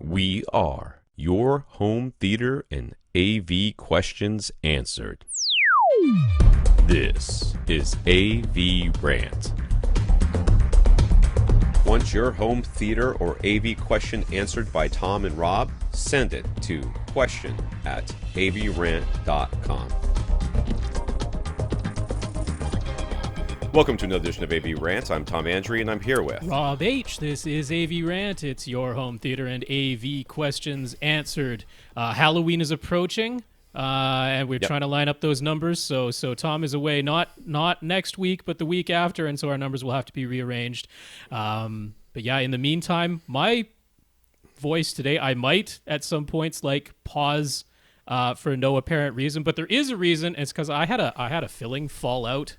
We are your home theater and AV questions answered. This is AVRant. Want your home theater or AV question answered by Tom and Rob? Send it to question@avrant.com. Welcome to another edition of AVRant. I'm Tom Andrew, and I'm here with Rob H. This is AVRant. It's your home theater and AV questions answered. Halloween is approaching, and we're trying to line up those numbers. So Tom is away, not next week, but the week after, and so our numbers will have to be rearranged. But yeah, in the meantime, my voice today, I might at some points pause for no apparent reason, but there is a reason. It's because I had a filling fall out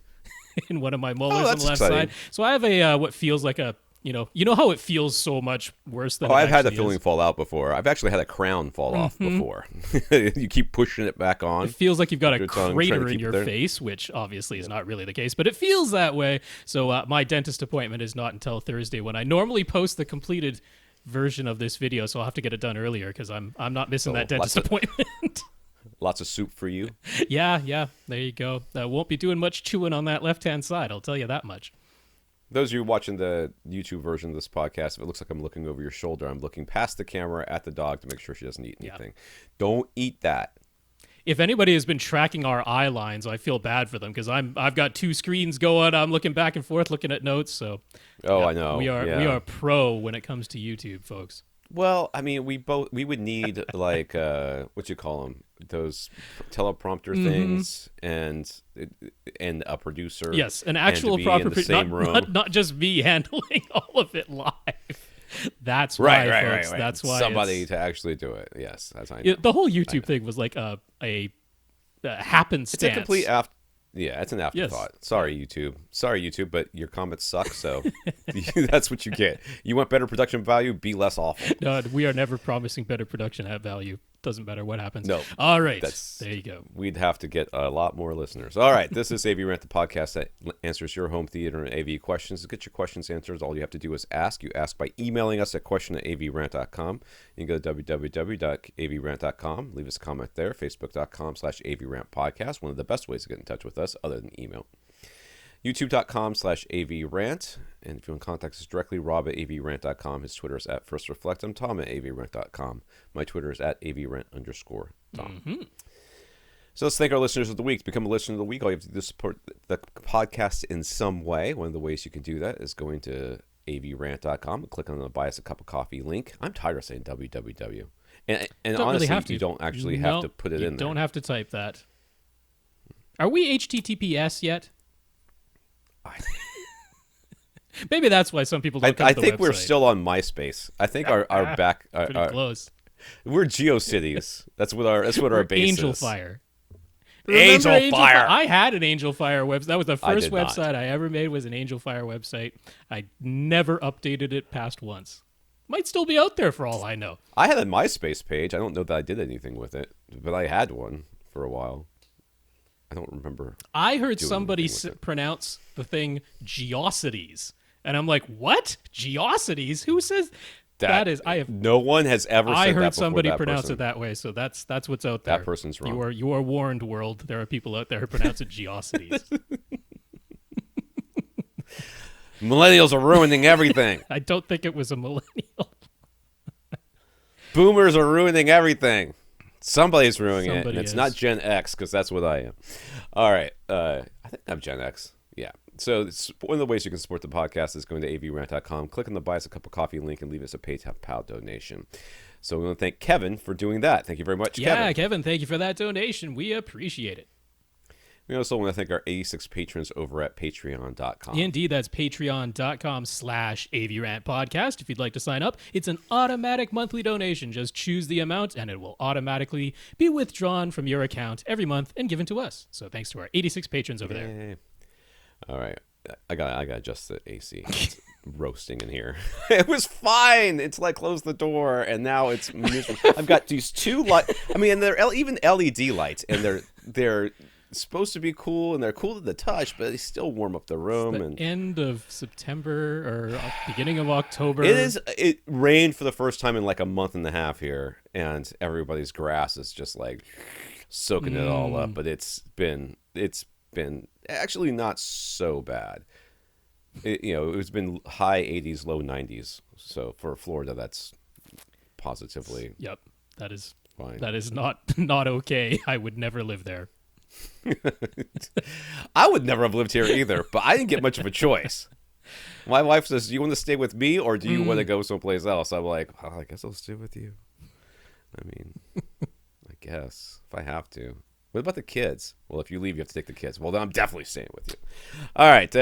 in one of my molars on the left side. So I have a what feels like a, you know how it feels so much worse than I've had a filling fall out before. I've actually had a crown fall off before. You keep pushing it back on. It feels like you've got a crater in your face, which obviously is not really the case, but it feels that way. So my dentist appointment is not until Thursday, when I normally post the completed version of this video, so I'll have to get it done earlier because I'm not missing that dentist appointment. Lots of soup for you. Yeah, there you go. I won't be doing much chewing on that left-hand side, I'll tell you that much. Those of you watching the YouTube version of this podcast, if it looks like I'm looking over your shoulder, I'm looking past the camera at the dog to make sure she doesn't eat anything. Don't eat that. If anybody has been tracking our eye lines, I feel bad for them because I've got two screens going. I'm llooking back and forth, looking at notes. So, I know. We are pro when it comes to YouTube, folks. Well, I mean, we would need what you call them, those teleprompter things, and a producer. Yes, an actual proper producer, not just me handling all of it live. That's why, folks. Right. That's why somebody to actually do it. Yes, that's how I know. The whole YouTube thing was like a happenstance. It's a complete it's an afterthought. Yes. Sorry, YouTube, but your comments suck, so that's what you get. You want better production value? Be less awful. No, we are never promising better production at value. Doesn't matter what happens. No. All right. There you go. We'd have to get a lot more listeners. All right. This is AVRant, the podcast that answers your home theater and AV questions. To get your questions answered, all you have to do is ask. You ask by emailing us at question@avrant.com. You can go to www.avrant.com. Leave us a comment there. Facebook.com/AVRant podcast. One of the best ways to get in touch with us other than email. YouTube.com/AVRant. And if you want to contact us directly, Rob at avrant.com. His Twitter is at FirstReflect. I'm Tom at avrant.com. My Twitter is at avrant_Tom. So let's thank our listeners of the week. To become a listener of the week, all you have to do is support the podcast in some way. One of the ways you can do that is going to avrant.com and click on the Buy Us a Cup of Coffee link. I'm tired of saying www. And honestly, you don't actually have to put it in there. You don't have to type that. Are we HTTPS yet? Maybe that's why some people don't come to the website. I think we're still on MySpace. I think our back pretty close. We're GeoCities. That's what our base Angel is. Fire. Angel Fire. I had an Angel Fire website. That was the first website I ever made. Was an Angel Fire website. I never updated it past once. Might still be out there for all I know. I had a MySpace page. I don't know that I did anything with it, but I had one for a while. I don't remember. I heard somebody pronounce the thing Geocities. And I'm like, what? Geocities? Who says that is? No one has ever said that. I heard somebody pronounce it that way, so that's what's out there. That person's wrong. You are warned, world. There are people out there who pronounce it Geocities. Millennials are ruining everything. I don't think it was a millennial. Boomers are ruining everything. Somebody's ruining it, and it's not Gen X, because that's what I am. All right. I think I'm Gen X. Yeah. So one of the ways you can support the podcast is going to avrant.com, click on the Buy Us a Cup of Coffee link, and leave us a PayPal donation. So we want to thank Kevin for doing that. Thank you very much, Kevin. Yeah, Kevin, thank you for that donation. We appreciate it. We also want to thank our 86 patrons over at patreon.com. Indeed, that's patreon.com/AVRant podcast. If you'd like to sign up, it's an automatic monthly donation. Just choose the amount, and it will automatically be withdrawn from your account every month and given to us. So thanks to our 86 patrons over there. All right. I got to adjust the AC. It's roasting in here. It was fine. It's like close the door, and now it's miserable. I've got these two lights. I mean, they're even LED lights, and they're supposed to be cool, and they're cool to the touch, but they still warm up the room. The and end of September or beginning of October. It rained for the first time in like a month and a half here, and everybody's grass is just like soaking it all up. But it's been actually not so bad. It's been high 80s, low 90s. So for Florida, that's positively Yep, that is fine. That is not okay. I would never live there. I would never have lived here either, but I didn't get much of a choice. My wife says, "Do you want to stay with me, or do you want to go someplace else?" I'm like, "Well, I guess I'll stay with you." I mean, I guess if I have to. What about the kids? Well, if you leave, you have to take the kids. Well, then I'm definitely staying with you. All right.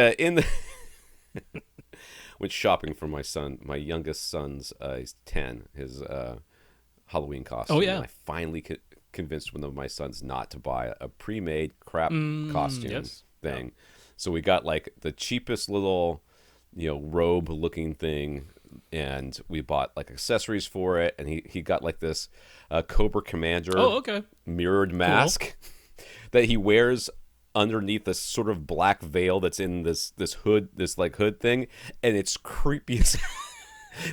Went shopping for my son. My youngest son's he's 10. His Halloween costume. Oh, yeah. And I finally convinced one of my sons not to buy a pre-made crap costume thing. Yeah. So we got like the cheapest little, robe-looking thing, and we bought like accessories for it. And he got like this Cobra Commander mirrored mask that he wears underneath this sort of black veil that's in this hood, this like hood thing, and it's creepy as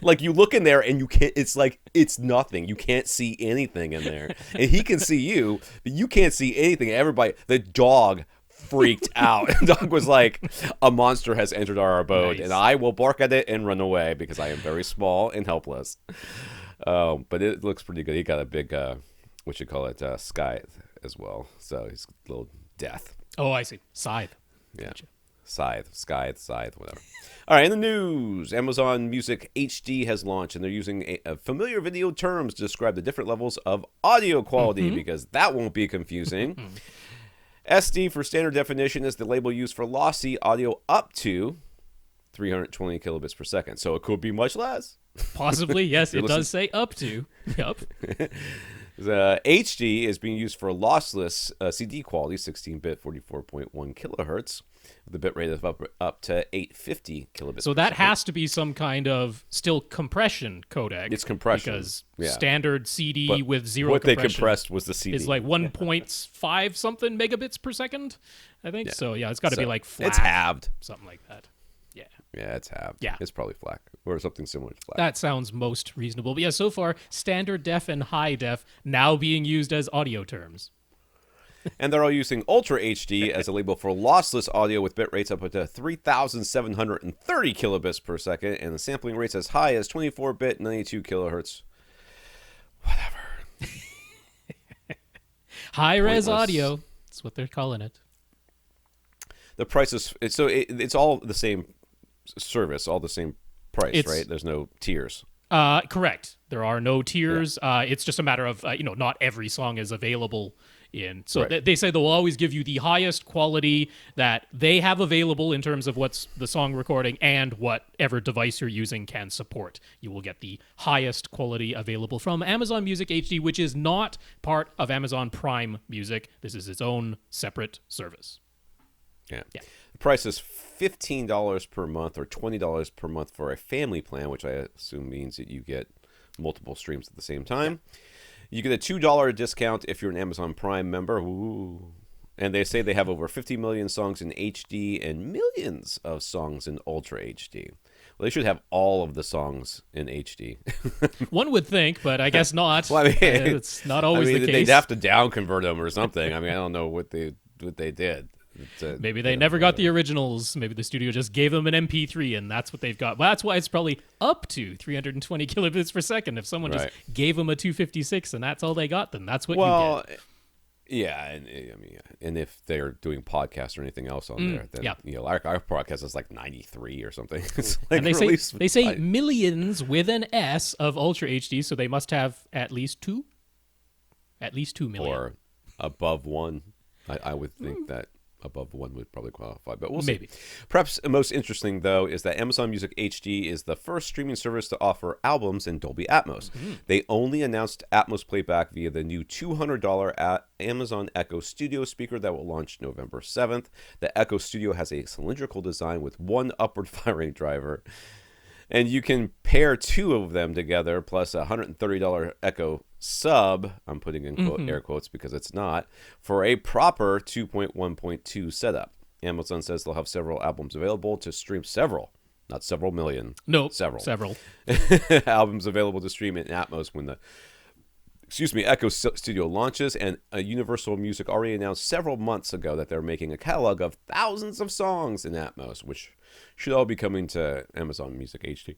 like you look in there and you can't, it's like it's nothing, you can't see anything in there, and he can see you, but you can't see anything. Everybody, the dog freaked out. The dog was like, a monster has entered our abode. Nice. And I will bark at it and run away because I am very small and helpless. But it looks pretty good. He got a big scythe as well, so he's a little death. Oh, I see. Scythe. Yeah. Gotcha. Scythe, whatever. All right, in the news, Amazon Music HD has launched, and they're using familiar video terms to describe the different levels of audio quality, because that won't be confusing. SD for standard definition is the label used for lossy audio up to 320 kilobits per second. So it could be much less. Possibly, yes. It does say up to. Yep. The HD is being used for lossless CD quality, 16-bit, 44.1 kilohertz, with a bit rate of up to 850 kilobits. So that has to be some kind of still compression codec. It's compression. Because standard CD with zero what compression. What they compressed was the CD. Is like 1.5 something megabits per second, I think. Yeah. So yeah, it's got to be like FLAC. It's halved. Something like that. Yeah. Yeah, it's halved. Yeah. It's probably FLAC or something similar to FLAC. That sounds most reasonable. But yeah, so far, standard def and high def now being used as audio terms. And they're all using Ultra HD as a label for lossless audio with bit rates up to 3,730 kilobits per second, and the sampling rates as high as 24-bit, 92 kilohertz. Whatever. High-res audio. That's what they're calling it. The price is... it's all the same service, all the same price, right? There's no tiers. Correct. There are no tiers. Yeah. It's just a matter of, not every song is available in. So they say they'll always give you the highest quality that they have available in terms of what's the song recording and whatever device you're using can support. You will get the highest quality available from Amazon Music HD, which is not part of Amazon Prime Music. This is its own separate service. Yeah. The price is $15 per month or $20 per month for a family plan, which I assume means that you get multiple streams at the same time. Yeah. You get a $2 discount if you're an Amazon Prime member. Ooh. And they say they have over 50 million songs in HD and millions of songs in Ultra HD. Well, they should have all of the songs in HD. One would think, but I guess not. Well, it's not always the case. They'd have to down convert them or something. I don't know what they did. Maybe they never got the originals. Maybe the studio just gave them an MP3 and that's what they've got. Well, that's why it's probably up to 320 kilobits per second. If someone just gave them a 256 and that's all they got, then that's what you get. Yeah, and if they're doing podcasts or anything else on there, then our podcast is like 93 or something. It's like, and they say millions with an S of Ultra HD, so they must have at least 2 million or above 1. I would think that above 1 would probably qualify, but we'll see. Perhaps most interesting, though, is that Amazon Music HD is the first streaming service to offer albums in Dolby Atmos. They only announced Atmos playback via the new $200 Amazon Echo Studio speaker that will launch November 7th. The Echo Studio has a cylindrical design with one upward firing driver. And you can pair two of them together plus a $130 Echo sub, I'm putting in air quotes because it's not, for a proper 2.1.2 setup. Amazon says they'll have several albums available to stream not several million. Nope. Several. Albums available to stream in Atmos when the Echo Studio launches, and Universal Music already announced several months ago that they're making a catalog of thousands of songs in Atmos, which should all be coming to Amazon Music HD.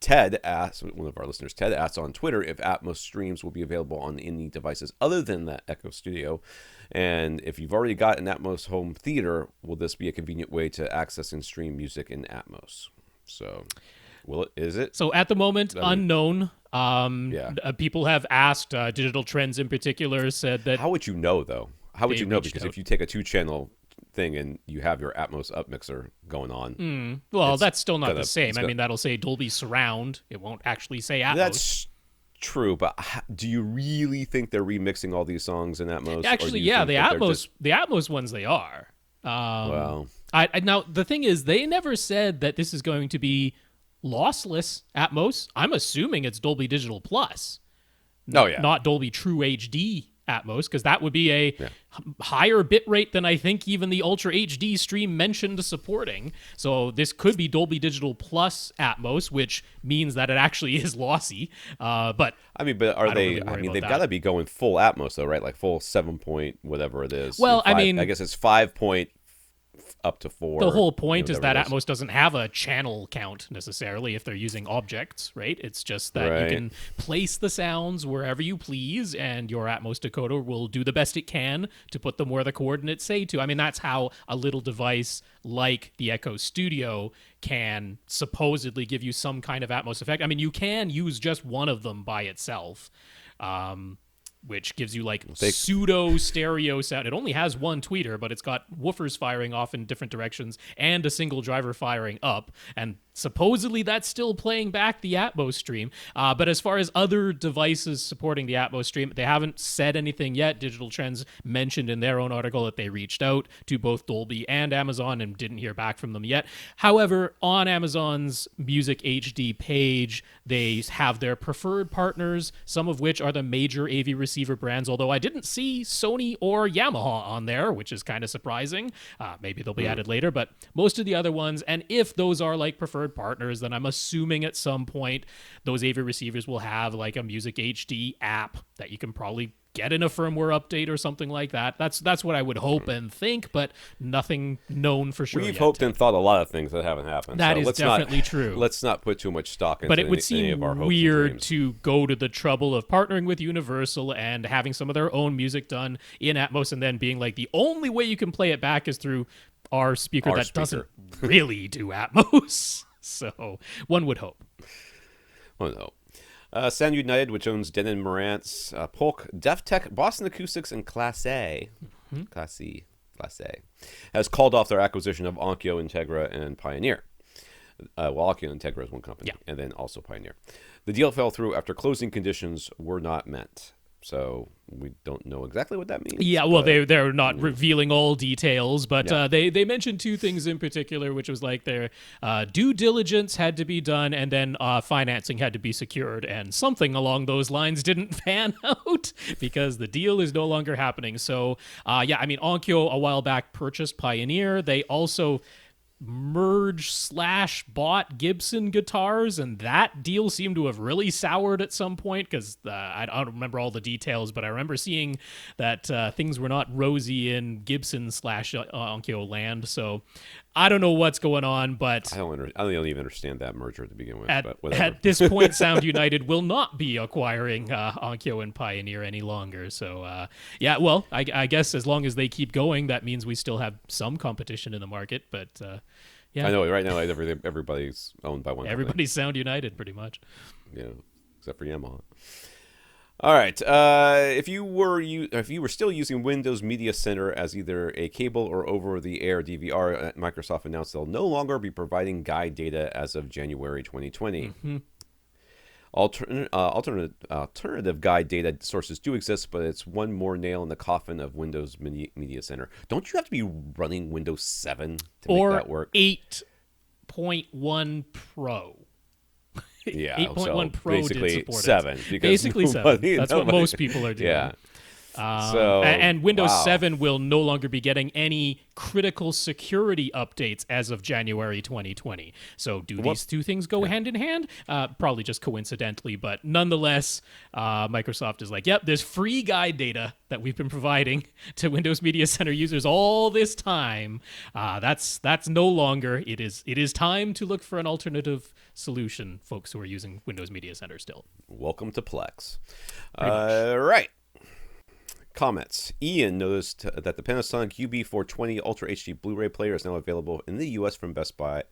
One of our listeners, Ted asked on Twitter if Atmos streams will be available on any devices other than the Echo Studio. And if you've already got an Atmos home theater, will this be a convenient way to access and stream music in Atmos? So, is it? So at the moment, unknown. People have asked, Digital Trends in particular said that... How would you know, though? How would you know? Because if you take a 2-channel thing and you have your Atmos upmixer going on... Well, that's still not the same. I mean, that'll say Dolby Surround. It won't actually say Atmos. That's true, but do you really think they're remixing all these songs in Atmos? Actually, yeah, the Atmos ones they are. Now, the thing is, they never said that this is going to be lossless Atmos. I'm assuming it's Dolby Digital Plus. Not Dolby True HD Atmos, because that would be a higher bit rate than I think even the Ultra HD stream mentioned supporting. So this could be Dolby Digital Plus Atmos, which means that it actually is lossy. But they've got to be going full Atmos though, right? Like full 7 point whatever it is. Well, I guess it's 5 point up to 4. The whole point is that Atmos doesn't have a channel count necessarily if they're using objects, right? It's just that you can place the sounds wherever you please, and your Atmos decoder will do the best it can to put them where the coordinates say to. I mean, that's how a little device like the Echo Studio can supposedly give you some kind of Atmos effect. I mean, you can use just one of them by itself. Which gives you like pseudo stereo sound. It only has one tweeter, but it's got woofers firing off in different directions and a single driver firing up. And supposedly that's still playing back the Atmos stream. But as far as other devices supporting the Atmos stream, they haven't said anything yet. Digital Trends mentioned in their own article that they reached out to both Dolby and Amazon and didn't hear back from them yet. However, on Amazon's Music HD page, they have their preferred partners, some of which are the major AV receiver brands, although I didn't see Sony or Yamaha on there, which is kind of surprising. Maybe they'll be added later, but most of the other ones, and if those are like preferred partners, then I'm assuming at some point those AV receivers will have like a Music HD app that you can probably get in a firmware update or something like that. That's what I would hope and think, but nothing known for sure. We've hoped and thought a lot of things that haven't happened. That is definitely true. Let's not put too much stock into but it would seem any of our hopes weird to go to the trouble of partnering with Universal and having some of their own music done in Atmos and then being like the only way you can play it back is through our speaker doesn't really do Atmos. So one would hope. Oh no. Sound United, which owns Denon, Marantz, Polk, Def Tech, Boston Acoustics, and Class A, has called off their acquisition of Onkyo, Integra, and Pioneer. Onkyo and Integra is one company, and then also Pioneer. The deal fell through after closing conditions were not met. So we don't know exactly what that means. Yeah, well, they're not revealing all details, but they mentioned two things in particular, which was like their due diligence had to be done, and then financing had to be secured, and something along those lines didn't pan out because the deal is no longer happening. So, Onkyo a while back purchased Pioneer. They also merge/bought Gibson guitars, and that deal seemed to have really soured at some point because I don't remember all the details, but I remember seeing that things were not rosy in Gibson/Onkyo land. So I don't know what's going on, but I don't even understand that merger to begin with. But whatever. At this point, Sound United will not be acquiring Onkyo and Pioneer any longer. So I guess as long as they keep going, that means we still have some competition in the market. But I know right now everybody's owned by one. Everybody's Sound United, pretty much. Yeah, except for Yamaha. All right. If you were still using Windows Media Center as either a cable or over-the-air DVR, Microsoft announced they'll no longer be providing guide data as of January 2020. Mm-hmm. Alternative guide data sources do exist, but it's one more nail in the coffin of Windows Media Center. Don't you have to be running Windows 7 to make that work? 8.0 8.1 Pro. Yeah, 8.1 so Pro basically did support 7. it. Because Basically 7. That's what most people are doing. Yeah. And Windows wow. 7 will no longer be getting any critical security updates as of January 2020. So do these two things go hand in hand? Probably just coincidentally, but nonetheless, Microsoft is like, yep, there's free guide data that we've been providing to Windows Media Center users all this time. That's no longer. It is time to look for an alternative solution, folks who are using Windows Media Center still. Welcome to Plex. Right. Comments. Ian noticed that the Panasonic UB420 Ultra HD Blu-ray player is now available in the U.S. from Best Buy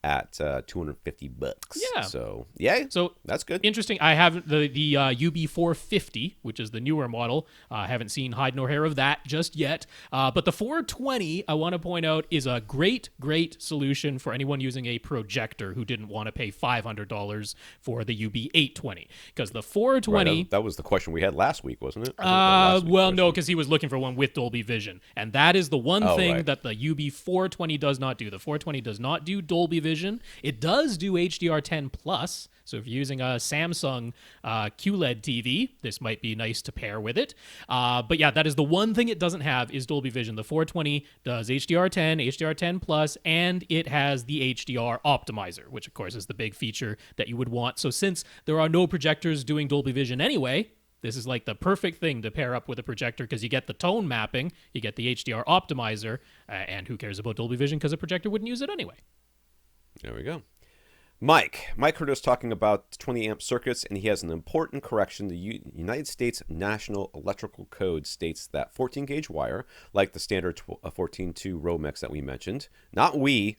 at $250. Yeah. So, yeah. So that's good. Interesting. I have the UB450, which is the newer model. I haven't seen hide nor hair of that just yet. But the 420, I want to point out, is a great solution for anyone using a projector who didn't want to pay $500 for the UB820. Because the 420... Right, that was the question we had last week, wasn't it? Well, no, because he was looking for one with Dolby Vision. And that is the one thing that the UB420 does not do. The 420 does not do Dolby Vision. It does do HDR10 Plus, so if you're using a Samsung QLED TV, this might be nice to pair with it. But yeah, that is the one thing it doesn't have is Dolby Vision. The 420 does HDR10, HDR10 Plus, and it has the HDR optimizer, which of course is the big feature that you would want. So since there are no projectors doing Dolby Vision anyway, this is like the perfect thing to pair up with a projector because you get the tone mapping, you get the HDR optimizer, and who cares about Dolby Vision because a projector wouldn't use it anyway. There we go. Mike heard us talking about 20 amp circuits, and he has an important correction. The United States National Electrical Code states that 14 gauge wire, like the standard 14.2 Romex that we mentioned, not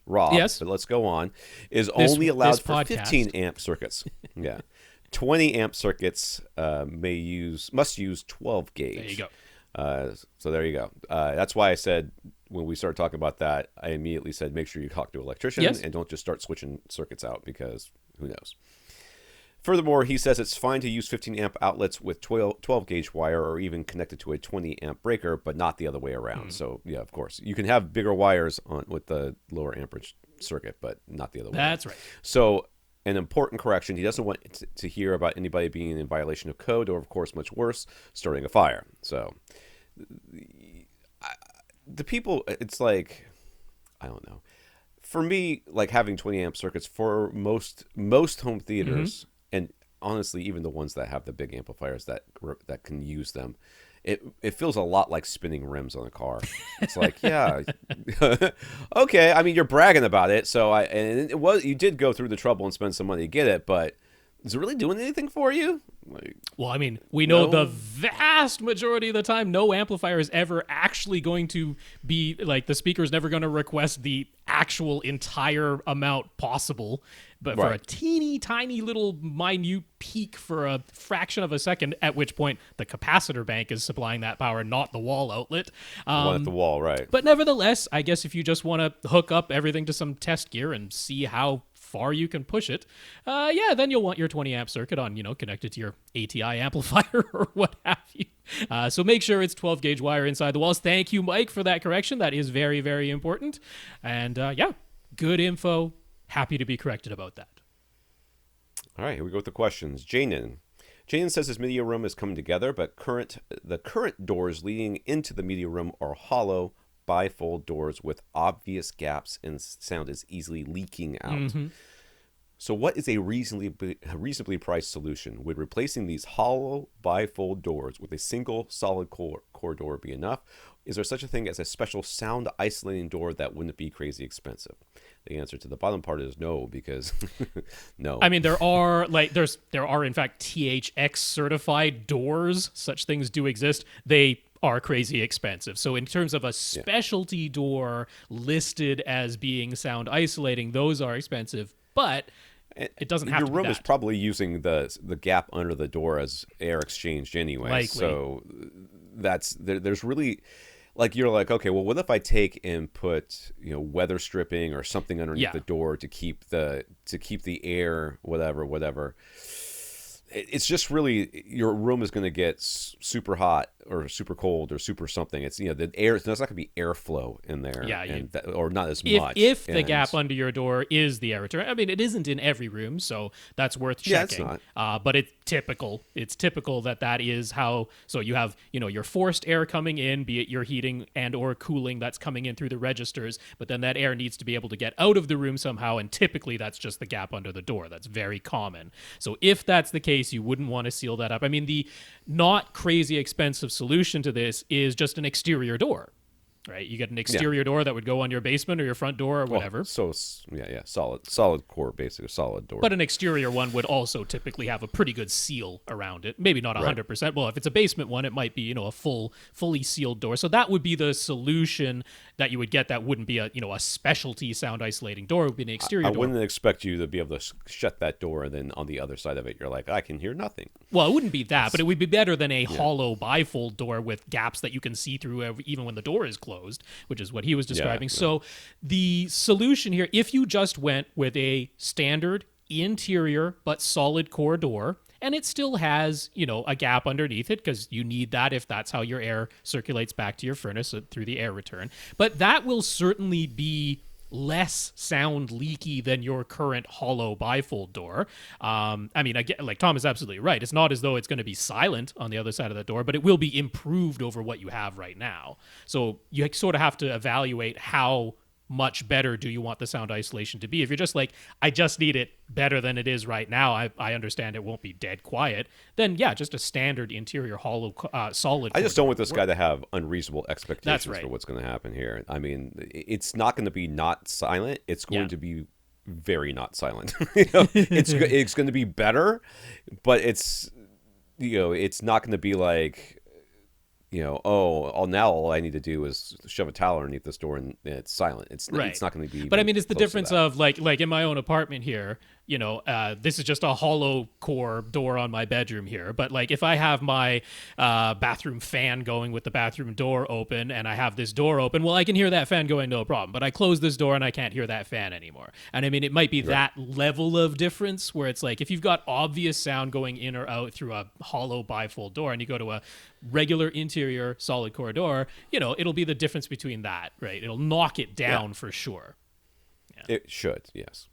Rob, yes, but let's go on, is only allowed for podcast. 15 amp circuits. Yeah. 20 amp circuits must use 12 gauge. There you go. So there you go. That's why I said when we started talking about that, I immediately said make sure you talk to an electrician and don't just start switching circuits out because who knows. Furthermore, he says it's fine to use 15 amp outlets with 12 gauge wire or even connected to a 20 amp breaker, but not the other way around. So yeah, of course, you can have bigger wires with the lower amperage circuit, but not the other way. That's right. So an important correction. He doesn't want to hear about anybody being in violation of code or, of course, much worse, starting a fire. So the people, it's like, I don't know. For me, like having 20 amp circuits for most home theaters, and honestly, even the ones that have the big amplifiers that can use them, it feels a lot like spinning rims on a car. It's like, yeah, okay. I mean, you're bragging about it, and you did go through the trouble and spend some money to get it, but is it really doing anything for you? Well, I mean, we know the vast majority of the time, no amplifier is ever actually going to be, like, the speaker is never going to request the actual entire amount possible. But for a teeny tiny little minute peak for a fraction of a second, at which point the capacitor bank is supplying that power, not the wall outlet. One at the wall, right. But nevertheless, I guess if you just want to hook up everything to some test gear and see how far you can push it, then you'll want your 20 amp circuit on, connected to your ATI amplifier or what have you. So make sure it's 12 gauge wire inside the walls. Thank you, Mike, for that correction. That is very, very important. And good info. Happy to be corrected about that. All right, here we go with the questions. Jainan says his media room is coming together, but the current doors leading into the media room are hollow bifold doors with obvious gaps and sound is easily leaking out. So what is a reasonably priced solution? Would replacing these hollow bifold doors with a single solid core door be enough? Is there such a thing as a special sound isolating door that wouldn't be crazy expensive? The answer to the bottom part is no, because no. I mean, there are in fact THX certified doors. Such things do exist. They are crazy expensive. So in terms of a specialty door listed as being sound isolating, those are expensive, but it doesn't have to be your room that. is probably using the gap under the door as air exchanged anyway. Likely. So there's really, like, you're like, okay, well, what if I take and put weather stripping or something underneath the door to keep the air, whatever. it's just really your room is going to get super hot or super cold or super something. It's the air. There's not going to be airflow in there, Yeah, or not as much. If the gap under your door is the air return, I mean, it isn't in every room, so that's worth checking. Yeah, it's not. But it's typical. It's typical that is how. So you have your forced air coming in, be it your heating and or cooling that's coming in through the registers, but then that air needs to be able to get out of the room somehow, and typically that's just the gap under the door. That's very common. So if that's the case, you wouldn't want to seal that up. I mean, the not crazy expensive solution to this is just an exterior door, right? You get an exterior door that would go on your basement or your front door or whatever. Solid core, basically solid door. But an exterior one would also typically have a pretty good seal around it. Maybe not 100%. Right. Well, if it's a basement one, it might be a fully sealed door. So that would be the solution that you would get. That wouldn't be a specialty sound isolating door. It would be an exterior door. I wouldn't expect you to be able to shut that door and then on the other side of it, you're like, I can hear nothing. Well, it wouldn't be that, but it would be better than a hollow bifold door with gaps that you can see through even when the door is closed, which is what he was describing. Yeah. So the solution here, if you just went with a standard interior but solid core door, and it still has, a gap underneath it because you need that if that's how your air circulates back to your furnace through the air return. But that will certainly be less sound leaky than your current hollow bifold door. I mean, again, like Tom is absolutely right. It's not as though it's going to be silent on the other side of the door, but it will be improved over what you have right now. So you sort of have to evaluate how much better do you want the sound isolation to be. If you're just like, I just need it better than it is right now, I understand it won't be dead quiet, then yeah, just a standard interior hollow solid. I just don't want this guy to have unreasonable expectations for what's going to happen here. I mean, it's not going to be not silent. It's going to be very not silent. It's going to be better, but it's not going to be like, now all I need to do is shove a towel underneath this door and it's silent. It's not going to be. But I mean, it's the difference of like in my own apartment here. This is just a hollow core door on my bedroom here. But like if I have my bathroom fan going with the bathroom door open and I have this door open, well, I can hear that fan going, no problem. But I close this door and I can't hear that fan anymore. And I mean, it might be that level of difference where it's like if you've got obvious sound going in or out through a hollow bifold door and you go to a regular interior solid core door, it'll be the difference between that, right? It'll knock it down for sure. Yeah. It should, yes.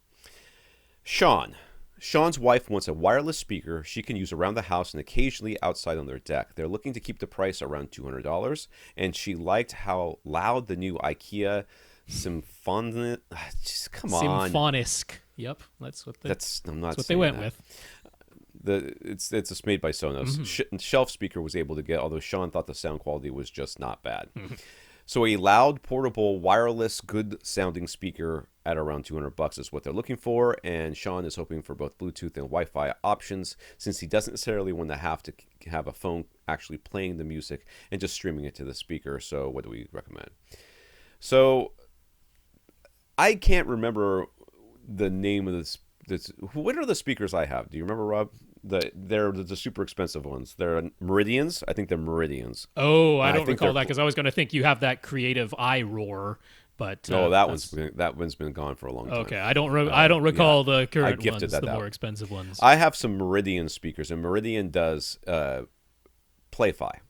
Sean's wife wants a wireless speaker she can use around the house and occasionally outside on their deck. They're looking to keep the price around $200, and she liked how loud the new IKEA Symphonisk. Just come on. Symphonisk. Yep, that's what they went with. It's just made by Sonos. Mm-hmm. Shelf speaker was able to get, although Sean thought the sound quality was just not bad. Mm-hmm. So a loud, portable, wireless, good-sounding speaker at around $200 is what they're looking for, and Sean is hoping for both Bluetooth and Wi-Fi options since he doesn't necessarily want to have a phone actually playing the music and just streaming it to the speaker. So what do we recommend? So I can't remember the name of this. What are the speakers I have? Do you remember, Rob? They're the super expensive ones. They're Meridians. I think they're Meridians. Oh, I don't recall that because I was going to think you have that creative eye roar, but that one's been gone for a long time. Okay, I don't recall the current ones, the more expensive ones. I have some Meridian speakers, and Meridian does Play-Fi.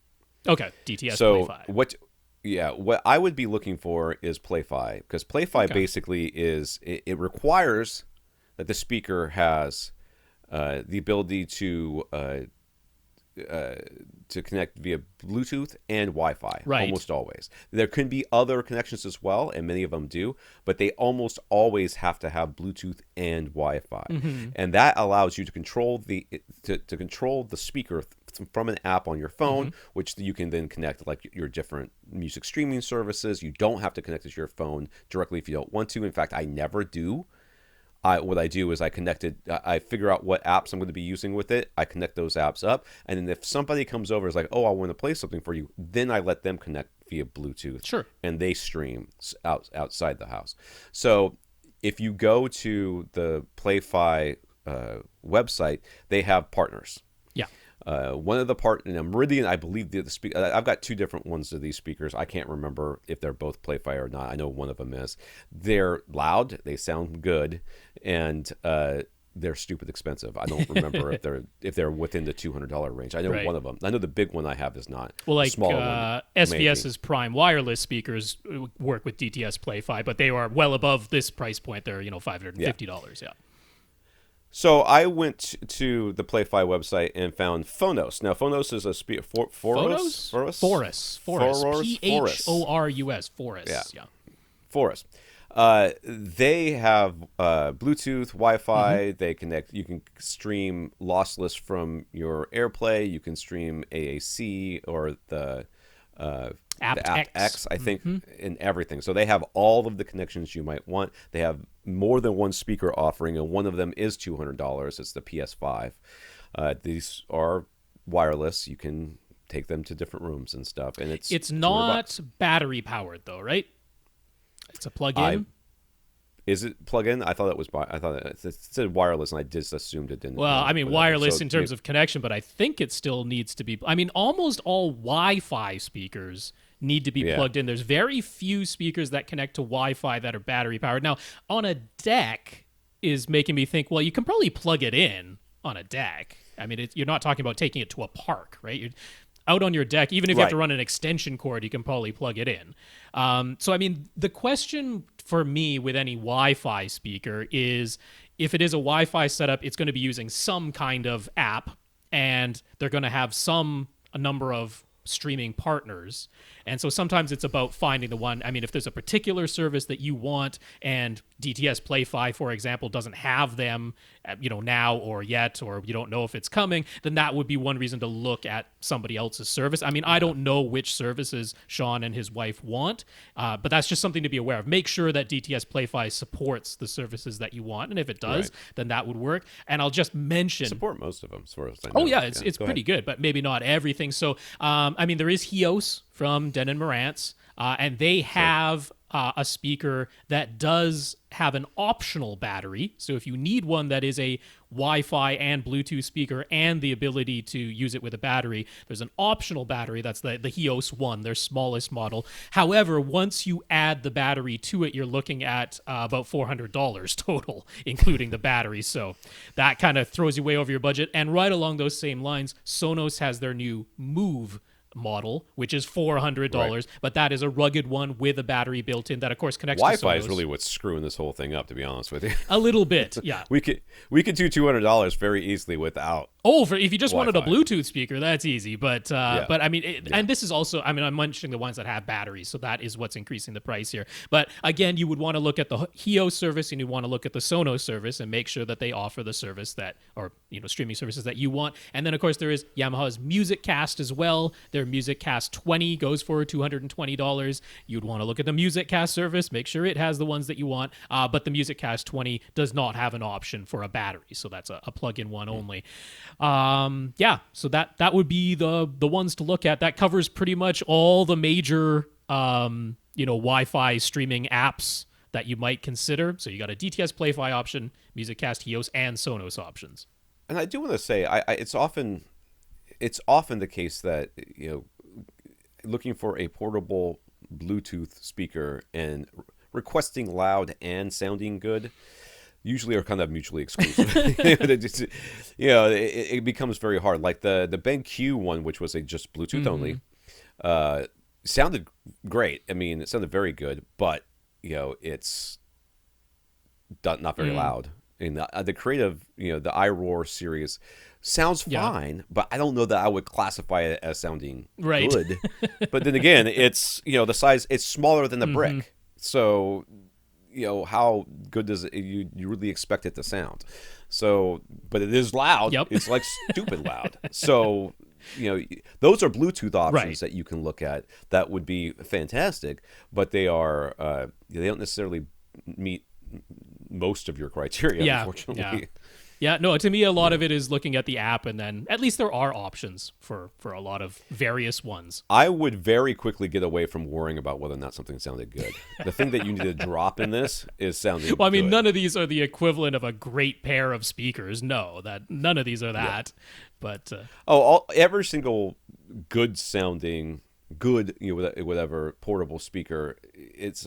Okay, DTS so Play-Fi. What I would be looking for is Play-Fi because Play-Fi basically is it requires that the speaker has the ability to connect via Bluetooth and Wi-Fi, almost always. There can be other connections as well, and many of them do, but they almost always have to have Bluetooth and Wi-Fi, and that allows you to control the speaker from an app on your phone, which you can then connect like your different music streaming services. You don't have to connect it to your phone directly if you don't want to. In fact, I never do. What I do is I figure out what apps I'm going to be using with it. I connect those apps up. And then if somebody comes over and is like, oh, I want to play something for you, then I let them connect via Bluetooth. Sure. And they stream outside the house. So if you go to the Play-Fi website, they have partners. Yeah. One of the Meridian, I believe the speaker. I've got two different ones of these speakers. I can't remember if they're both Play-Fi or not. I know one of them is. They're loud. They sound good, and they're stupid expensive. I don't remember if they're within the $200 range. I know Right. one of them. I know the big one I have is not. Well, The like smaller one, SVS's Prime wireless speakers work with DTS Play-Fi, but they are well above this price point. They're $550. Yeah. So I went to the Play-Fi website and found Phonos. Now Phonos is a Forus. Forus. Phorus. Forus. Yeah. Forus. They have Bluetooth, Wi-Fi. They connect. You can stream lossless from your AirPlay. You can stream AAC or the aptX, I think, in everything. So they have all of the connections you might want. They have more than one speaker offering, and one of them is $200. It's the PS5. These are wireless. You can take them to different rooms and stuff, and it's not battery powered though, right? It's a plug-in. Is it plug-in? I thought it said wireless, and I just assumed it didn't. Well, I mean, wireless in terms of connection, but I think it still needs to be. I mean, almost all Wi-Fi speakers need to be plugged in. There's very few speakers that connect to Wi-Fi that are battery powered. Now, on a deck is making me think, well, you can probably plug it in on a deck. I mean, you're not talking about taking it to a park, right? You're out on your deck, even if you have to run an extension cord, you can probably plug it in. So, I mean, the question for me with any Wi-Fi speaker is, if it is a Wi-Fi setup, it's going to be using some kind of app, and they're going to have a number of streaming partners. And so sometimes it's about finding the one. I mean, if there's a particular service that you want and DTS Play-Fi, for example, doesn't have them, now or yet, or you don't know if it's coming, then that would be one reason to look at somebody else's service. I mean, I don't know which services Shawn and his wife want, but that's just something to be aware of. Make sure that DTS Play-Fi supports the services that you want, and if it does, then that would work. And I'll just mention... Support most of them, as far as I know. Oh, yeah, it's pretty good, but maybe not everything. So, I mean, there is HEOS from Denon Marantz, and they have a speaker that does have an optional battery. So if you need one that is a Wi-Fi and Bluetooth speaker and the ability to use it with a battery, there's an optional battery. That's the HEOS 1, their smallest model. However, once you add the battery to it, you're looking at about $400 total, including the battery. So that kind of throws you way over your budget. And right along those same lines, Sonos has their new Move model, which is $400, but that is a rugged one with a battery built in that, of course, connects to Sonos. Wi-Fi is really what's screwing this whole thing up, to be honest with you. A little bit, yeah. We could do $200 very easily without. Oh, if you just Wi-Fi. wanted a Bluetooth speaker, that's easy. But I mean, and this is also, I mean, I'm mentioning the ones that have batteries, so that is what's increasing the price here. But again, you would want to look at the HEOS service, and you want to look at the Sonos service, and make sure that they offer the service that, or streaming services that you want. And then, of course, there is Yamaha's MusicCast as well. Their MusicCast 20 goes for $220. You'd want to look at the MusicCast service, make sure it has the ones that you want. But the MusicCast 20 does not have an option for a battery, so that's a plug-in one only. So that would be the ones to look at. That covers pretty much all the major Wi-Fi streaming apps that you might consider. So you got a DTS Play-Fi option, MusicCast, HEOS, and Sonos options. And I do want to say, it's often the case that looking for a portable Bluetooth speaker and requesting loud and sounding good usually are kind of mutually exclusive. It becomes very hard. Like the BenQ one, which was just Bluetooth only, sounded great. I mean, it sounded very good, but it's not very loud. And the creative, the iRoar series sounds fine, but I don't know that I would classify it as sounding good. But then again, it's the size, it's smaller than the brick, so how good does it, you really expect it to sound? So, but it is loud. Yep. It's like stupid loud. So, those are Bluetooth options that you can look at. That would be fantastic, but they are they don't necessarily meet most of your criteria, unfortunately. Yeah, no, to me, a lot of it is looking at the app, and then at least there are options for a lot of various ones. I would very quickly get away from worrying about whether or not something sounded good. The thing that you need to drop in this is sounding good. Well, I mean, none of these are the equivalent of a great pair of speakers. No, none of these are that. Yeah. But every single good sounding, whatever portable speaker, it's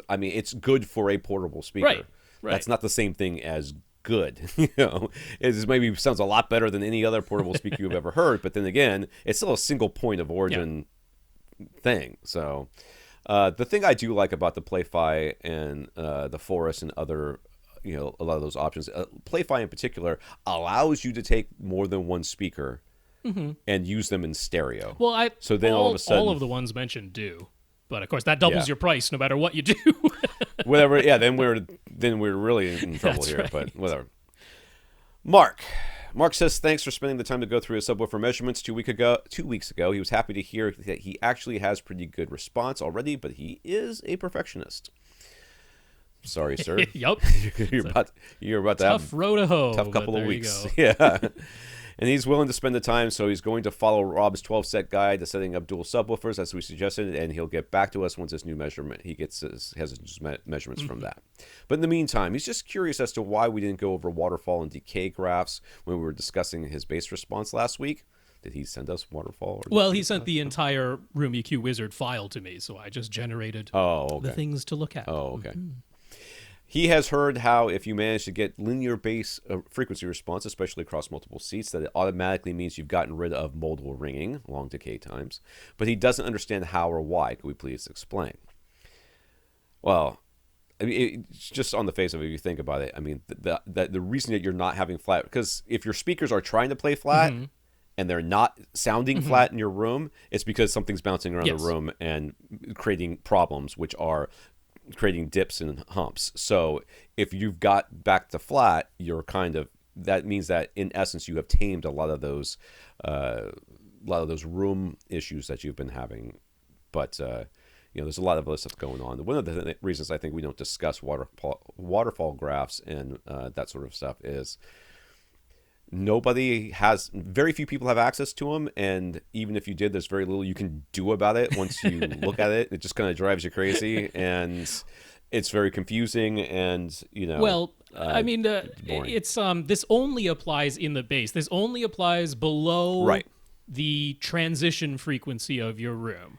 good for a portable speaker. Right. That's not the same thing as good. It maybe sounds a lot better than any other portable speaker you've ever heard. But then again, it's still a single point of origin thing. So the thing I do like about the Play-Fi and the Forest and other, a lot of those options, Play-Fi in particular, allows you to take more than one speaker and use them in stereo. Well, so then all of a sudden, all of the ones mentioned do. But of course, that doubles your price no matter what you do. Whatever. Yeah. Then we're really in trouble here. Right. But whatever. Mark says, thanks for spending the time to go through his subwoofer measurements 2 weeks ago. He was happy to hear that he actually has pretty good response already, but he is a perfectionist. Sorry, sir. Yup. You're about to tough have row to hoe. Tough couple of weeks. Yeah. And he's willing to spend the time, so he's going to follow Rob's 12-set guide to setting up dual subwoofers, as we suggested, and he'll get back to us once his new measurement, has his measurements from that. But in the meantime, he's just curious as to why we didn't go over waterfall and decay graphs when we were discussing his bass response last week. Did he send us waterfall? Well, he sent the entire Room EQ Wizard file to me, so I just generated the things to look at. Oh, okay. He has heard how if you manage to get linear bass frequency response, especially across multiple seats, that it automatically means you've gotten rid of modal ringing, long decay times. But he doesn't understand how or why. Could we please explain? Well, I mean, it's just on the face of it, if you think about it, I mean, the reason that you're not having flat, because if your speakers are trying to play flat and they're not sounding flat in your room, it's because something's bouncing around the room and creating problems, which are creating dips and humps. So if you've got back to flat, that means that in essence you have tamed a lot of those room issues that you've been having. But there's a lot of other stuff going on. One of the reasons I think we don't discuss waterfall graphs and that sort of stuff is very few people have access to them, and even if you did, there's very little you can do about it once you look at it. It just kind of drives you crazy, and it's very confusing, and I mean, it's this only applies in the bass. This only applies below the transition frequency of your room.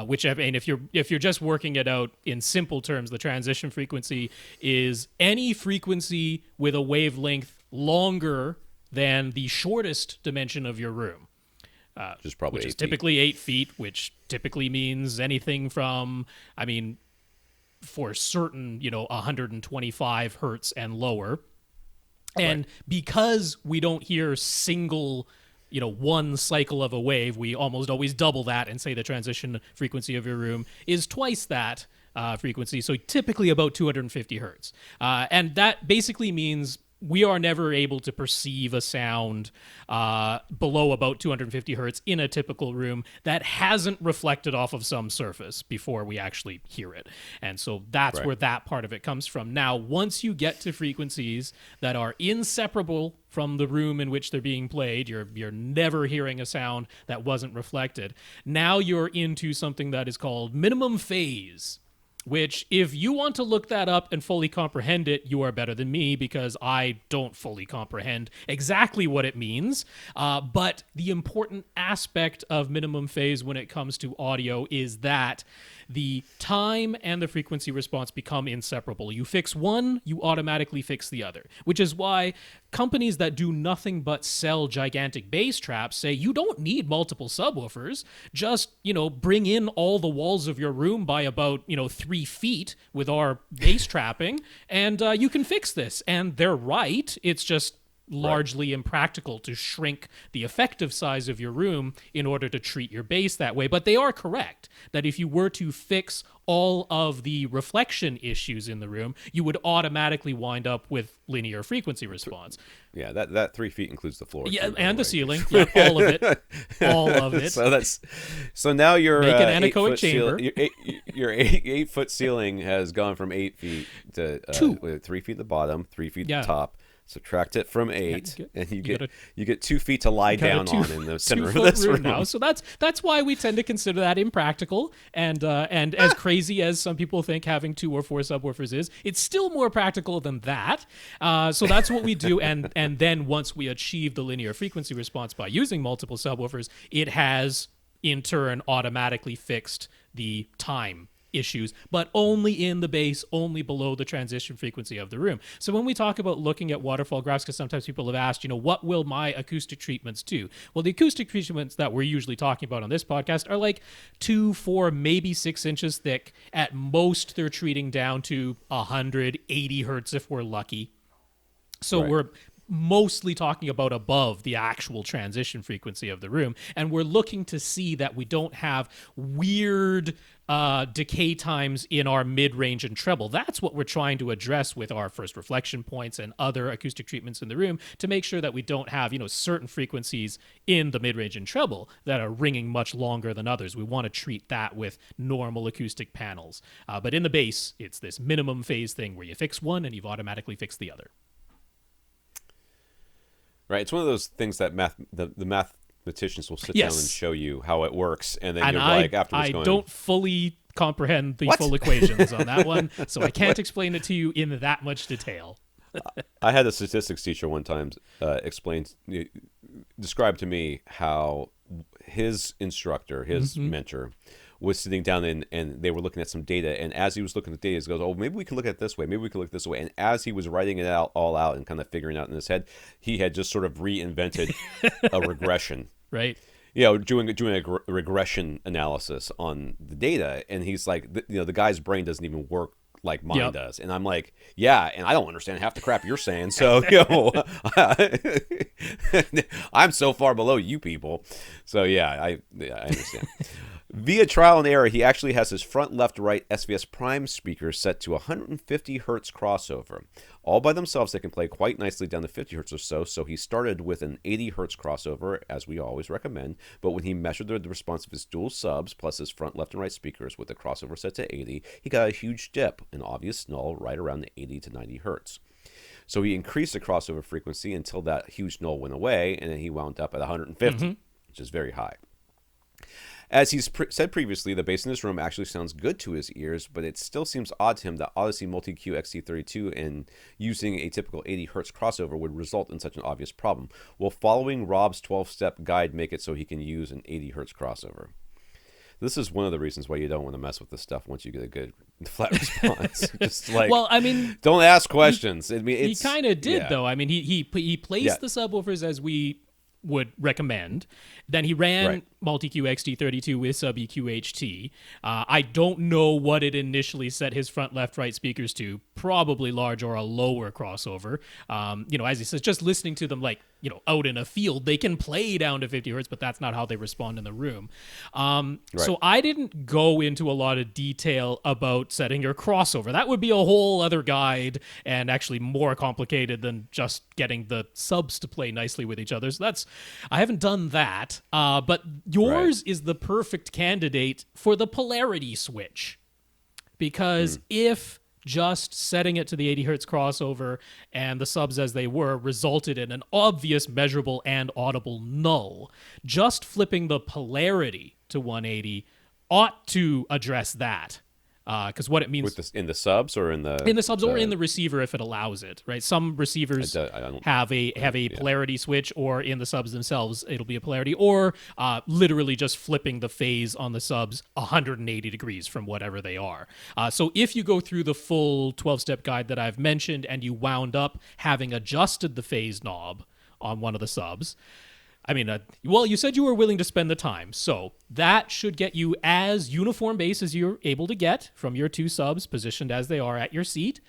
Which, I mean, if you're just working it out in simple terms, the transition frequency is any frequency with a wavelength longer than the shortest dimension of your room, which is typically 8 feet, which typically means anything from, I mean, for certain, 125 hertz and lower. And because we don't hear single, one cycle of a wave, we almost always double that and say the transition frequency of your room is twice that frequency. So typically about 250 hertz. And that basically means we are never able to perceive a sound below about 250 hertz in a typical room that hasn't reflected off of some surface before we actually hear it. And so that's where that part of it comes from. Now, once you get to frequencies that are inseparable from the room in which they're being played, you're never hearing a sound that wasn't reflected. Now you're into something that is called minimum phase, which, if you want to look that up and fully comprehend it, you are better than me, because I don't fully comprehend exactly what it means. But the important aspect of minimum phase when it comes to audio is that the time and the frequency response become inseparable. You fix one, you automatically fix the other, which is why companies that do nothing but sell gigantic bass traps say you don't need multiple subwoofers. Just, bring in all the walls of your room by about, 3 feet with our bass trapping, and you can fix this. And they're right. It's just largely impractical to shrink the effective size of your room in order to treat your bass that way. But they are correct that if you were to fix all of the reflection issues in the room, you would automatically wind up with linear frequency response. Yeah, that 3 feet includes the floor. Yeah, and the ceiling. Yeah, all of it. All of it. So now your make an anechoic chamber. Your 8-foot ceiling has gone from 8 feet to 3 feet at the bottom, 3 feet at the top. Subtract it from 8, and you get 2 feet to lie down on in the center of this room now. So that's why we tend to consider that impractical, and as crazy as some people think having 2 or 4 subwoofers is, it's still more practical than that. So that's what we do, and then once we achieve the linear frequency response by using multiple subwoofers, it has in turn automatically fixed the time issues, but only in the bass, only below the transition frequency of the room. So when we talk about looking at waterfall graphs, because sometimes people have asked, what will my acoustic treatments do? Well, the acoustic treatments that we're usually talking about on this podcast are like 2, 4, maybe 6 inches thick. At most, they're treating down to 180 hertz if we're lucky. So we're mostly talking about above the actual transition frequency of the room, and we're looking to see that we don't have weird decay times in our mid-range and treble. That's what we're trying to address with our first reflection points and other acoustic treatments in the room, to make sure that we don't have certain frequencies in the mid-range and treble that are ringing much longer than others. We want to treat that with normal acoustic panels, but in the bass, it's this minimum phase thing where you fix one and you've automatically fixed the other. Right, it's one of those things that the mathematicians will sit down and show you how it works, and then you're like, afterwards going, I don't fully comprehend the full equations on that one, so I can't explain it to you in that much detail. I had a statistics teacher one time describe to me how his instructor, his mentor, was sitting down and they were looking at some data, and as he was looking at the data, he goes, oh, maybe we can look at it this way, maybe we can look this way. And as he was writing it all out and kind of figuring it out in his head, he had just sort of reinvented a regression. Right. Doing a regression analysis on the data, and he's like, the guy's brain doesn't even work like mine does. And I'm like, yeah, and I don't understand half the crap you're saying, so I'm so far below you people. So yeah, I understand. Via trial and error, he actually has his front left-right SVS prime speakers set to 150 hertz crossover. All by themselves, they can play quite nicely down to 50 hertz or so he started with an 80 hertz crossover, as we always recommend, but when he measured the response of his dual subs plus his front left and right speakers with the crossover set to 80, he got a huge dip, an obvious null right around the 80 to 90 hertz. So he increased the crossover frequency until that huge null went away, and then he wound up at 150, which is very high. As he's said previously, the bass in this room actually sounds good to his ears, but it still seems odd to him that Odyssey Multi-Q XT32 and using a typical 80 Hz crossover would result in such an obvious problem. Will following Rob's 12-step guide make it so he can use an 80 Hz crossover? This is one of the reasons why you don't want to mess with this stuff once you get a good flat response. Just like, well, I mean, don't ask questions. He kind of did, though. I mean, he placed the subwoofers as we would recommend. Then he ran Multi-Q XT32 with sub EQHT. I don't know what it initially set his front left right speakers to, probably large or a lower crossover. As he says, just listening to them out in a field, they can play down to 50 hertz, but that's not how they respond in the room. So I didn't go into a lot of detail about setting your crossover. That would be a whole other guide and actually more complicated than just getting the subs to play nicely with each other. So I haven't done that. But yours is the perfect candidate for the polarity switch, because if just setting it to the 80 hertz crossover and the subs as they were resulted in an obvious, measurable, and audible null, just flipping the polarity to 180 ought to address that. Because what it means in the subs or in the subs or in the receiver if it allows it, right? Some receivers have a polarity switch, or in the subs themselves it'll be a polarity, or literally just flipping the phase on the subs 180 degrees from whatever they are. So if you go through the full 12-step guide that I've mentioned and you wound up having adjusted the phase knob on one of the subs, you said you were willing to spend the time, so that should get you as uniform bass as you're able to get from your two subs positioned as they are at your seat.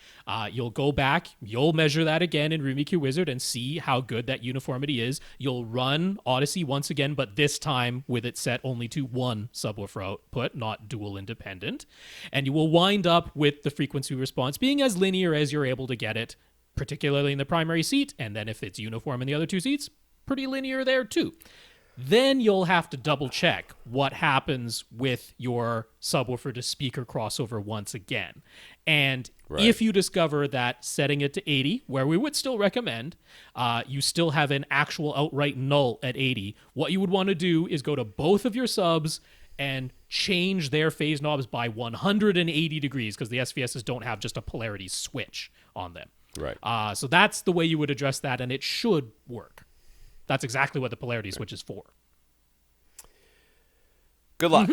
You'll go back, you'll measure that again in Room EQ Wizard and see how good that uniformity is. You'll run Odyssey once again, but this time with it set only to one subwoofer output, not dual independent. And you will wind up with the frequency response being as linear as you're able to get it, particularly in the primary seat, and then if it's uniform in the other two seats, pretty linear there too. Then you'll have to double check what happens with your subwoofer to speaker crossover once again. And if you discover that setting it to 80, where we would still recommend, you still have an actual outright null at 80, what you would want to do is go to both of your subs and change their phase knobs by 180 degrees, because the SVSs don't have just a polarity switch on them. Right. So that's the way you would address that, and it should work. That's exactly what the polarity switch is for. Good luck.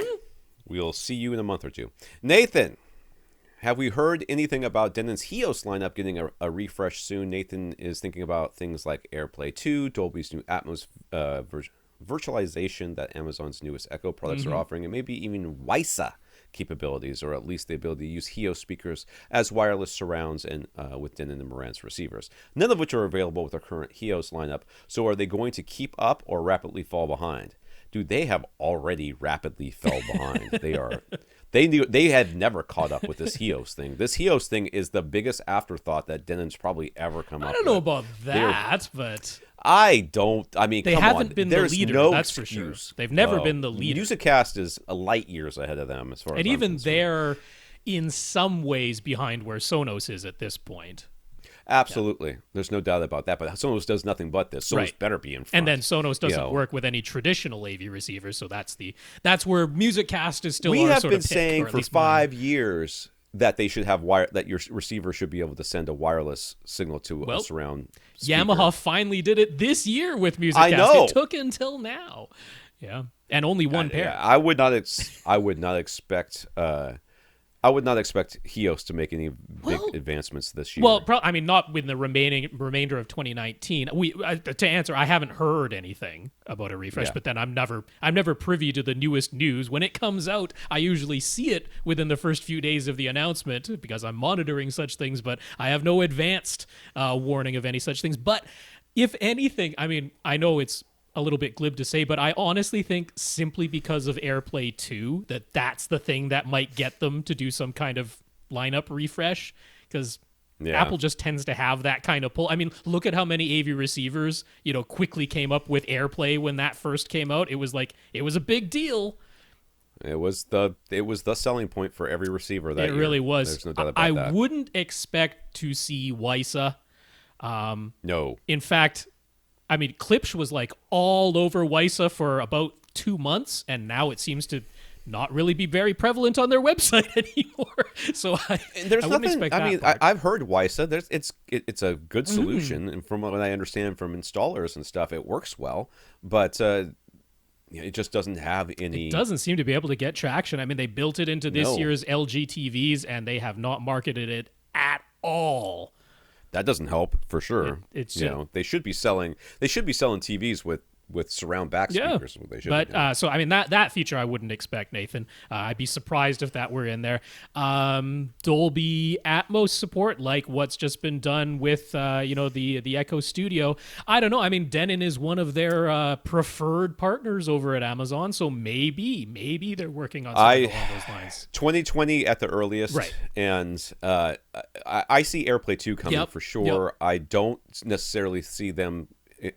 We'll see you in a month or two. Nathan, have we heard anything about Denon's HEOS lineup getting a refresh soon? Nathan is thinking about things like AirPlay 2, Dolby's new Atmos virtualization that Amazon's newest Echo products are offering, and maybe even WiSA capabilities, or at least the ability to use HEOS speakers as wireless surrounds and with Denon and Marantz receivers, none of which are available with our current HEOS lineup. So are they going to keep up or rapidly fall behind? Dude, they have already rapidly fell behind. They had never caught up with this HEOS thing. This HEOS thing is the biggest afterthought that Denon's probably ever come up with. I don't know about that, but I mean, they come haven't on. been There's the leader, no that's excuse. for sure. They've never been the leader. Musicast is a light years ahead of them as far as and I'm even concerned. they're in some ways behind where Sonos is at this point. Absolutely. Yeah. There's no doubt about that. But Sonos does nothing but this. Sonos better be in front. And then Sonos doesn't work with any traditional AV receivers, so that's where Musicast is still our sort of pick. We have been saying for 5 years that they should have that your receiver should be able to send a wireless signal to a surround speaker. Yamaha finally did it this year with Musicast. I know. It took until now. Yeah. And only one pair. Yeah, I would not expect HEOS to make any big advancements this year. Well, not with the remainder of 2019. To answer, I haven't heard anything about a refresh, but then I'm never privy to the newest news. When it comes out, I usually see it within the first few days of the announcement because I'm monitoring such things, but I have no advanced warning of any such things. But if anything, I know it's a little bit glib to say, but I honestly think simply because of AirPlay 2 that's the thing that might get them to do some kind of lineup refresh, because Apple just tends to have that kind of pull. Look at how many AV receivers quickly came up with AirPlay when that first came out. It was a big deal. It was the selling point for every receiver that year. It really was. There's no doubt about that. I wouldn't expect to see WiSA. No. In fact, Klipsch was all over WiSA for about 2 months, and now it seems to not really be very prevalent on their website anymore. So I wouldn't expect that. I've heard WiSA. It's a good solution, and from what I understand from installers and stuff, it works well. But it just doesn't have any. It doesn't seem to be able to get traction. They built it into this year's LG TVs, and they have not marketed it at all. That doesn't help for sure. They should be selling TVs with surround back speakers. They should that feature I wouldn't expect, Nathan. I'd be surprised if that were in there. Dolby Atmos support, like what's just been done with the Echo Studio. I don't know. Denon is one of their preferred partners over at Amazon, so maybe they're working on something along those lines. 2020 at the earliest, right? And I see AirPlay 2 coming for sure. Yep. I don't necessarily see them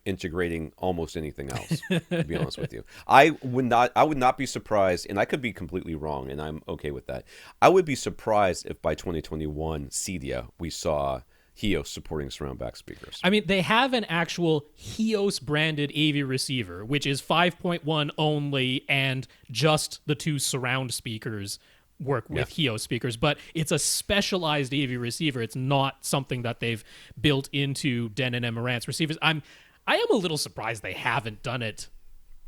integrating almost anything else, to be honest with you. I would not be surprised, and I could be completely wrong, and I'm okay with that. I would be surprised if by 2021 CEDIA we saw HEOS supporting surround back speakers. They have an actual HEOS branded AV receiver, which is 5.1 only, and just the 2 surround speakers work with HEOS speakers, but it's a specialized AV receiver. It's not something that they've built into Denon and Marantz receivers. I am a little surprised they haven't done it.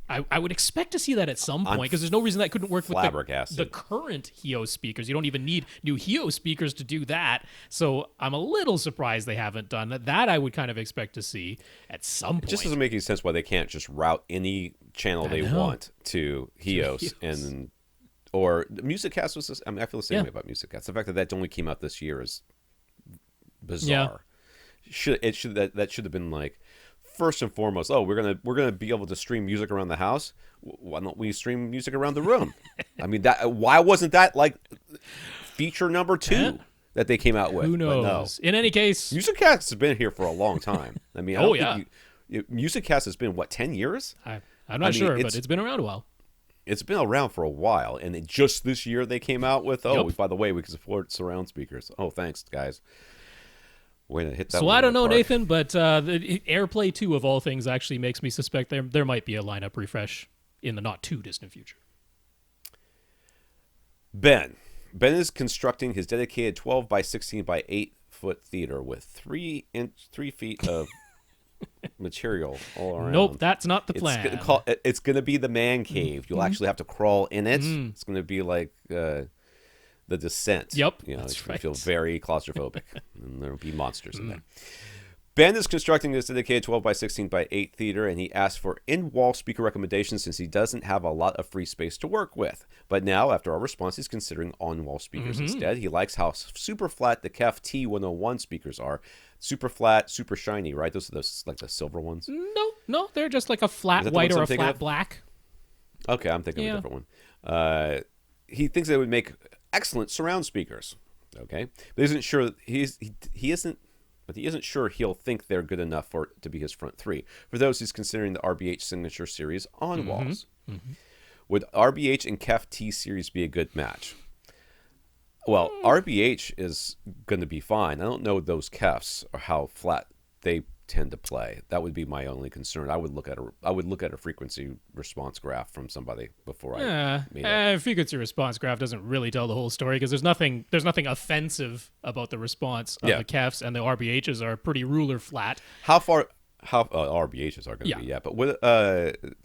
I would expect to see that at some point, because there's no reason that couldn't work with the current HEOS speakers. You don't even need new HEOS speakers to do that. So I'm a little surprised they haven't done that. That I would kind of expect to see at some point. It just doesn't make any sense why they can't just route any channel they want to HEOS. Or Musicast was. I feel the same way about Musicast. The fact that only came out this year is bizarre. That should have been first and foremost. We're gonna be able to stream music around the house. Why don't we stream music around the room? Why wasn't that feature number 2 that they came out with? Who knows? No. In any case, Musicast has been here for a long time. Musicast has been 10 years? I'm not sure, but it's been around a while. It's been around for a while, and just this year they came out with, by the way, we can support surround speakers. Oh, thanks, guys. Way to hit that. So I don't know, Nathan, but the AirPlay 2 of all things actually makes me suspect there might be a lineup refresh in the not too distant future. Ben is constructing his dedicated 12 by 16 by 8 foot theater with 3 feet of material all around. Nope, that's not the plan. It's gonna be the man cave. You'll actually have to crawl in it. It's gonna be like the Descent. Yep, you know, that's you right. feel very claustrophobic, and there'll be monsters in there. Ben is constructing this dedicated 12 by 16 by 8 theater, and he asked for in-wall speaker recommendations since he doesn't have a lot of free space to work with. But now, after our response, he's considering on-wall speakers instead. He likes how super flat the KEF T101 speakers are. Super flat, super shiny, right? Those are like the silver ones. No, they're just like a flat white or a flat black. Okay, I'm thinking of a different one. He thinks they would make excellent surround speakers. Okay, but he isn't sure. He isn't sure he'll think they're good enough to be his front three. For those, he's considering the RBH Signature Series on walls. Would RBH and KEF T Series be a good match? Well, RBH is going to be fine. I don't know those KEFs or how flat they tend to play. That would be my only concern. I would look at a frequency response graph from somebody before I made it. Frequency response graph doesn't really tell the whole story because there's nothing offensive about the response of the KEFs, and the RBHs are pretty ruler flat. How RBHs are going to be, but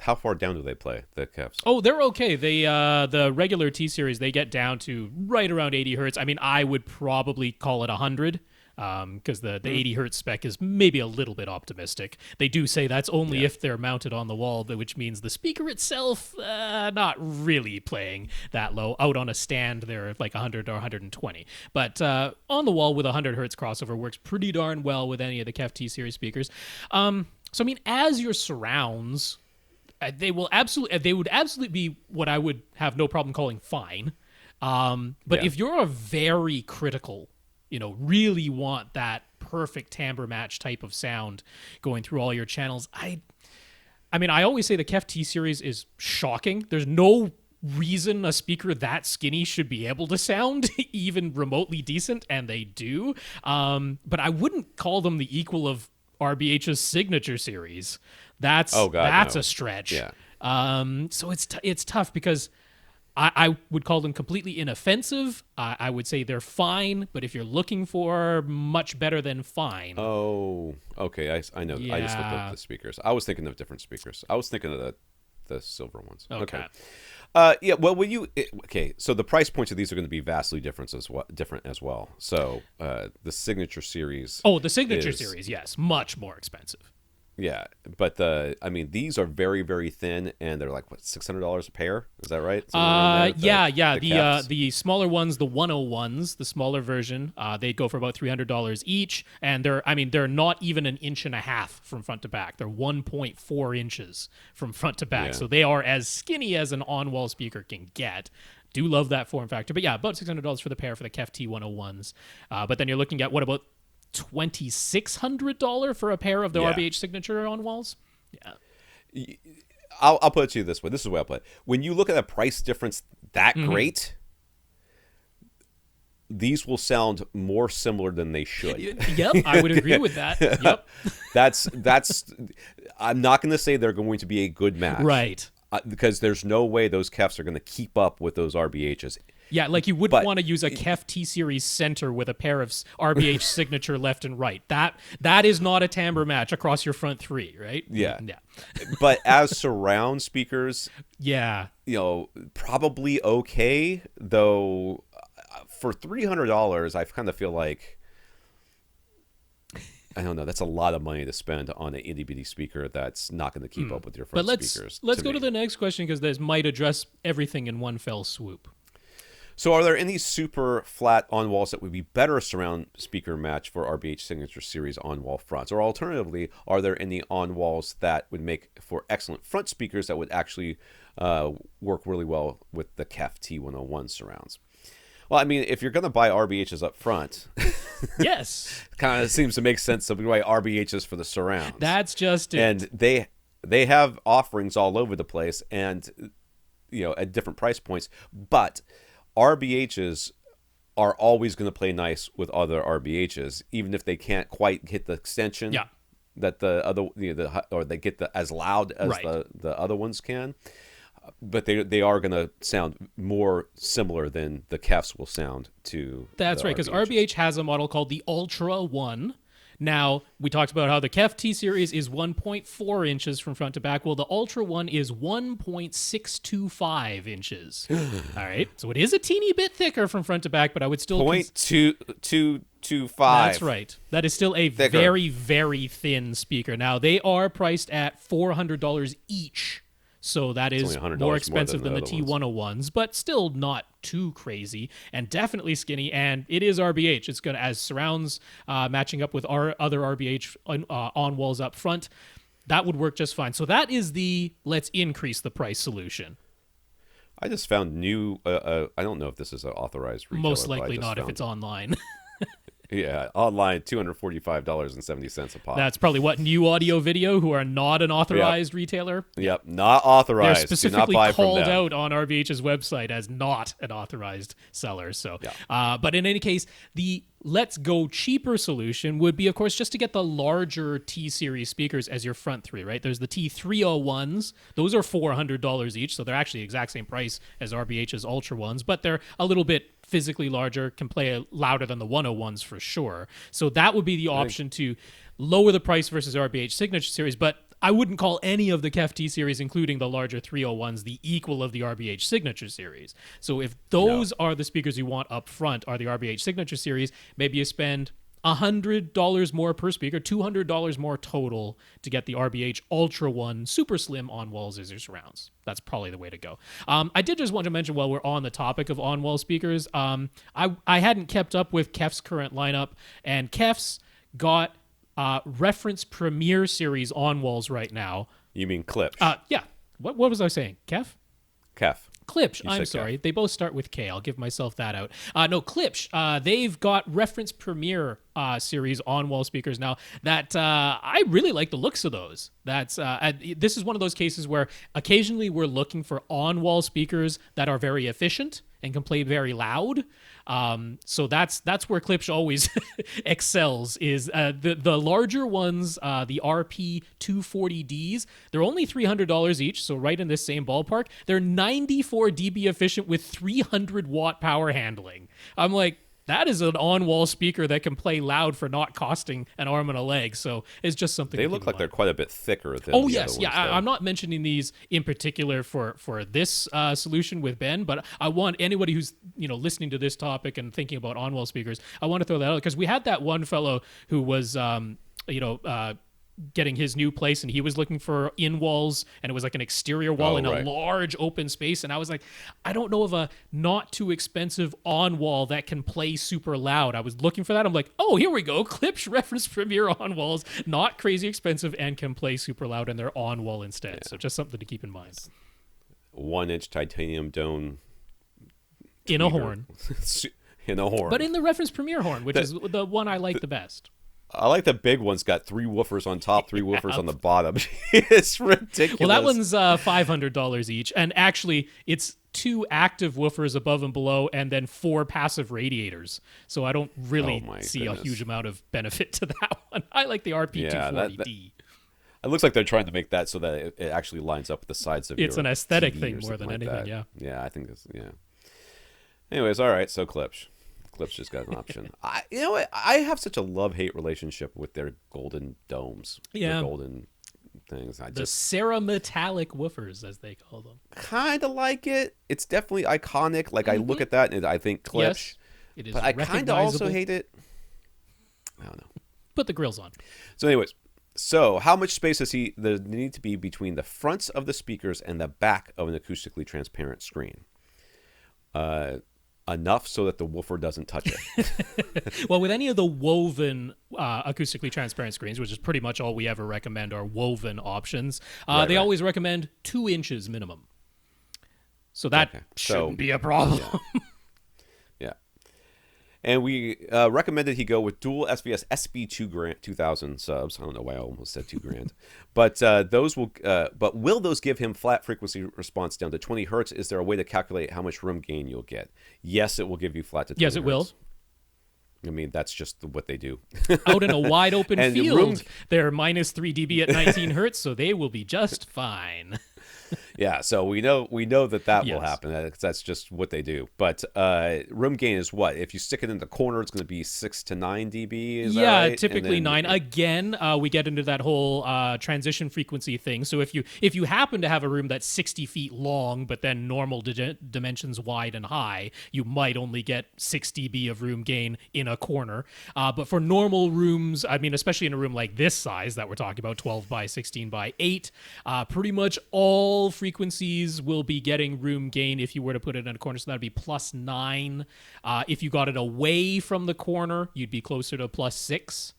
how far down do they play, the KEFs? Oh, they're okay. They the regular T series, they get down to right around 80 hertz. I mean, I would probably call it 100. Because the 80 hertz spec is maybe a little bit optimistic. They do say that's only if they're mounted on the wall, which means the speaker itself not really playing that low. Out on a stand, they're like 100 or 120. But on the wall with 100 hertz crossover works pretty darn well with any of the KEF T series speakers. So I mean, as your surrounds, they would absolutely be what I would have no problem calling fine. But if you're a very critical, really want that perfect timbre match type of sound going through all your channels, I mean, I always say the KEF T series is shocking. There's no reason a speaker that skinny should be able to sound even remotely decent, and they do. But I wouldn't call them the equal of RBH's Signature series. That's a stretch. Yeah. So it's tough because I would call them completely inoffensive. I would say they're fine, but if you're looking for much better than fine. Oh, okay. I know. Yeah. I just looked up the speakers. I was thinking of different speakers. I was thinking of the silver ones. Okay. Well, so the price points of these are going to be vastly different as well. So the Signature series. Oh, the Signature series, yes, much more expensive. Yeah, but these are very, very thin, and they're like $600 a pair. Is that right? The smaller ones, the 101s, the smaller version, they go for about $300 each, and they're not even an inch and a half from front to back. They're 1.4 inches from front to back, so they are as skinny as an on-wall speaker can get. Do love that form factor, but yeah, about $600 for the pair for the KEF T101s. But then you're looking at what about $2,600 for a pair of the RBH Signature on walls? Yeah. I'll put it to you this way. This is the way I'll put it. When you look at a price difference that great, these will sound more similar than they should. Yep, I would agree with that. Yep. That's. I'm not going to say they're going to be a good match, right? Because there's no way those KEFs are going to keep up with those RBHs. Yeah, like you wouldn't want to use a KEF T-Series center with a pair of RBH Signature left and right. That is not a timbre match across your front three, right? Yeah. But as surround speakers, probably okay, though for $300, I kind of feel like, I don't know, that's a lot of money to spend on an itty-bitty speaker that's not going to keep up with your front speakers. Let's go to the next question, because this might address everything in one fell swoop. So are there any super flat on-walls that would be better surround speaker match for RBH Signature Series on-wall fronts? Or alternatively, are there any on-walls that would make for excellent front speakers that would actually work really well with the KEF T101 surrounds? Well, I mean, if you're going to buy RBHs up front, yes, kind of seems to make sense to buy RBHs for the surrounds. That's just it. And they have offerings all over the place, and at different price points, but RBHs are always going to play nice with other RBHs, even if they can't quite hit the extension that the other, or they get as loud as the other ones can. But they are going to sound more similar than the KEFs will sound to. That's right, because RBH has a model called the Ultra 1. Now, we talked about how the KEF T-Series is 1.4 inches from front to back. Well, the Ultra one is 1.625 inches. All right. So it is a teeny bit thicker from front to back, but I would still... 0.225. That's right. That is still a thicker. very, very thin speaker. Now, they are priced at $400 each. So that is more expensive than the T101s, but still not too crazy and definitely skinny. And it is RBH. It's going to, as surrounds matching up with our other RBH on walls up front, that would work just fine. So that is the let's increase the price solution. I just found new, I don't know if this is an authorized retailer. Most likely not if it's online. Yeah, online, $245.70 a pop. That's probably what, New Audio Video, who are not an authorized retailer? Yep, not authorized. They're specifically called out on RBH's website as not an authorized seller. So, but in any case, the let's go cheaper solution would be, of course, just to get the larger T-Series speakers as your front three, right? There's the T301s. Those are $400 each, so they're actually the exact same price as RBH's Ultra ones, but they're a little bit physically larger, can play louder than the 101s for sure. So that would be the option to lower the price versus RBH Signature Series, but I wouldn't call any of the KEF T-Series, including the larger 301s, the equal of the RBH Signature Series. So if those are the speakers you want up front, are the RBH Signature Series, maybe you spend $100 more per speaker, $200 more total to get the RBH Ultra One Super Slim on-wall Zizzer surrounds. That's probably the way to go. I did just want to mention, while we're on the topic of on-wall speakers, I hadn't kept up with KEF's current lineup, and KEF's got Reference Premier Series on-walls right now. You mean Clips? Yeah. What was I saying? KEF? KEF. Klipsch, I'm sorry. They both start with K. I'll give myself that out. No, Klipsch. They've got Reference Premier series on-wall speakers now that I really like the looks of those. That's this is one of those cases where occasionally we're looking for on-wall speakers that are very efficient and can play very loud. So that's where Klipsch always excels, is the larger ones, the RP 240Ds. They're only $300 each, so right in this same ballpark. They're 94 dB efficient with 300 watt power handling. I'm like, that is an on-wall speaker that can play loud for not costing an arm and a leg. So it's just something. They look like they're quite a bit thicker than. Oh yes, yeah. I'm not mentioning these in particular for this solution with Ben, but I want anybody who's listening to this topic and thinking about on-wall speakers, I want to throw that out because we had that one fellow who was getting his new place, and he was looking for in-walls, and it was like an exterior wall in a large open space, and I was like, I don't know of a not too expensive on-wall that can play super loud. I was looking for that. I'm like, oh, here we go. Klipsch Reference Premier on-walls, not crazy expensive, and can play super loud, and they're on-wall instead. So just something to keep in mind. 1-inch titanium dome in a horn. In a horn. But in the Reference Premier horn, which is the one I like the best. I like the big one's got 3 woofers on top, 3 woofers on the bottom. It's ridiculous. Well, that one's $500 each, and actually, it's 2 active woofers above and below, and then 4 passive radiators. So I don't really see a huge amount of benefit to that one. I like the RP240D. It looks like they're trying to make that so that it actually lines up with the sides of it's your an aesthetic TV thing more than like anything. that. Yeah. Yeah, I think this. Yeah. Anyways, all right. So Klipsch just got an option. You know what? I have such a love-hate relationship with their golden domes. Yeah. Their golden things. The cerametallic woofers, as they call them. Kind of like it. It's definitely iconic. Like, I look at that and I think Klipsch. Yes, it is. But I kind of also hate it. I don't know. Put the grills on. So anyways, how much space does there need to be between the fronts of the speakers and the back of an acoustically transparent screen? Enough so that the woofer doesn't touch it. Well, with any of the woven acoustically transparent screens, which is pretty much all we ever recommend are woven options, they always recommend 2 inches minimum. So that shouldn't be a problem. Yeah. And we recommended he go with dual SVS SB 2000 subs. I don't know why I almost said $2,000, but will those give him flat frequency response down to 20 hertz? Is there a way to calculate how much room gain you'll get? Yes, it will give you flat to 20 hertz. Yes, it will. I mean, that's just what they do. Out in a wide open field, they're -3 dB at 19 hertz, so they will be just fine. Yeah, so we know that will Yes. happen. That's just what they do. But room gain is what? If you stick it in the corner, it's going to be 6 to 9 dB. Is that right? Typically 9. Again, we get into that whole transition frequency thing. So if you happen to have a room that's 60 feet long, but then normal dimensions wide and high, you might only get 6 dB of room gain in a corner. But for normal rooms, I mean, especially in a room like this size that we're talking about, 12 by 16 by 8, pretty much all frequencies will be getting room gain if you were to put it in a corner. So that'd be +9. If you got it away from the corner, you'd be closer to +6.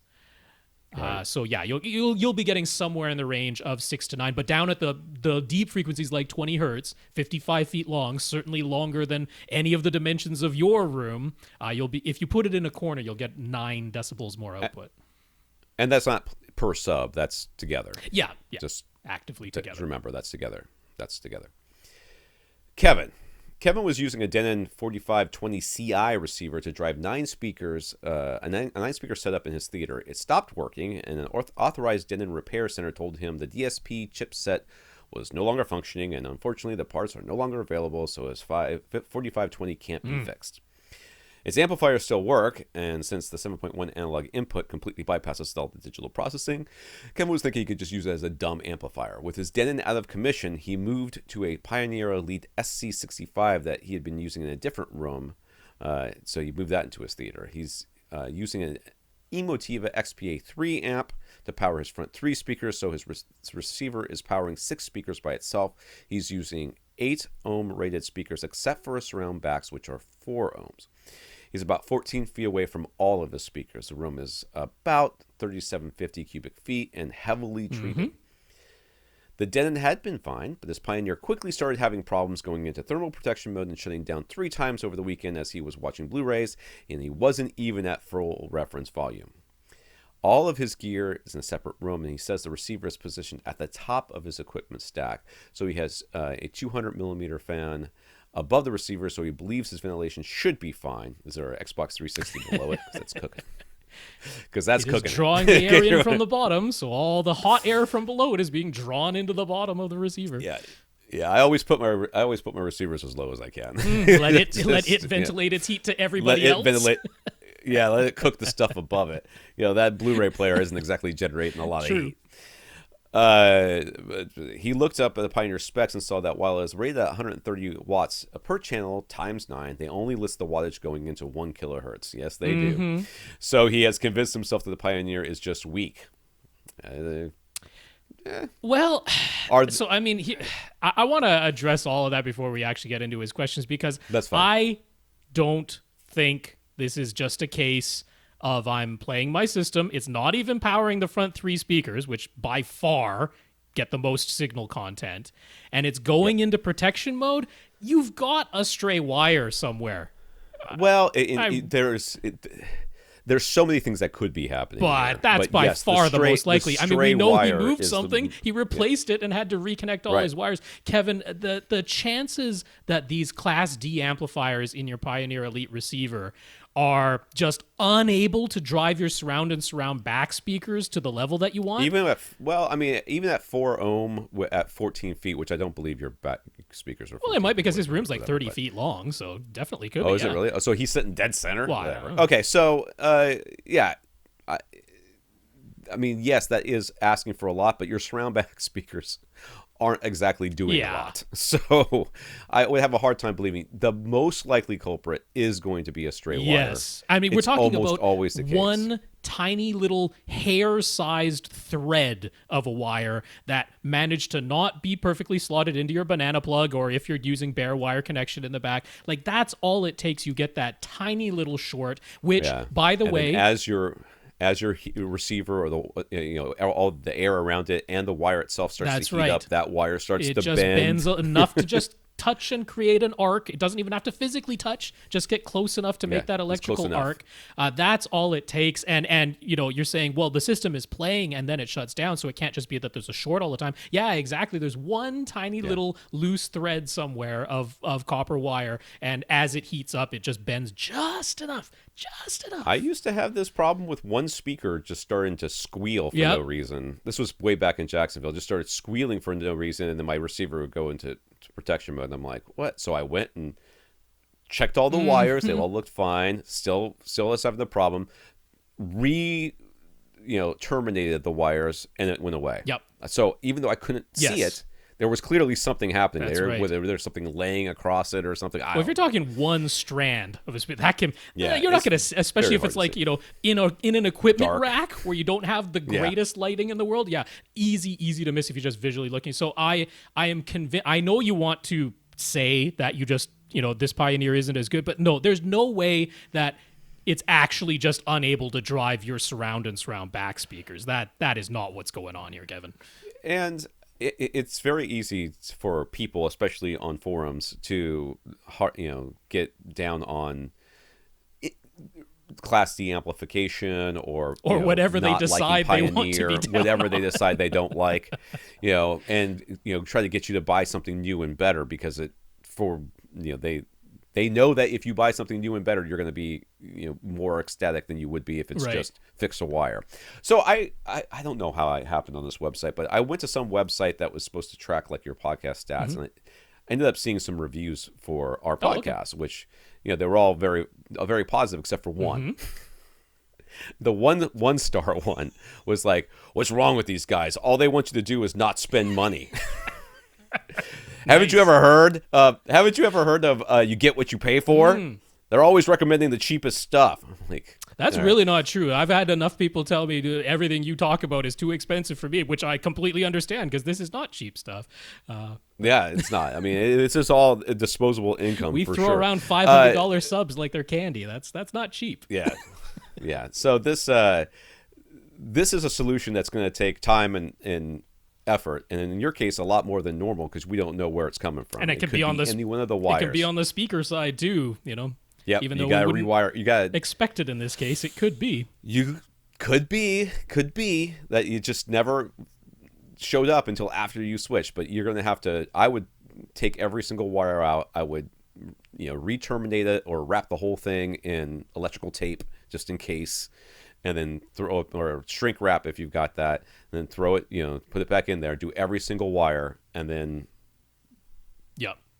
Right. So yeah, you'll be getting somewhere in the range of 6 to 9, but down at the deep frequencies like 20 hertz, 55 feet long, certainly longer than any of the dimensions of your room. If you put it in a corner, you'll get 9 decibels more output. And that's not per sub. That's together. Yeah. Just actively together. Remember, that's together. Kevin was using a Denon 4520 Ci receiver to drive 9 speakers, a 9-speaker setup in his theater. It stopped working, and an authorized Denon repair center told him the DSP chipset was no longer functioning, and unfortunately the parts are no longer available, so his 4520 can't be fixed. Its amplifiers still work, and since the 7.1 analog input completely bypasses all the digital processing, Kevin was thinking he could just use it as a dumb amplifier. With his Denon out of commission, he moved to a Pioneer Elite SC65 that he had been using in a different room, so he moved that into his theater. He's using an Emotiva XPA3 amp to power his front 3 speakers, so his receiver is powering 6 speakers by itself. He's using 8 ohm rated speakers except for his surround backs, which are 4 ohms. He's about 14 feet away from all of his speakers. The room is about 3,750 cubic feet and heavily treated. The Denon had been fine, but this Pioneer quickly started having problems going into thermal protection mode and shutting down 3 times over the weekend as he was watching Blu-rays, and he wasn't even at full reference volume. All of his gear is in a separate room, and he says the receiver is positioned at the top of his equipment stack. So he has a 200 millimeter fan above the receiver, so he believes his ventilation should be fine. Is there an Xbox 360 below it? Because it's cooking. Because that's It cooking. is drawing the air in from the bottom, so all the hot air from below it is being drawn into the bottom of the receiver. Yeah. I always put my receivers as low as I can. Let it ventilate its heat to everybody else. Yeah, let it cook the stuff above it. That Blu-ray player isn't exactly generating a lot of heat. He looked up at the Pioneer specs and saw that while it was rated at 130 watts per channel times 9, they only list the wattage going into 1 kilohertz. Yes, they do. So he has convinced himself that the Pioneer is just weak. Well, so I mean, I want to address all of that before we actually get into his questions, because That's fine. I don't think this is just a case of I'm playing my system. It's not even powering the front 3 speakers, which by far get the most signal content, and it's going into protection mode. You've got a stray wire somewhere. Well, there's so many things that could be happening. But that's by far the most likely. I mean, we know he moved something. He replaced it and had to reconnect all his wires. Kevin, the chances that these Class D amplifiers in your Pioneer Elite receiver are just unable to drive your surround and surround back speakers to the level that you want. Even at 4 ohm at 14 feet, which I don't believe your back speakers are. Well, it might, because his room's like 30 feet long, so definitely could be. Oh, is it really? Oh, so he's sitting dead center? Well, I don't know. Okay, so, yeah. I mean, yes, that is asking for a lot, but your surround back speakers aren't exactly doing a lot. So I would have a hard time believing the most likely culprit is going to be a stray wire. Yes. I mean, we're talking about always the case. One tiny little hair-sized thread of a wire that managed to not be perfectly slotted into your banana plug, or if you're using bare wire connection in the back. Like, that's all it takes. You get that tiny little short, which, by the way... As your receiver, or all the air around it and the wire itself starts to heat up, that wire starts to bend. It just bends enough to just touch and create an arc. It doesn't even have to physically touch. Just get close enough to make that electrical arc. That's all it takes. And you're saying, well, the system is playing and then it shuts down, so it can't just be that there's a short all the time. Yeah, exactly. There's one tiny little loose thread somewhere of copper wire, and as it heats up, it just bends just enough. I used to have this problem with one speaker just starting to squeal for no reason. This was way back in Jacksonville. Just started squealing for no reason, and then my receiver would go into protection mode. And I'm like, what? So I went and checked all the wires. They all looked fine. Still was having the problem. Terminated the wires, and it went away. Yep. So even though I couldn't see it, there was clearly something happening there, right. whether there's something laying across it or something. Well, if you're talking one strand of a speaker, that can you're not going to, especially if it's like in an equipment rack where you don't have the greatest lighting in the world. Yeah, easy to miss if you're just visually looking. So I am convinced. I know you want to say that you just this Pioneer isn't as good, but no, there's no way that it's actually just unable to drive your surround and surround back speakers. That is not what's going on here, Kevin. And it's very easy for people, especially on forums, to get down on Class D amplification or whatever they decide they want to be down whatever they decide they don't like, and try to get you to buy something new and better because they know that if you buy something new and better, you're going to be more ecstatic than you would be if it's just fix a wire. So I don't know how it happened on this website, but I went to some website that was supposed to track like your podcast stats, and I ended up seeing some reviews for our podcast, which they were all very positive except for one. The one star one was like, "What's wrong with these guys? All they want you to do is not spend money." Haven't you ever heard of you get what you pay for? They're always recommending the cheapest stuff. I'm like, that's really not true. I've had enough people tell me everything you talk about is too expensive for me, which I completely understand because this is not cheap stuff. Yeah, it's not. I mean, it's just all disposable income. We for throw sure. around $500 subs like they're candy. That's not cheap. Yeah, yeah. So this is a solution that's going to take time and effort, and in your case a lot more than normal because we don't know where it's coming from, and it could be on any one of the wires. It can be on the speaker side too, Yeah, even though you gotta we rewire. You gotta expect it in this case. It could be. You could be that you just never showed up until after you switched. But you're gonna have to. I would take every single wire out. I would re-terminate it or wrap the whole thing in electrical tape just in case. And then throw it, or shrink wrap if you've got that, and then throw it, put it back in there, do every single wire, and then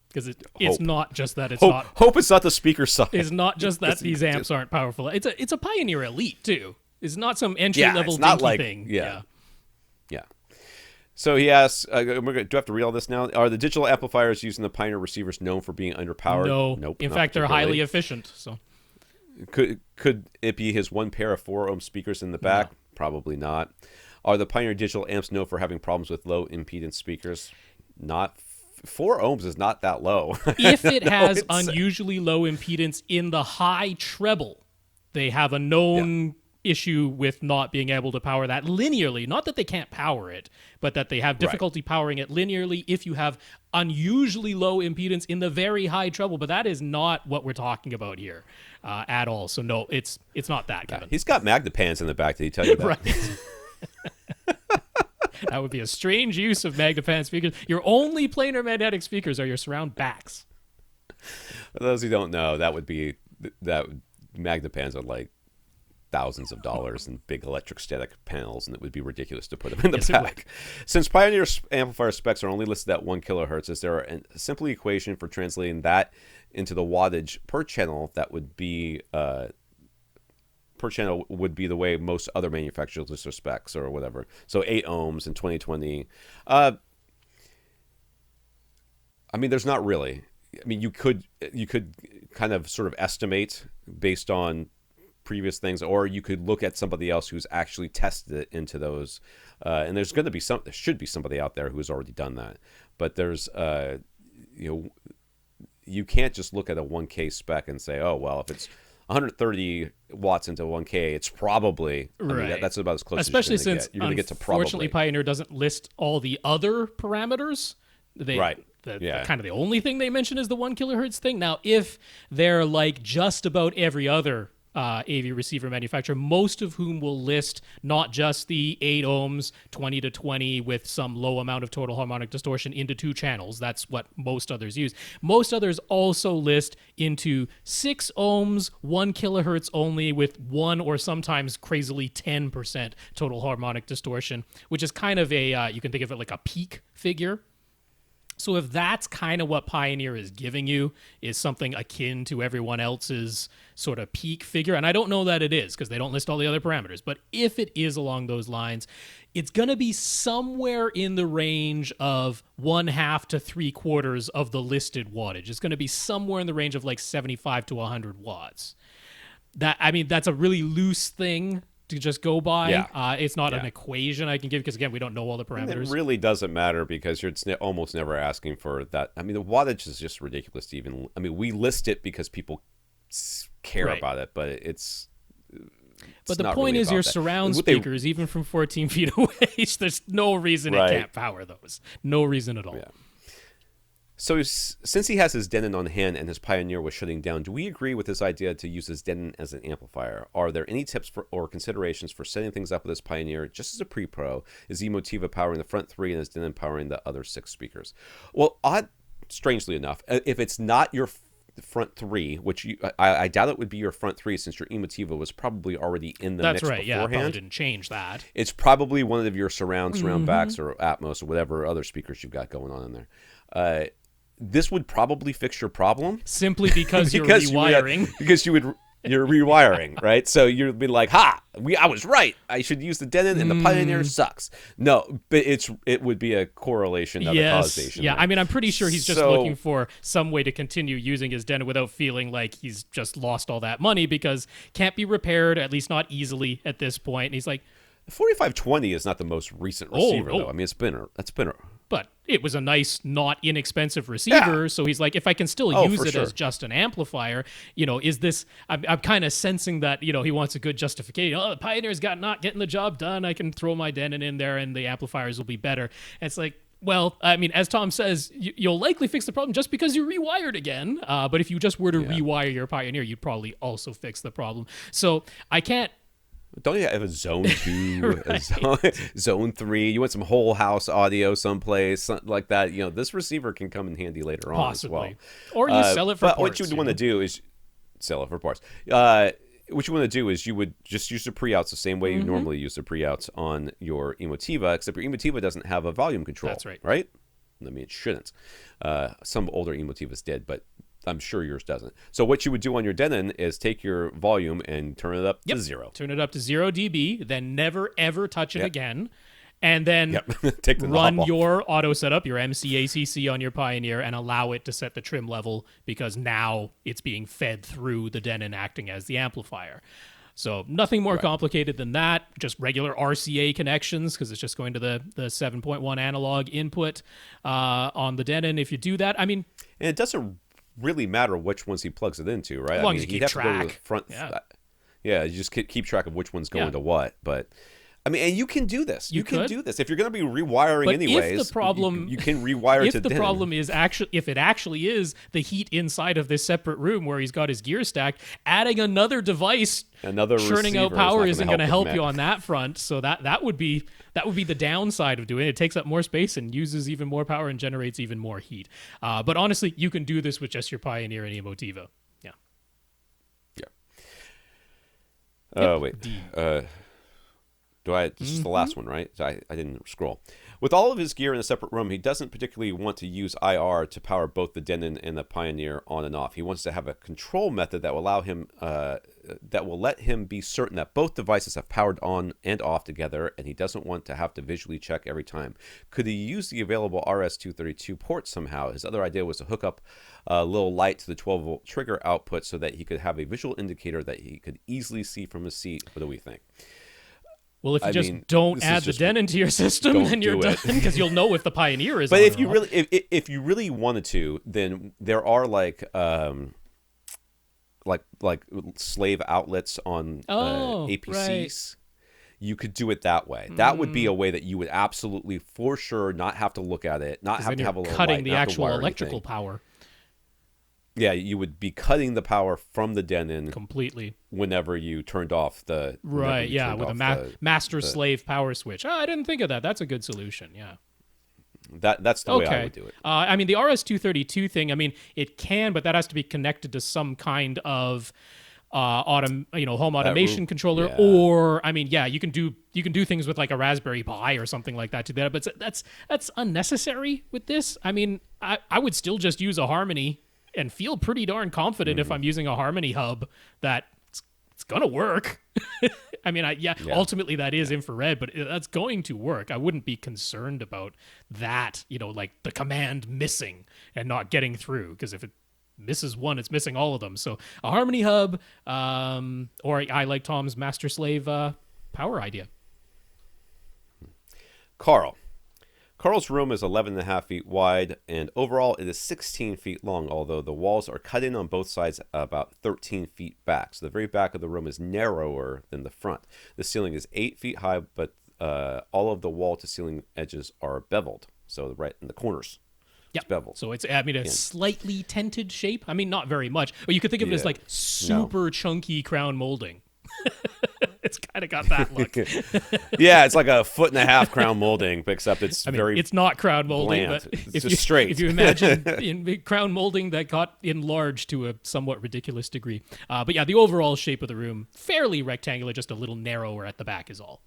because it's not just that hope it's not the speaker side. It's not just that these amps aren't powerful. It's a Pioneer Elite too. It's not some entry level thing. Yeah. So he asks, do I have to read all this now? Are the digital amplifiers using the Pioneer receivers known for being underpowered? No. Nope. In fact, they're highly efficient. So. Could it be his one pair of 4-ohm speakers in the back? No. Probably not. Are the Pioneer digital amps known for having problems with low impedance speakers? Not. 4 ohms is not that low. If it has unusually low impedance in the high treble, they have a known issue with not being able to power that linearly. Not that they can't power it, but that they have difficulty powering it linearly if you have unusually low impedance in the very high treble. But that is not what we're talking about here at all. So no, it's not that, Kevin. He's got magnepans in the back. Did he tell you that? Right. That would be a strange use of magnepan speakers. Your only planar magnetic speakers are your surround backs. For those who don't know, that magnepans are like thousands of dollars and big electric static panels, and it would be ridiculous to put them in the back. Since Pioneer amplifier specs are only listed at 1 kilohertz, is there a simple equation for translating that into the wattage per channel that would be per channel would be the way most other manufacturers list their specs or whatever? So 8 ohms in 2020. I mean, there's not really. I mean, you could kind of sort of estimate based on previous things, or you could look at somebody else who's actually tested it into those. And there should be somebody out there who's already done that. But there's, you can't just look at a 1K spec and say, oh, well, if it's 130 watts into 1K, it's probably right. I mean, that's about as close especially as you're going to get to probably. Unfortunately, Pioneer doesn't list all the other parameters. Right. kind of the only thing they mention is the 1 kilohertz thing. Now, if they're like just about every other AV receiver manufacturer, most of whom will list not just the 8 ohms, 20 to 20 with some low amount of total harmonic distortion into 2 channels. That's what most others use. Most others also list into 6 ohms, 1 kilohertz only with 1 or sometimes crazily 10% total harmonic distortion, which is kind of a, you can think of it like a peak figure. So if that's kind of what Pioneer is giving you, is something akin to everyone else's sort of peak figure, and I don't know that it is because they don't list all the other parameters, but if it is along those lines, it's going to be somewhere in the range of 1/2 to 3/4 of the listed wattage. It's going to be somewhere in the range of like 75 to 100 watts. That's a really loose thing to just go by. Yeah. It's not an equation I can give because, again, we don't know all the parameters. It really doesn't matter because you're almost never asking for that. I mean, the wattage is just ridiculous to even... I mean, we list it because people care about it, but it's but the not point really is about your that. surround speakers, even from 14 feet away, there's no reason it can't power those. No reason at all. Yeah. So since he has his Denon on hand and his Pioneer was shutting down, do we agree with his idea to use his Denon as an amplifier? Are there any tips or considerations for setting things up with his Pioneer just as a pre-pro? Is Emotiva powering the front 3 and his Denon powering the other 6 speakers? Well, strangely enough, if it's not your front 3, which I doubt it would be your front 3 since your Emotiva was probably already in the mix beforehand. Yeah, probably didn't change that. It's probably one of your surround backs or Atmos or whatever other speakers you've got going on in there. This would probably fix your problem simply because you're rewiring. You're rewiring, right? So you'd be like, I was right. I should use the Denon and the Pioneer sucks. No, but it would be a correlation, not a causation. Yeah, right? I mean, I'm pretty sure he's just looking for some way to continue using his Denon without feeling like he's just lost all that money because can't be repaired, at least not easily at this point. And he's like, the 4520 is not the most recent receiver, though. I mean, that's been a but it was a nice, not inexpensive receiver. Yeah. So he's like, if I can still use it as just an amplifier, is this? I'm kind of sensing that he wants a good justification. Oh, the Pioneer's not getting the job done. I can throw my Denon in there, and the amplifiers will be better. And it's like, well, I mean, as Tom says, you'll likely fix the problem just because you rewired again. But if you just were to rewire your Pioneer, you'd probably also fix the problem. So I can't. Don't you have a zone 2, a zone 3? You want some whole house audio someplace, something like that. This receiver can come in handy later on as well. Or you sell it for parts. What you would want to do is sell it for parts. What you want to do is you would just use the pre-outs the same way you normally use the pre-outs on your Emotiva, except your Emotiva doesn't have a volume control. That's right. Right? I mean, it shouldn't. Some older Emotivas did, but I'm sure yours doesn't. So what you would do on your Denon is take your volume and turn it up to 0. Turn it up to 0 dB, then never, ever touch it again. And then Take the run your auto setup, your MCACC on your Pioneer, and allow it to set the trim level because now it's being fed through the Denon acting as the amplifier. So nothing more complicated than that. Just regular RCA connections because it's just going to the 7.1 analog input on the Denon. If you do that, I mean... And it doesn't really matter which ones he plugs it into, right? As long as you keep track. To the front. Yeah, you just keep track of which one's going to what. But I mean, and you can do this. You can do this if you're going to be rewiring anyways. If the problem, you can rewire to the problem is if it actually is the heat inside of this separate room where he's got his gear stacked, adding another device, churning out power isn't going to help you on that front. So that would be the downside of doing it. It takes up more space and uses even more power and generates even more heat. But honestly, you can do this with just your Pioneer and Emotiva. Yeah. Oh wait. This is the last one, right? I didn't scroll. With all of his gear in a separate room, he doesn't particularly want to use IR to power both the Denon and the Pioneer on and off. He wants to have a control method that will allow him, that will let him be certain that both devices have powered on and off together, and he doesn't want to have to visually check every time. Could he use the available RS-232 port somehow? His other idea was to hook up a little light to the 12-volt trigger output so that he could have a visual indicator that he could easily see from his seat. What do we think? Well, if you don't add the Denon into your system, then you're done because you'll know if the Pioneer is. But if you really wanted to, then there are like slave outlets on APCs. Right. you could do it that way. That would be a way that you would absolutely, for sure, not have to look at it, not have to have a little cutting light, the not have to actual wire electrical anything. power. Yeah, you would be cutting the power from the Denon completely whenever you turned off the right. Yeah, with a master-slave power switch. Oh, I didn't think of that. That's a good solution. Yeah. That's the way I would do it. I mean, the RS-232 thing, I mean, it can, but that has to be connected to some kind of home automation controller. Yeah. Or, I mean, yeah, you can do things with like a Raspberry Pi or something like that to that. But that's unnecessary with this. I mean, I would still just use a Harmony and feel pretty darn confident if I'm using a Harmony hub that it's gonna work. I mean, ultimately that is infrared, but that's going to work. I wouldn't be concerned about that, like the command missing and not getting through, because if it misses one, it's missing all of them. So a Harmony hub, or I like Tom's master slave power idea. Carl's room is 11.5 feet wide, and overall it is 16 feet long, although the walls are cut in on both sides about 13 feet back. So the very back of the room is narrower than the front. The ceiling is 8 feet high, but all of the wall-to-ceiling edges are beveled, so right in the corners. Yeah, beveled. So it's a slightly tented shape. I mean, not very much. Or you could think of it as like super chunky crown molding. It's kind of got that look. Yeah, it's like a 1.5 crown molding, except it's it's not crown molding, bland. but It's just straight. If you imagine in crown molding that got enlarged to a somewhat ridiculous degree. But yeah, the overall shape of the room, fairly rectangular, just a little narrower at the back is all.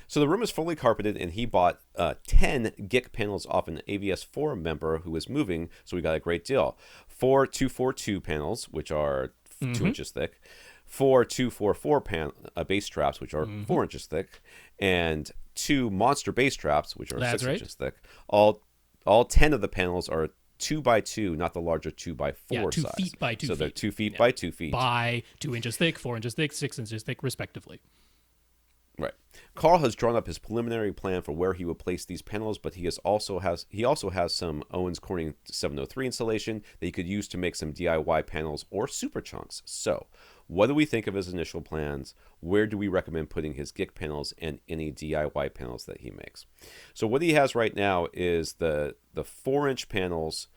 So the room is fully carpeted, and he bought 10 GIC panels off an AVS forum member who was moving, so we got a great deal. 4 242 panels, which are 2 inches thick. 4 244 bass traps, which are 4 inches thick, and 2 monster bass traps, which are 6 inches thick. All 10 of the panels are 2x2, not the larger 2x4 2 size. feet by 2 feet. So they're 2 feet by 2 feet. By 2 inches thick, 4 inches thick, 6 inches thick, respectively. Right. Carl has drawn up his preliminary plan for where he will place these panels, but he also has some Owens Corning 703 installation that he could use to make some DIY panels or super chunks. So, what do we think of his initial plans? Where do we recommend putting his GIC panels and any DIY panels that he makes? So what he has right now is the 4-inch panels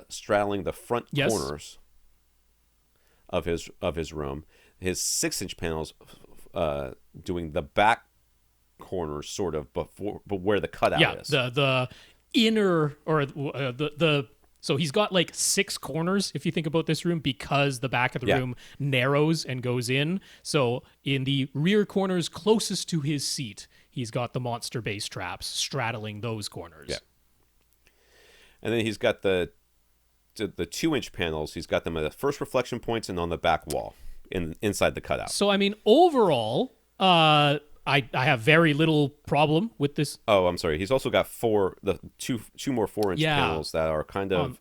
straddling the front corners of his room. His 6-inch panels doing the back corners, sort of, but where the cutout is. The inner, or so he's got like 6 corners, if you think about this room, because the back of the room narrows and goes in. So in the rear corners closest to his seat, he's got the monster bass traps straddling those corners. Yeah. And then he's got the 2-inch panels. He's got them at the first reflection points and on the back wall, inside the cutout. So, I mean, overall, I have very little problem with this. Oh, I'm sorry. He's also got two more 4-inch panels that are kind of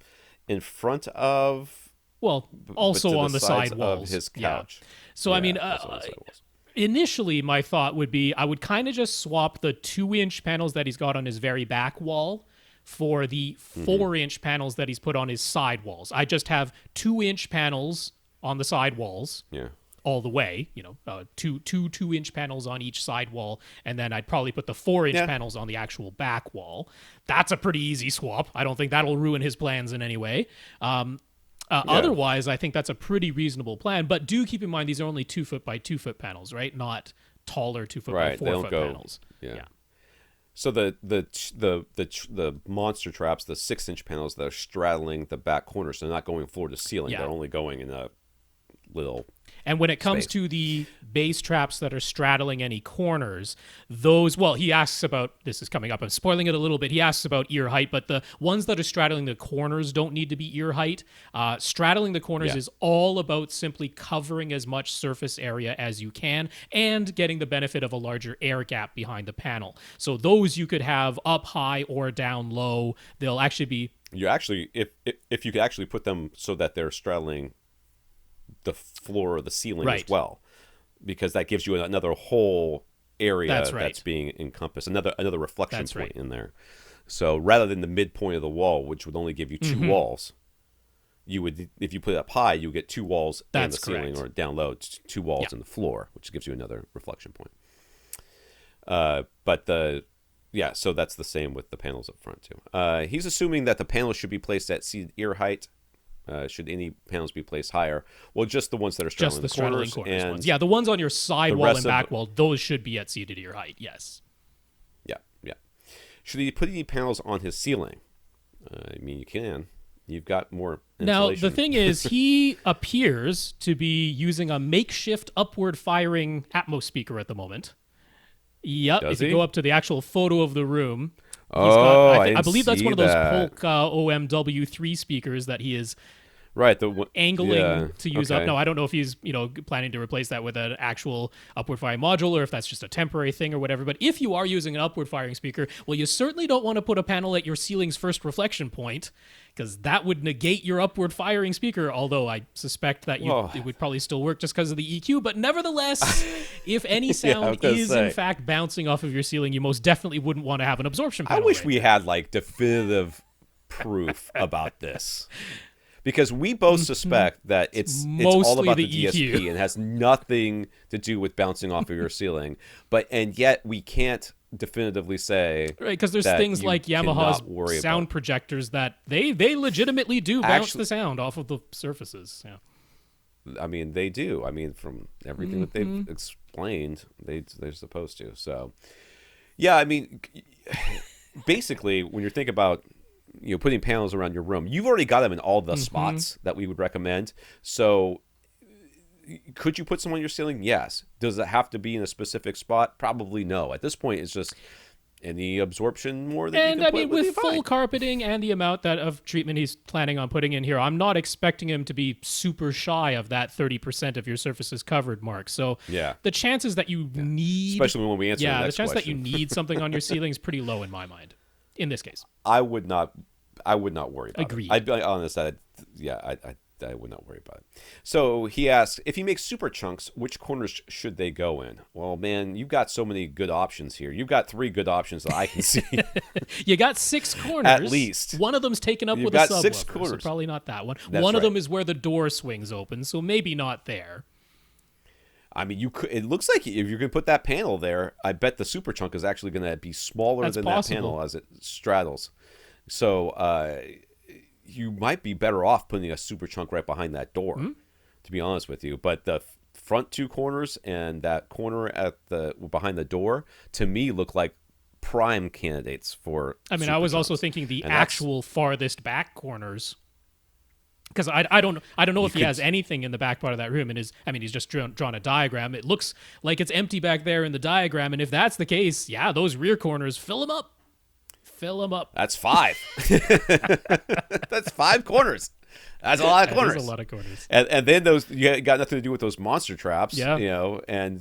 in front of. Well, also on the side walls of his couch. Yeah. So, I mean, initially my thought would be I would kind of just swap the 2-inch panels that he's got on his very back wall for the 4-inch panels that he's put on his side walls. I just have 2-inch panels on the side walls. Yeah. All the way, two 2-inch panels on each side wall, and then I'd probably put the 4-inch panels on the actual back wall. That's a pretty easy swap. I don't think that'll ruin his plans in any way. Otherwise, I think that's a pretty reasonable plan. But do keep in mind these are only 2 foot by 2 foot panels, right? Not taller 2 foot by 4 foot panels. Yeah. So the monster traps, the 6-inch panels that are straddling the back corners, so they're not going floor to ceiling. They're only going in a little. And when it comes to the bass traps that are straddling any corners, those, well, he asks about, this is coming up, I'm spoiling it a little bit, he asks about ear height, but the ones that are straddling the corners don't need to be ear height. Straddling the corners is all about simply covering as much surface area as you can and getting the benefit of a larger air gap behind the panel. So those you could have up high or down low. They'll actually be... If you could actually put them so that they're straddling the floor or the ceiling as well, because that gives you another whole area that's being encompassed, another reflection point in there. So rather than the midpoint of the wall, which would only give you 2 walls, you would, if you put it up high, you get 2 walls and That's the ceiling, correct. or down low, 2 walls and the floor, which gives you another reflection point. So that's the same with the panels up front too. He's assuming that the panels should be placed at seated ear height. Should any panels be placed higher? Well, just the ones that are straddling Just the the corners. straddling corners And ones. Yeah, the ones on your side wall rest and of back wall, those should be at seated ear height. Yes. Yeah. Should he put any panels on his ceiling? I mean, you can. You've got more insulation. Now, the thing is, he appears to be using a makeshift upward firing Atmos speaker at the moment. Yep. Does if you he? go up to the actual photo of the room, I believe that's see one of those that. Polk OM W3 speakers that he is Right. angling to use okay. up. No, I don't know if he's planning to replace that with an actual upward firing module or if that's just a temporary thing or whatever. But if you are using an upward firing speaker, well, you certainly don't want to put a panel at your ceiling's first reflection point, because that would negate your upward firing speaker. Although I suspect that it would probably still work just because of the EQ. But nevertheless, if any sound in fact bouncing off of your ceiling, you most definitely wouldn't want to have an absorption panel. I wish we had like definitive proof about this. Because we both suspect that it's all about the DSP EQ. and has nothing to do with bouncing off of your ceiling. And yet we can't definitively say, right? Because there's things like Yamaha's sound projectors that they legitimately do bounce the sound off of the surfaces. Yeah. I mean, they do. I mean, from everything that they've explained, they're supposed to. So, yeah, I mean, basically, when you think about putting panels around your room, you've already got them in all the spots that we would recommend. So could you put some on your ceiling? Yes. Does it have to be in a specific spot? Probably no. At this point, it's just any absorption more than you can put with full carpeting and the amount of treatment he's planning on putting in here, I'm not expecting him to be super shy of that 30% of your surfaces covered mark. So the chances that you need, especially when we answer the next chance question. that you need something on your ceiling is pretty low in my mind. In this case, I would not worry about Agreed. it. I'd be honest. I would not worry about it. So he asks, if he makes super chunks, which corners should they go in? Well, man, you've got so many good options here. You've got 3 good options that I can see. You got 6 corners. At least. One of them's taken up with a subwoofer, 6 corners. So probably not that one. One of them is where the door swings open, so maybe not there. I mean, it looks like if you're going to put that panel there, I bet the super chunk is actually going to be smaller than that panel as it straddles. So you might be better off putting a super chunk right behind that door, to be honest with you. But the front 2 corners and that corner behind the door, to me, look like prime candidates for. I mean, I was also thinking the actual farthest back corners. Because I don't know if he has anything in the back part of that room, and he's just drawn a diagram. It looks like it's empty back there in the diagram, and if that's the case, yeah, those rear corners, fill them up. That's 5. That's 5 corners. That's a lot of corners. That is a lot of corners. And then those, you got nothing to do with those monster traps. Yeah. And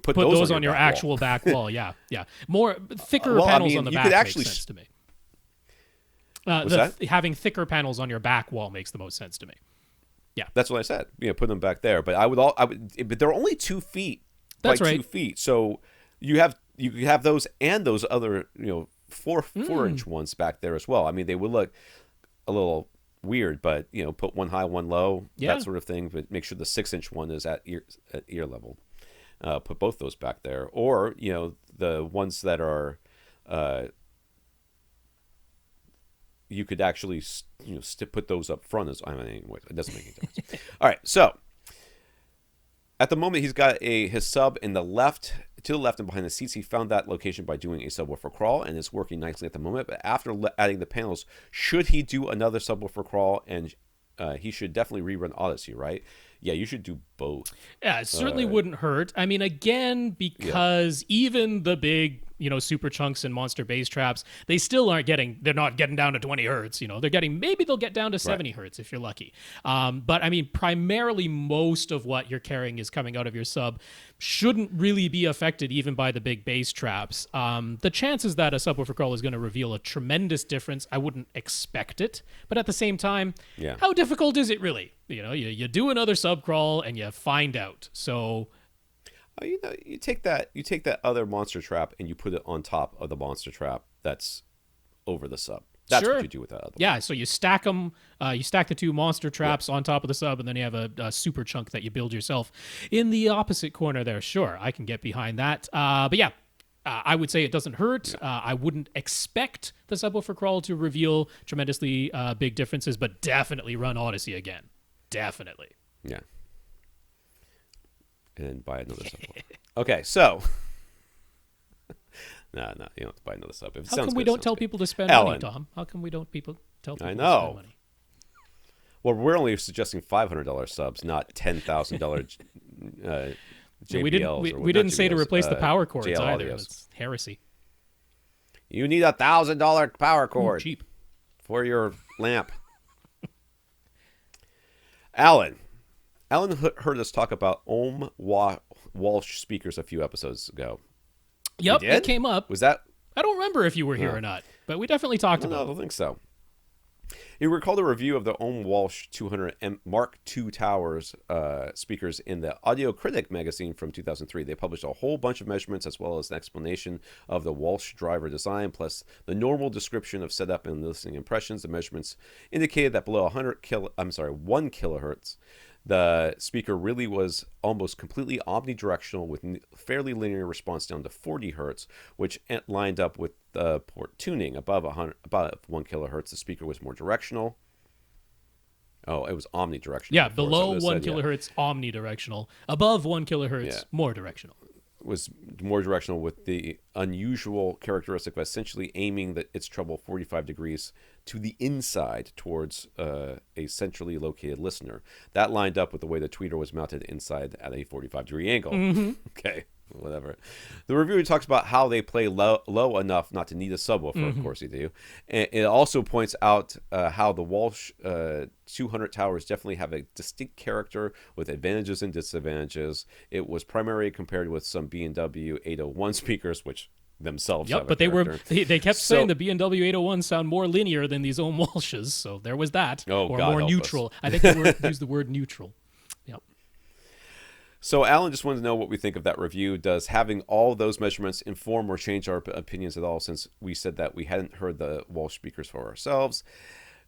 put those on your actual back wall. Yeah. More thicker panels on the back makes sense to me. Having thicker panels on your back wall makes the most sense to me. Yeah, that's what I said. Put them back there. But but they're only 2 feet. That's right. 2 feet. So you have those and those other 4-inch ones back there as well. I mean, they would look a little weird, but put one high, one low, that sort of thing. But make sure the 6-inch one is at ear level. Put both those back there, or the ones that are. You could actually, put those up front as. Anyway, it doesn't make any difference. All right, so at the moment he's got his sub to the left and behind the seats. He found that location by doing a subwoofer crawl, and it's working nicely at the moment. But after adding the panels, should he do another subwoofer crawl? And he should definitely rerun Odyssey, right? Yeah, you should do both. Yeah, it certainly wouldn't hurt. I mean, again, because even the big, super chunks and monster bass traps, they still they're not getting down to 20 hertz. Maybe they'll get down to 70 hertz if you're lucky. But I mean, primarily most of what you're carrying is coming out of your sub shouldn't really be affected even by the big bass traps. The chances that a subwoofer crawl is going to reveal a tremendous difference, I wouldn't expect it. But at the same time, how difficult is it really? You do another sub crawl and you find out. So you take that other monster trap and you put it on top of the monster trap that's over the sub. That's Sure. what you do with that other one. Yeah, so you stack them. You stack the two monster traps on top of the sub, and then you have a super chunk that you build yourself in the opposite corner there. Sure, I can get behind that. But yeah, I would say it doesn't hurt. I wouldn't expect the subwoofer crawl to reveal tremendously big differences, but definitely run Odyssey again. Definitely. Yeah. And then buy another subwoofer. Okay, so. No, you don't have to buy another sub. If it How sounds come we good, it don't sounds tell good. people to spend Alan. money, Tom? How come we don't tell people I to know. spend money? Well, we're only suggesting $500 subs, not $10,000 JBLs. We didn't say to replace the power cords JL either. audios. That's heresy. You need $1,000 power cord Cheap. for your lamp. Alan heard us talk about Ohm Walsh speakers a few episodes ago. Yep, We did? it came up. Was that? I don't remember if you were here or not, but we definitely talked No, about I don't think so. You recall the review of the Ohm Walsh 200 Mark II Towers speakers in the Audio Critic magazine from 2003. They published a whole bunch of measurements as well as an explanation of the Walsh driver design, plus the normal description of setup and listening impressions. The measurements indicated that below 1 kilohertz, the speaker really was almost completely omnidirectional with fairly linear response down to 40 hertz, which lined up with the port tuning. Above 1 kilohertz, the speaker was more directional. Oh, it was omnidirectional. Yeah, before, below so 1 kilohertz, omnidirectional. Above 1 kilohertz, more directional. Was more directional with the unusual characteristic of essentially aiming its treble 45 degrees to the inside towards a centrally located listener. That lined up with the way the tweeter was mounted inside at a 45-degree angle. Mm-hmm. Okay, whatever. The reviewer talks about how they play low enough not to need a subwoofer. Of course they do. And it also points out how the Walsh 200 Towers definitely have a distinct character with advantages and disadvantages. It was primarily compared with some B&W 801 speakers, which themselves have a but character. they kept saying the B&W 801 sound more linear than these Ohm Walshes, so there was that. Oh, or God more help neutral. us. I think they used the word neutral. Yep. So Alan just wanted to know what we think of that review. Does having all those measurements inform or change our opinions at all, since we said that we hadn't heard the Walsh speakers for ourselves,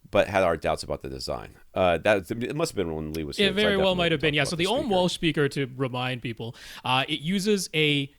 but had our doubts about the design? It must have been when Lee was here. It very well might have been, yeah. So the Ohm Walsh speaker, to remind people, it uses a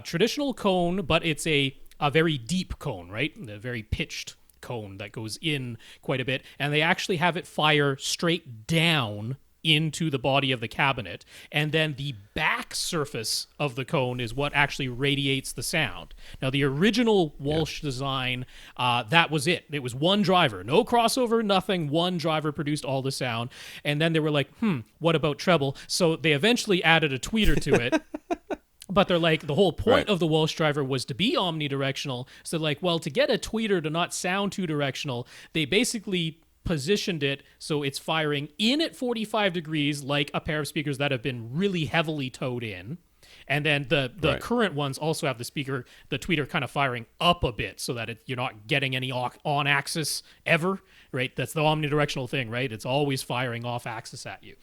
traditional cone, but it's a very deep cone, right? A very pitched cone that goes in quite a bit. And they actually have it fire straight down into the body of the cabinet, and then the back surface of the cone is what actually radiates the sound. Now, the original Walsh design, that was it. It was one driver, no crossover, nothing. One driver produced all the sound, and then they were like, what about treble? So they eventually added a tweeter to it. But they're like, the whole point of the Walsh driver was to be omnidirectional. So like, well, to get a tweeter to not sound too directional, they basically positioned it so it's firing in at 45 degrees like a pair of speakers that have been really heavily towed in. And then the current ones also have the tweeter kind of firing up a bit so that you're not getting any on axis ever, right? That's the omnidirectional thing, right? It's always firing off axis at you.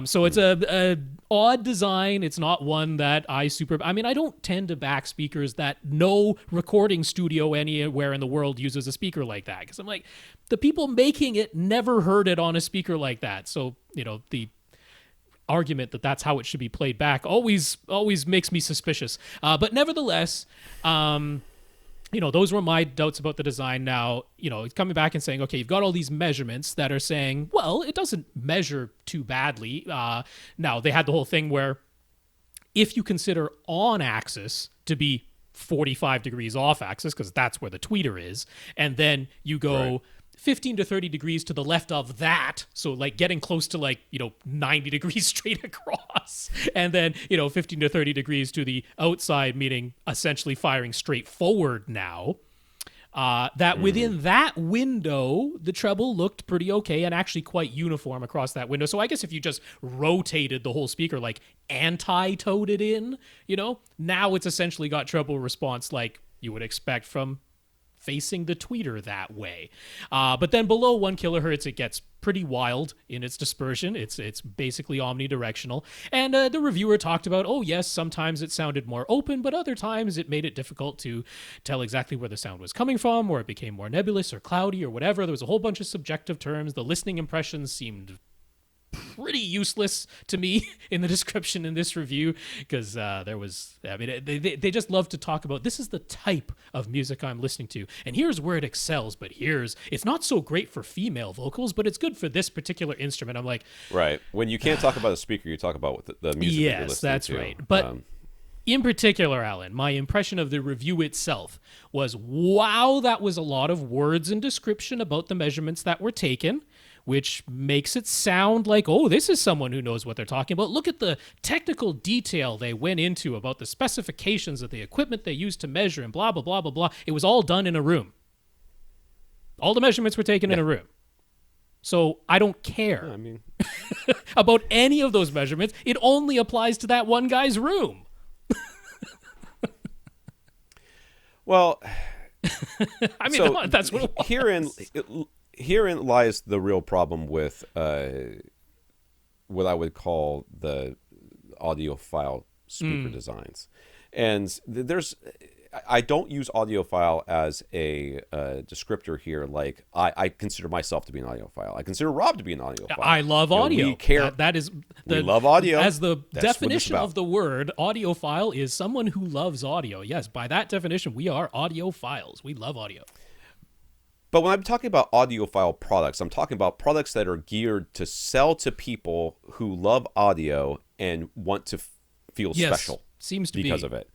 So it's a odd design. It's not one that I don't tend to back speakers that no recording studio anywhere in the world uses a speaker like that. Because I'm like, the people making it never heard it on a speaker like that. So, the argument that that's how it should be played back always makes me suspicious. But nevertheless, those were my doubts about the design. Now, coming back and saying, okay, you've got all these measurements that are saying, well, it doesn't measure too badly. Now, they had the whole thing where if you consider on axis to be 45 degrees off axis, because that's where the tweeter is, and then you go 15 to 30 degrees to the left of that, so like getting close to 90 degrees straight across, and then 15 to 30 degrees to the outside, meaning essentially firing straight forward now. Within that window, the treble looked pretty okay and actually quite uniform across that window. So I guess if you just rotated the whole speaker, like anti-towed it in, now it's essentially got treble response like you would expect from facing the tweeter that way. But then below 1 kilohertz, it gets pretty wild in its dispersion. It's basically omnidirectional. And the reviewer talked about, oh yes, sometimes it sounded more open, but other times it made it difficult to tell exactly where the sound was coming from, or it became more nebulous or cloudy or whatever. There was a whole bunch of subjective terms. The listening impressions seemed pretty useless to me in the description in this review, because they just love to talk about, this is the type of music I'm listening to, and here's where it excels, but it's not so great for female vocals, but it's good for this particular instrument. I'm like, right, when you can't talk about a speaker, you talk about the music that you're listening that's to. right. But in particular, Alan, my impression of the review itself was, wow, that was a lot of words and description about the measurements that were taken, which makes it sound like, oh, this is someone who knows what they're talking about. Look at the technical detail they went into about the specifications of the equipment they used to measure and blah, blah, blah, blah, blah. It was all done in a room. All the measurements were taken in a room. So I don't care about any of those measurements. It only applies to that one guy's room. Well, that's what it was. Herein lies the real problem with what I would call the audiophile speaker designs. And I don't use audiophile as a descriptor here. Like, I consider myself to be an audiophile. I consider Rob to be an audiophile. I love audio. We care. We love audio. As the definition of the word, audiophile is someone who loves audio. Yes, by that definition, we are audiophiles. We love audio. But when I'm talking about audiophile products, I'm talking about products that are geared to sell to people who love audio and want to feel special. Seems to because of it.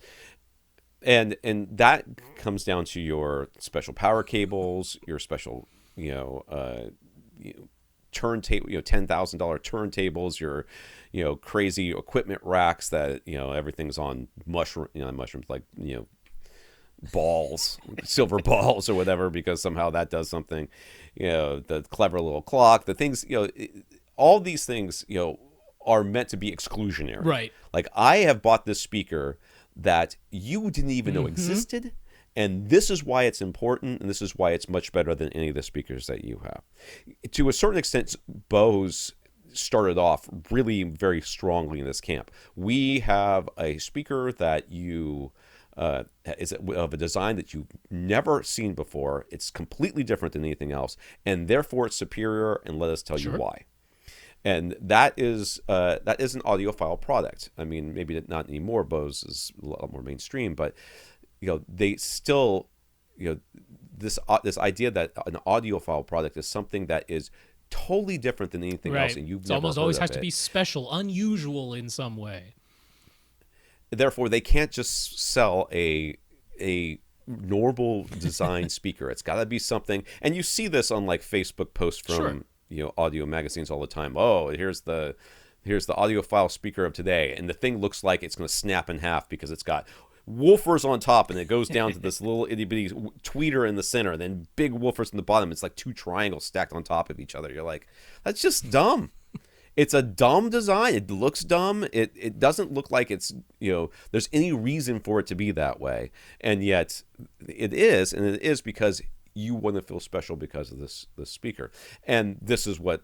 And that comes down to your special power cables, your special, turntable, $10,000 turntables, your, crazy equipment racks that, everything's on mushrooms, like, balls, silver balls or whatever, because somehow that does something, the clever little clock, the things, all these things, are meant to be exclusionary. Right. Like, I have bought this speaker that you didn't even know existed, and this is why it's important, and this is why it's much better than any of the speakers that you have. To a certain extent, Bose started off really very strongly in this camp. We have a speaker that you is of a design that you've never seen before. It's completely different than anything else, and therefore it's superior, and let us tell you why. And that is an audiophile product. I mean, maybe not anymore. Bose is a lot more mainstream, but they still, this idea that an audiophile product is something that is totally different than anything else, and you've never almost heard always of has it. to be special, unusual in some way. Therefore, they can't just sell a normal design speaker. It's got to be something, and you see this on like Facebook posts from audio magazines all the time. Oh, here's the audiophile speaker of today, and the thing looks like it's going to snap in half because it's got woofers on top, and it goes down to this little itty bitty tweeter in the center, and then big woofers in the bottom. It's like two triangles stacked on top of each other. You're like, that's just dumb. It's a dumb design. It looks dumb. It doesn't look like it's, there's any reason for it to be that way. And yet it is, and it is because you want to feel special because of this speaker. And this is what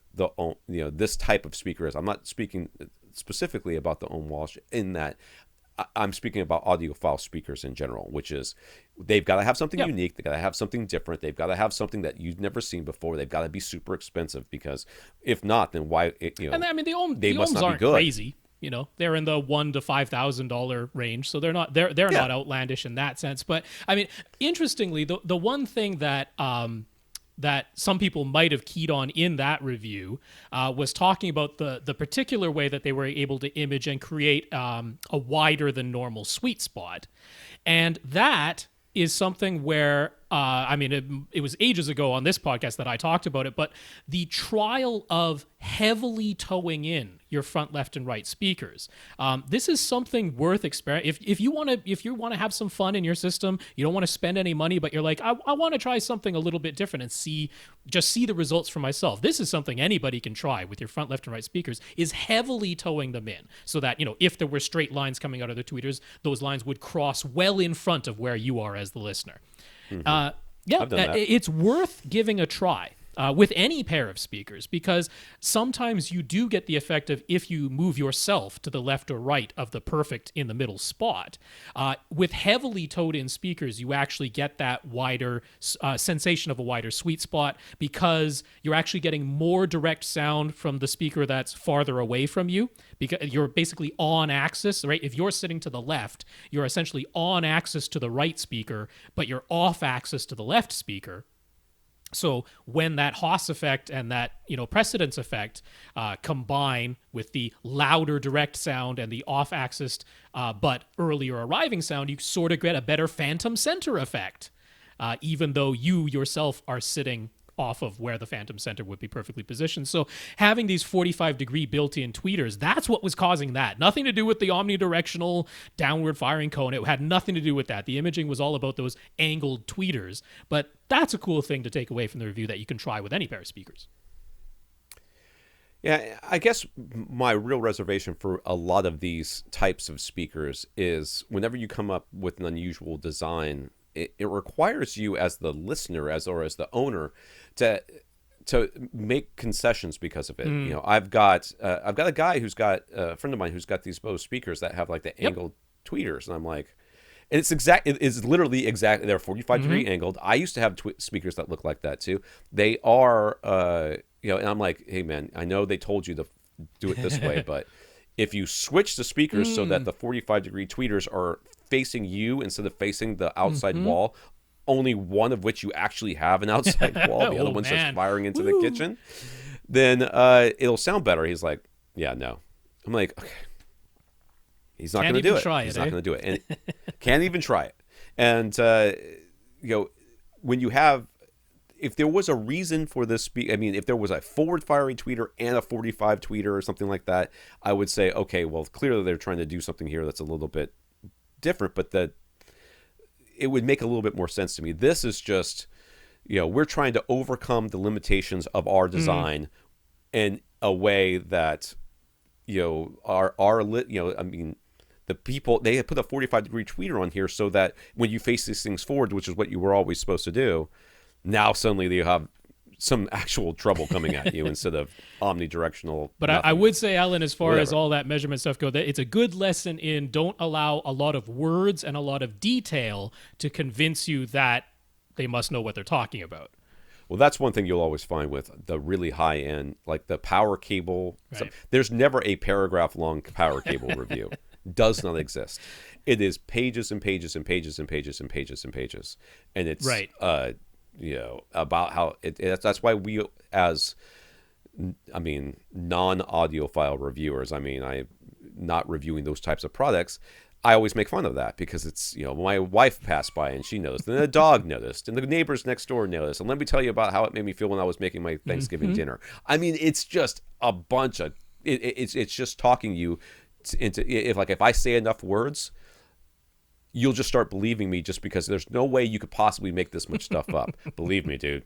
this type of speaker is. I'm not speaking specifically about the Ohm Walsh in that I'm speaking about audiophile speakers in general, which is they've got to have something unique. They've got to have something different. They've got to have something that you've never seen before. They've got to be super expensive, because if not, then why? And I mean, the must Ohms not aren't be good. Crazy. They're in the $1,000 to $5,000 range, so they're not not outlandish in that sense. But I mean, interestingly, the one thing that that some people might have keyed on in that review was talking about the particular way that they were able to image and create a wider than normal sweet spot. And that is something where, it was ages ago on this podcast that I talked about it, but the trial of heavily towing in your front, left, and right speakers. This is something worth experimenting. If you want to have some fun in your system, you don't want to spend any money, but you're like, I want to try something a little bit different and see the results for myself. This is something anybody can try with your front, left, and right speakers, is heavily towing them in, so that, if there were straight lines coming out of the tweeters, those lines would cross well in front of where you are as the listener. Yeah, I've done that. it's worth giving a try. With any pair of speakers, because sometimes you do get the effect of if you move yourself to the left or right of the perfect in the middle spot. With heavily towed in speakers, you actually get that wider sensation of a wider sweet spot because you're actually getting more direct sound from the speaker that's farther away from you, because you're basically on axis, right? If you're sitting to the left, you're essentially on axis to the right speaker, but you're off axis to the left speaker. So when that HEOS effect and that precedence effect combine with the louder direct sound and the off-axis but earlier arriving sound, you sort of get a better phantom center effect, even though you yourself are sitting off of where the phantom center would be perfectly positioned. So having these 45-degree built-in tweeters, that's what was causing that. Nothing to do with the omnidirectional downward firing cone. It had nothing to do with that. The imaging was all about those angled tweeters. But that's a cool thing to take away from the review that you can try with any pair of speakers. Yeah, I guess my real reservation for a lot of these types of speakers is whenever you come up with an unusual design, it requires you as the listener or as the owner to make concessions because of it. I've got a guy who's got a friend of mine who's got these Bose speakers that have like the angled tweeters, and I'm like, and it's literally exactly, they're 45-degree angled. I used to have speakers that look like that too. They are and I'm like, hey man, I know they told you to do it this way, but if you switch the speakers so that the 45-degree tweeters are facing you instead of facing the outside wall, only one of which you actually have an outside wall, the other one's just firing into the kitchen, then it'll sound better. He's like, yeah, no. I'm like, okay. He's not going to do it. He's not going to do it. And can't even try it. And, when you have, if there was a reason for this if there was a forward-firing tweeter and a 45 tweeter or something like that, I would say, okay, well, clearly they're trying to do something here that's a little bit different, but it would make a little bit more sense to me. This is just, we're trying to overcome the limitations of our design in a way that, the people, they put a 45-degree tweeter on here so that when you face these things forward, which is what you were always supposed to do, now suddenly you have some actual trouble coming at you instead of omnidirectional. But I would say, Alan, as far as all that measurement stuff goes, it's a good lesson in don't allow a lot of words and a lot of detail to convince you that they must know what they're talking about. Well, that's one thing you'll always find with the really high end, like the power cable. Right. There's never a paragraph long power cable review. Does not exist. It is pages and pages and pages and pages and pages and pages. And it's right. About how that's why we, as non-audiophile reviewers, I'm not reviewing those types of products, I always make fun of that because it's, my wife passed by and she noticed, and the dog noticed, and the neighbors next door noticed, and let me tell you about how it made me feel when I was making my Thanksgiving dinner. It's just a bunch of it's just talking you into, if I say enough words, you'll just start believing me, just because there's no way you could possibly make this much stuff up. Believe me, dude.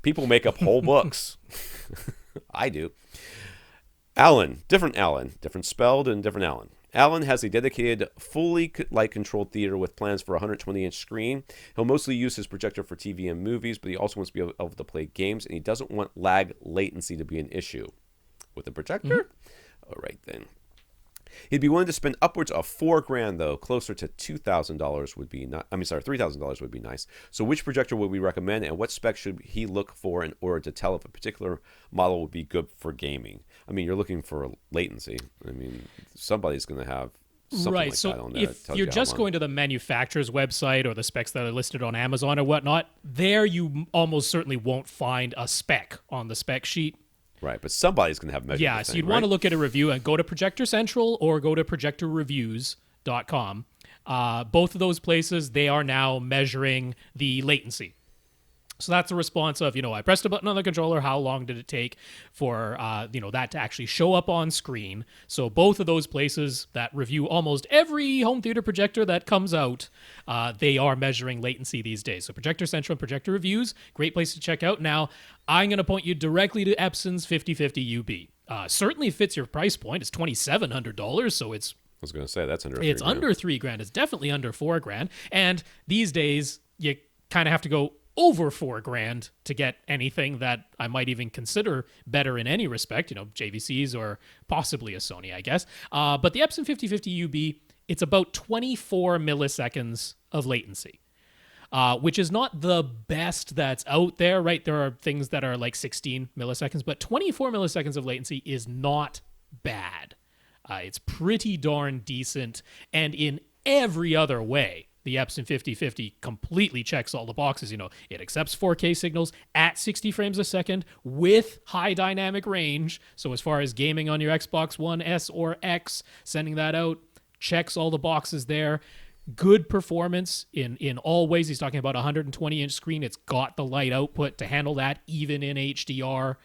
People make up whole books. I do. Alan, different spelled and different Alan. Alan has a dedicated, fully light-controlled theater with plans for a 120-inch screen. He'll mostly use his projector for TV and movies, but he also wants to be able to play games, and he doesn't want lag latency to be an issue. With a projector? All right, then. He'd be willing to spend upwards of $4,000 though. Closer to $2,000 would be $3,000 would be nice. So which projector would we recommend, and what specs should he look for in order to tell if a particular model would be good for gaming? You're looking for latency. Somebody's going to have something like that on there. If you're just going to the manufacturer's website or the specs that are listed on Amazon or whatnot, there you almost certainly won't find a spec on the spec sheet. Right, but somebody's going to have measurements. Yeah, so you'd want to look at a review and go to Projector Central or go to projectorreviews.com. Both of those places, they are now measuring the latency. So that's a response of, I pressed a button on the controller. How long did it take for, that to actually show up on screen? So both of those places that review almost every home theater projector that comes out, they are measuring latency these days. So Projector Central and Projector Reviews, great place to check out. Now, I'm going to point you directly to Epson's 5050 UB. Certainly fits your price point. It's $2,700, so it's... I was going to say, that's under $3,000. It's under $3,000. It's definitely under $4,000. And these days, you kind of have to go, over $4,000 to get anything that I might even consider better in any respect, JVCs or possibly a Sony, I guess. But the Epson 5050 UB, it's about 24 milliseconds of latency. Which is not the best that's out there, right? There are things that are like 16 milliseconds, but 24 milliseconds of latency is not bad. It's pretty darn decent, and in every other way, the Epson 5050 completely checks all the boxes. It accepts 4K signals at 60 frames a second with high dynamic range. So as far as gaming on your Xbox One S or X, sending that out, checks all the boxes there. Good performance in all ways. He's talking about a 120-inch screen. It's got the light output to handle that, even in HDR.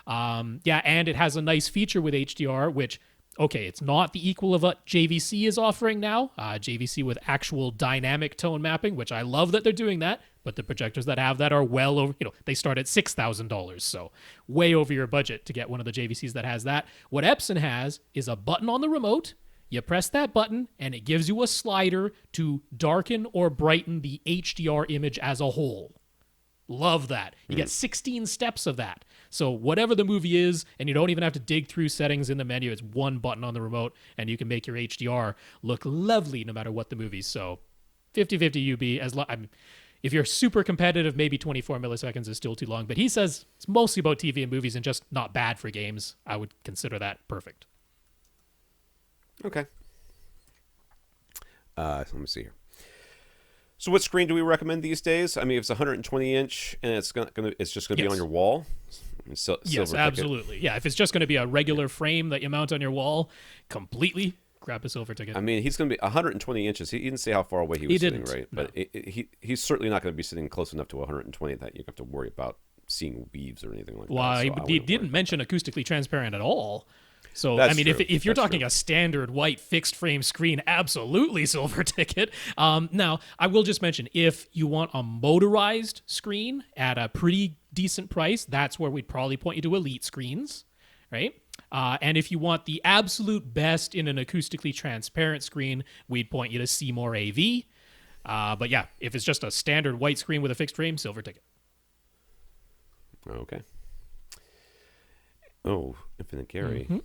And it has a nice feature with HDR, which, okay, it's not the equal of what JVC is offering now. JVC with actual dynamic tone mapping, which I love that they're doing that. But the projectors that have that are well over, they start at $6,000. So way over your budget to get one of the JVCs that has that. What Epson has is a button on the remote. You press that button, and it gives you a slider to darken or brighten the HDR image as a whole. Love that. You get 16 steps of that. So whatever the movie is, and you don't even have to dig through settings in the menu, it's one button on the remote, and you can make your HDR look lovely no matter what the movie is. So 5050 UB, if you're super competitive, maybe 24 milliseconds is still too long. But he says it's mostly about TV and movies and just not bad for games. I would consider that perfect. Okay. Let me see here. So, what screen do we recommend these days? I mean, if it's 120 inch and it's just gonna be on your wall. Yes, absolutely. Yeah, if it's just going to be a regular frame that you mount on your wall, completely grab a silver ticket. I mean, he's going to be 120 inches. He didn't say how far away he was sitting, right? No. But he's certainly not going to be sitting close enough to 120 that you have to worry about seeing weaves or anything like that. Well, he didn't mention acoustically transparent at all. So, that's if you're talking a standard white fixed frame screen, absolutely silver ticket. Now, I will just mention, if you want a motorized screen at a pretty decent price, that's where we'd probably point you to Elite Screens, right? And if you want the absolute best in an acoustically transparent screen, we'd point you to Seymour AV. But yeah, if it's just a standard white screen with a fixed frame, silver ticket. Okay. Oh, Infinite Gary. Mm-hmm.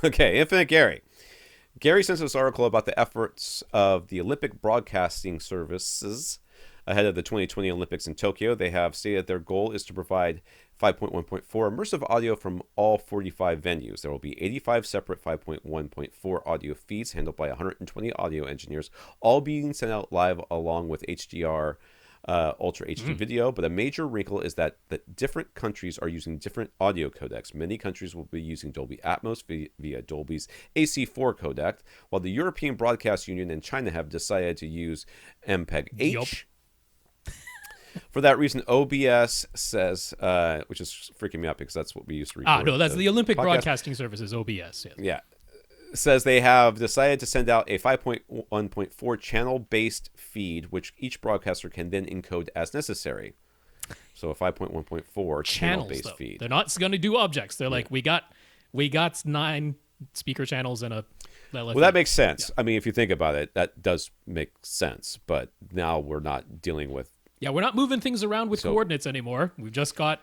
Okay, Infinite Gary. Gary sent us this article about the efforts of the Olympic broadcasting services ahead of the 2020 Olympics in Tokyo. They have stated their goal is to provide 5.1.4 immersive audio from all 45 venues. There will be 85 separate 5.1.4 audio feeds handled by 120 audio engineers, all being sent out live along with HDR Ultra HD video. But a major wrinkle is that different countries are using different audio codecs. Many countries will be using Dolby Atmos via Dolby's AC4 codec, while the European Broadcast Union and China have decided to use MPEG-H. For that reason, OBS says, which is freaking me out because that's what we used to record. No, that's the Olympic Broadcasting Services, OBS. Yeah. Says they have decided to send out a 5.1.4 channel-based feed, which each broadcaster can then encode as necessary. So a 5.1.4 channel-based feed. They're not going to do objects. They're like, we got 9 speaker channels and a... Well, that makes sense. Yeah. I mean, if you think about it, that does make sense. But now we're not dealing with... Yeah, we're not moving things around with coordinates anymore. We've just got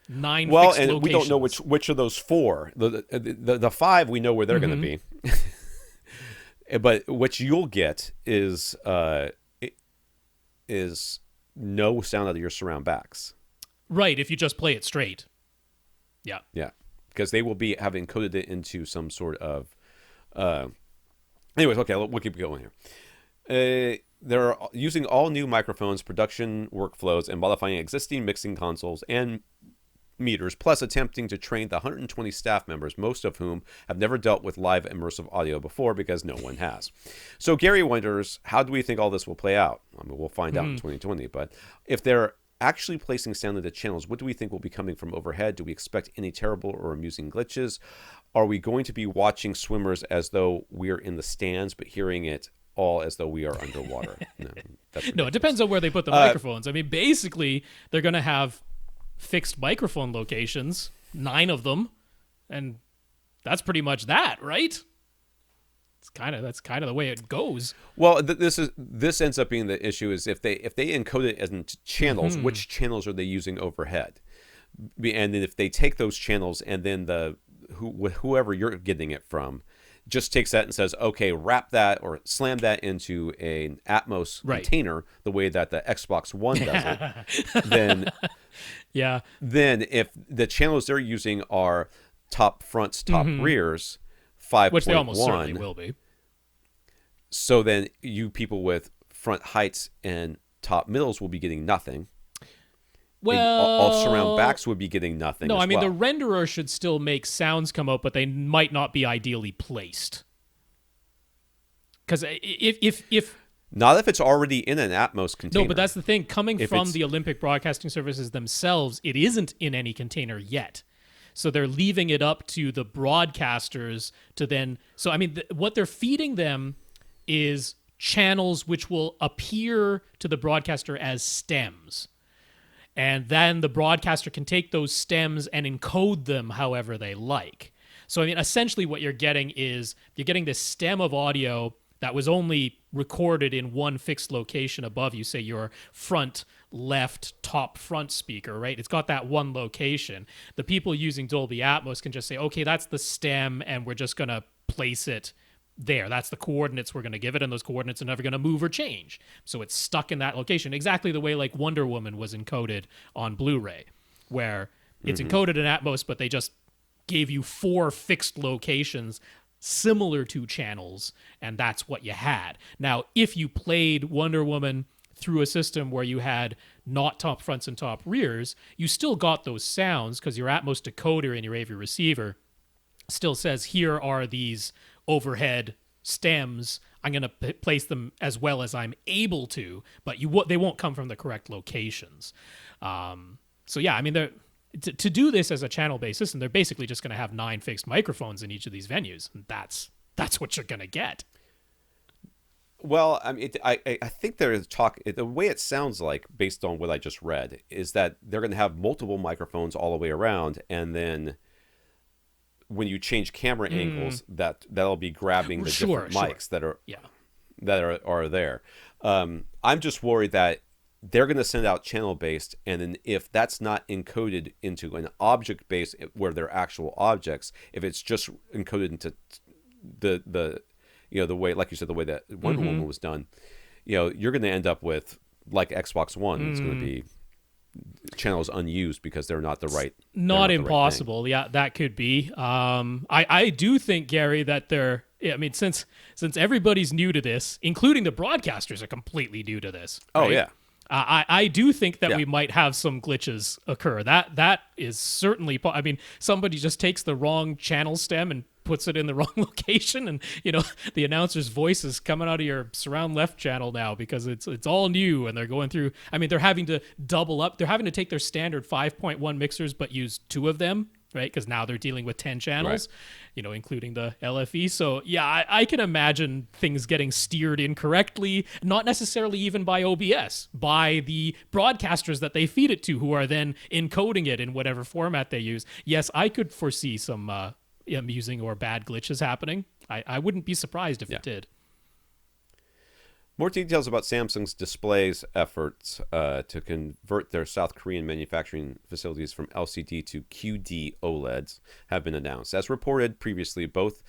9 well, fixed and locations. We don't know which of those 4. The 5 we know where they're going to be. But what you'll get is no sound out of your surround backs. Right, if you just play it straight. Yeah. Yeah, because they will be having encoded it into some sort of... Anyways, okay, we'll keep going here. They're using all new microphones, production workflows, and modifying existing mixing consoles and meters, plus attempting to train the 120 staff members, most of whom have never dealt with live immersive audio before because no one has. So Gary wonders, how do we think all this will play out? I mean, we'll find out in 2020, but if they're actually placing sound into channels, what do we think will be coming from overhead? Do we expect any terrible or amusing glitches? Are we going to be watching swimmers as though we're in the stands, but hearing it all as though we are underwater? No, it depends on where they put the microphones. I mean, basically, they're going to have fixed microphone locations, 9 of them, and that's pretty much that, right? that's kind of the way it goes. Well, this ends up being the issue is if they encode it as into channels, which channels are they using overhead? And then if they take those channels and then whoever you're getting it from just takes that and says, okay, wrap that or slam that into an Atmos container the way that the Xbox One does it, then if the channels they're using are top fronts, top rears, 5.1, which they almost certainly will be. So then you people with front heights and top middles will be getting nothing. Well, all surround backs would be getting nothing. No, as I mean well. the renderer should still make sounds come out, but they might not be ideally placed. Because if not if it's already in an Atmos container. No, but that's the thing. Coming from the Olympic Broadcasting Services themselves, it isn't in any container yet. So they're leaving it up to the broadcasters to then. So I mean, what they're feeding them is channels which will appear to the broadcaster as stems. And then the broadcaster can take those stems and encode them however they like. So, I mean, essentially what you're getting is you're getting this stem of audio that was only recorded in one fixed location above you, say your front left top front speaker, right? It's got that one location. The people using Dolby Atmos can just say, okay, that's the stem, and we're just going to place it there. That's the coordinates we're going to give it, and those coordinates are never going to move or change. So it's stuck in that location, exactly the way like Wonder Woman was encoded on Blu-ray, where it's encoded in Atmos, but they just gave you 4 fixed locations similar to channels, and that's what you had. Now, if you played Wonder Woman through a system where you had not top fronts and top rears, you still got those sounds because your Atmos decoder in your AV receiver still says, here are these overhead stems. I'm going to place them as well as I'm able to, but they won't come from the correct locations. So yeah, I mean, to do this as a channel-based system, they're basically just going to have 9 fixed microphones in each of these venues, and that's what you're going to get. Well, I mean, I think there is talk. The way it sounds like, based on what I just read, is that they're going to have multiple microphones all the way around, and then when you change camera angles, that'll be grabbing the different mics that are there. I'm just worried that they're going to send out channel-based, and then if that's not encoded into an object-based where they're actual objects, if it's just encoded into the way, like you said, the way that Wonder Woman was done, you're going to end up with, like Xbox One, it's going to be channels unused because they're not the right. Not impossible. Right, yeah, that could be. I do think, Gary, that I mean, since everybody's new to this, including the broadcasters are completely new to this. Right? Oh yeah. I do think that we might have some glitches occur. That is certainly. I mean, somebody just takes the wrong channel stem and puts it in the wrong location, and the announcer's voice is coming out of your surround left channel now because it's all new, and they're going through. I mean, they're having to double up. They're having to take their standard 5.1 mixers but use 2 of them, right? Because now they're dealing with 10 channels, including the LFE. So yeah, I can imagine things getting steered incorrectly, not necessarily even by OBS, by the broadcasters that they feed it to, who are then encoding it in whatever format they use. Yes, I could foresee some amusing or bad glitches happening. I wouldn't be surprised if it did. More details about Samsung's displays efforts to convert their South Korean manufacturing facilities from LCD to QD OLEDs have been announced. As reported previously, both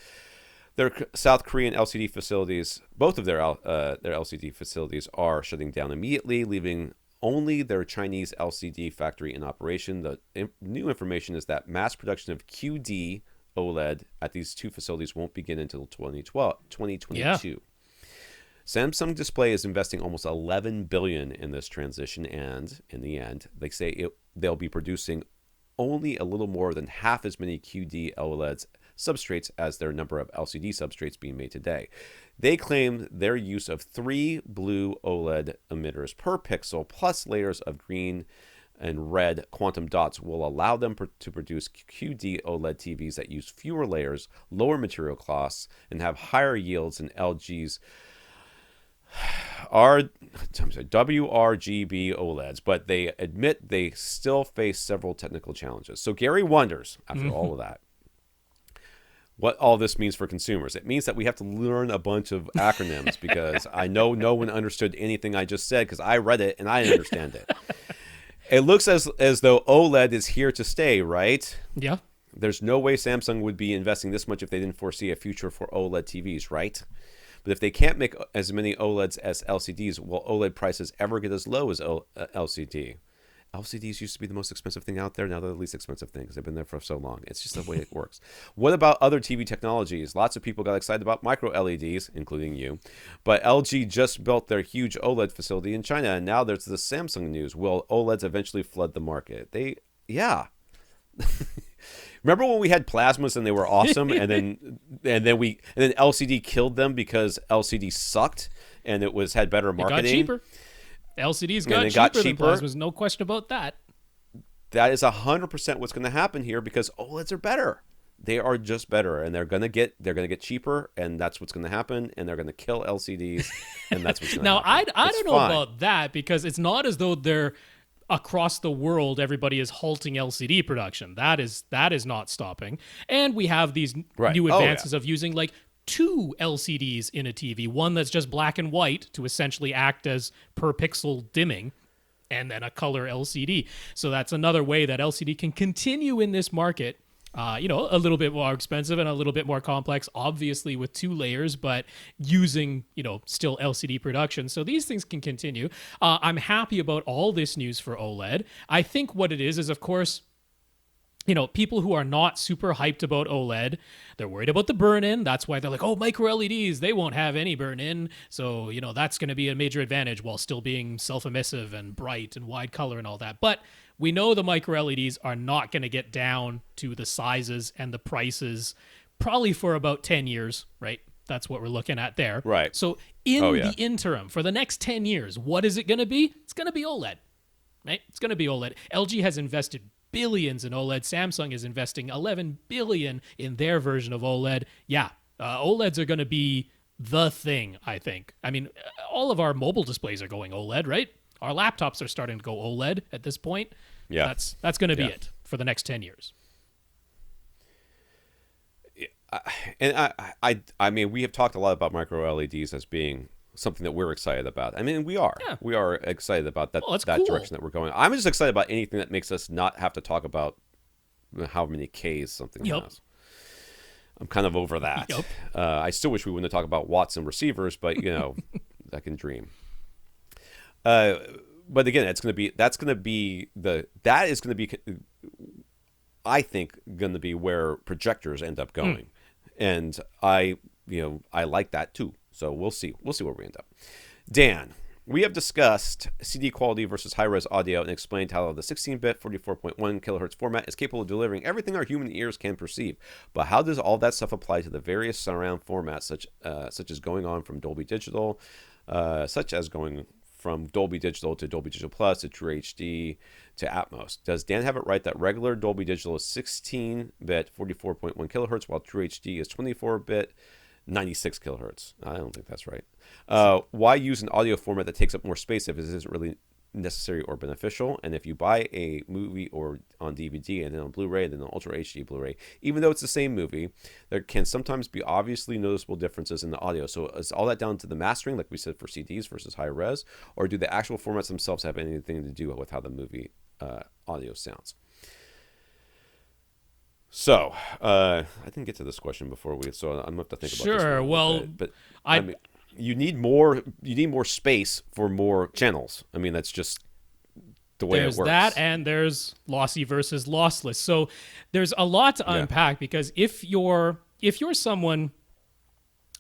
their South Korean LCD facilities, both of their LCD facilities are shutting down immediately, leaving only their Chinese LCD factory in operation. The new information is that mass production of QD OLED at these 2 facilities won't begin until 2022. Yeah. Samsung Display is investing almost $11 billion in this transition, and in the end, they say they'll be producing only a little more than half as many QD OLED substrates as their number of LCD substrates being made today. They claim their use of 3 blue OLED emitters per pixel plus layers of green and red quantum dots will allow them to produce QD OLED TVs that use fewer layers, lower material costs, and have higher yields than LG's WRGB OLEDs, but they admit they still face several technical challenges. So Gary wonders, after all of that, what all this means for consumers. It means that we have to learn a bunch of acronyms because I know no one understood anything I just said because I read it and I didn't understand it. It looks as though OLED is here to stay, right? Yeah. There's no way Samsung would be investing this much if they didn't foresee a future for OLED TVs, right? But if they can't make as many OLEDs as LCDs, will OLED prices ever get as low as LCD? LCDs used to be the most expensive thing out there. Now they're the least expensive thing because they've been there for so long. It's just the way it works. What about other TV technologies? Lots of people got excited about micro LEDs, including you. But LG just built their huge OLED facility in China, and now there's the Samsung news. Will OLEDs eventually flood the market? Yeah. Remember when we had plasmas and they were awesome, and then LCD killed them because LCD sucked and it had better marketing. It got cheaper. LCDs got cheaper than plasmas, no question about that. That is 100% what's going to happen here because OLEDs are better. They are just better, and they're going to get cheaper, and that's what's going to happen. And they're going to kill LCDs, and that's what's going to happen. Now I don't know about that because it's not as though they're across the world. Everybody is halting LCD production. That is not stopping, and we have these new advances of using like 2 LCDs in a TV, one that's just black and white to essentially act as per pixel dimming, and then a color LCD. So that's another way that LCD can continue in this market. A little bit more expensive and a little bit more complex, obviously with 2 layers, but using, still LCD production. So these things can continue. I'm happy about all this news for OLED. I think what it is, of course, people who are not super hyped about OLED, they're worried about the burn-in. That's why they're like, oh, micro LEDs, they won't have any burn-in. So, that's going to be a major advantage while still being self-emissive and bright and wide color and all that. But we know the micro LEDs are not going to get down to the sizes and the prices probably for about 10 years, right? That's what we're looking at there. Right. So the interim, for the next 10 years, what is it going to be? It's going to be OLED, right? It's going to be OLED. LG has invested billions in OLED. Samsung is investing 11 billion in their version of OLED. Yeah, OLEDs are going to be the thing, I think. I mean, all of our mobile displays are going OLED, right? Our laptops are starting to go OLED at this point. Yeah. That's going to be it for the next 10 years. And I mean, we have talked a lot about micro LEDs as being something that we're excited about. I mean, we are. Yeah. We are excited about that cool. direction that we're going. I'm just excited about anything that makes us not have to talk about how many Ks something has. I'm kind of over that. Yep. I still wish we wouldn't talk about watts and receivers, but I can dream. But again, that is going to be, I think, going to be where projectors end up going. And I like that too. So we'll see where we end up. Dan, we have discussed CD quality versus high-res audio and explained how the 16-bit 44.1 kilohertz format is capable of delivering everything our human ears can perceive. But how does all that stuff apply to the various surround formats, such as going from Dolby Digital to Dolby Digital Plus to True HD to Atmos? Does Dan have it right that regular Dolby Digital is 16-bit 44.1 kilohertz while True HD is 24-bit 96 kilohertz? I don't think that's right. Why use an audio format that takes up more space if it isn't really necessary or beneficial? And if you buy a movie or on DVD and then on Blu-ray and then on Ultra HD Blu-ray, even though it's the same movie, there can sometimes be obviously noticeable differences in the audio. So is all that down to the mastering, like we said for CDs versus high res, or do the actual formats themselves have anything to do with how the movie audio sounds? So I didn't get to this question before so I'm gonna have to think about this. Sure. Well, but I mean, you need more space for more channels. I mean, that's just the way it works. There's that, and there's lossy versus lossless. So there's a lot to unpack because if you're someone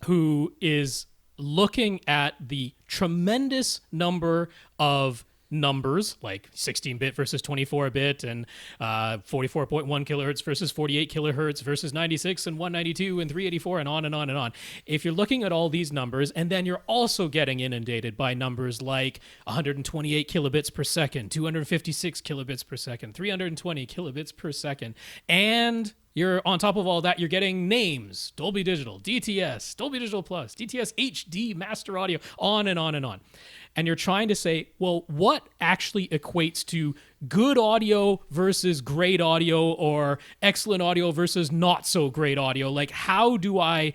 who is looking at the tremendous number of numbers like 16-bit versus 24-bit and 44.1 kilohertz versus 48 kilohertz versus 96 and 192 and 384 and on and on and on. If you're looking at all these numbers and then you're also getting inundated by numbers like 128 kilobits per second, 256 kilobits per second, 320 kilobits per second, and you're on top of all that, you're getting names, Dolby Digital, DTS, Dolby Digital Plus, DTS HD, Master Audio, on and on and on. And you're trying to say, well, what actually equates to good audio versus great audio, or excellent audio versus not so great audio. Like, how do I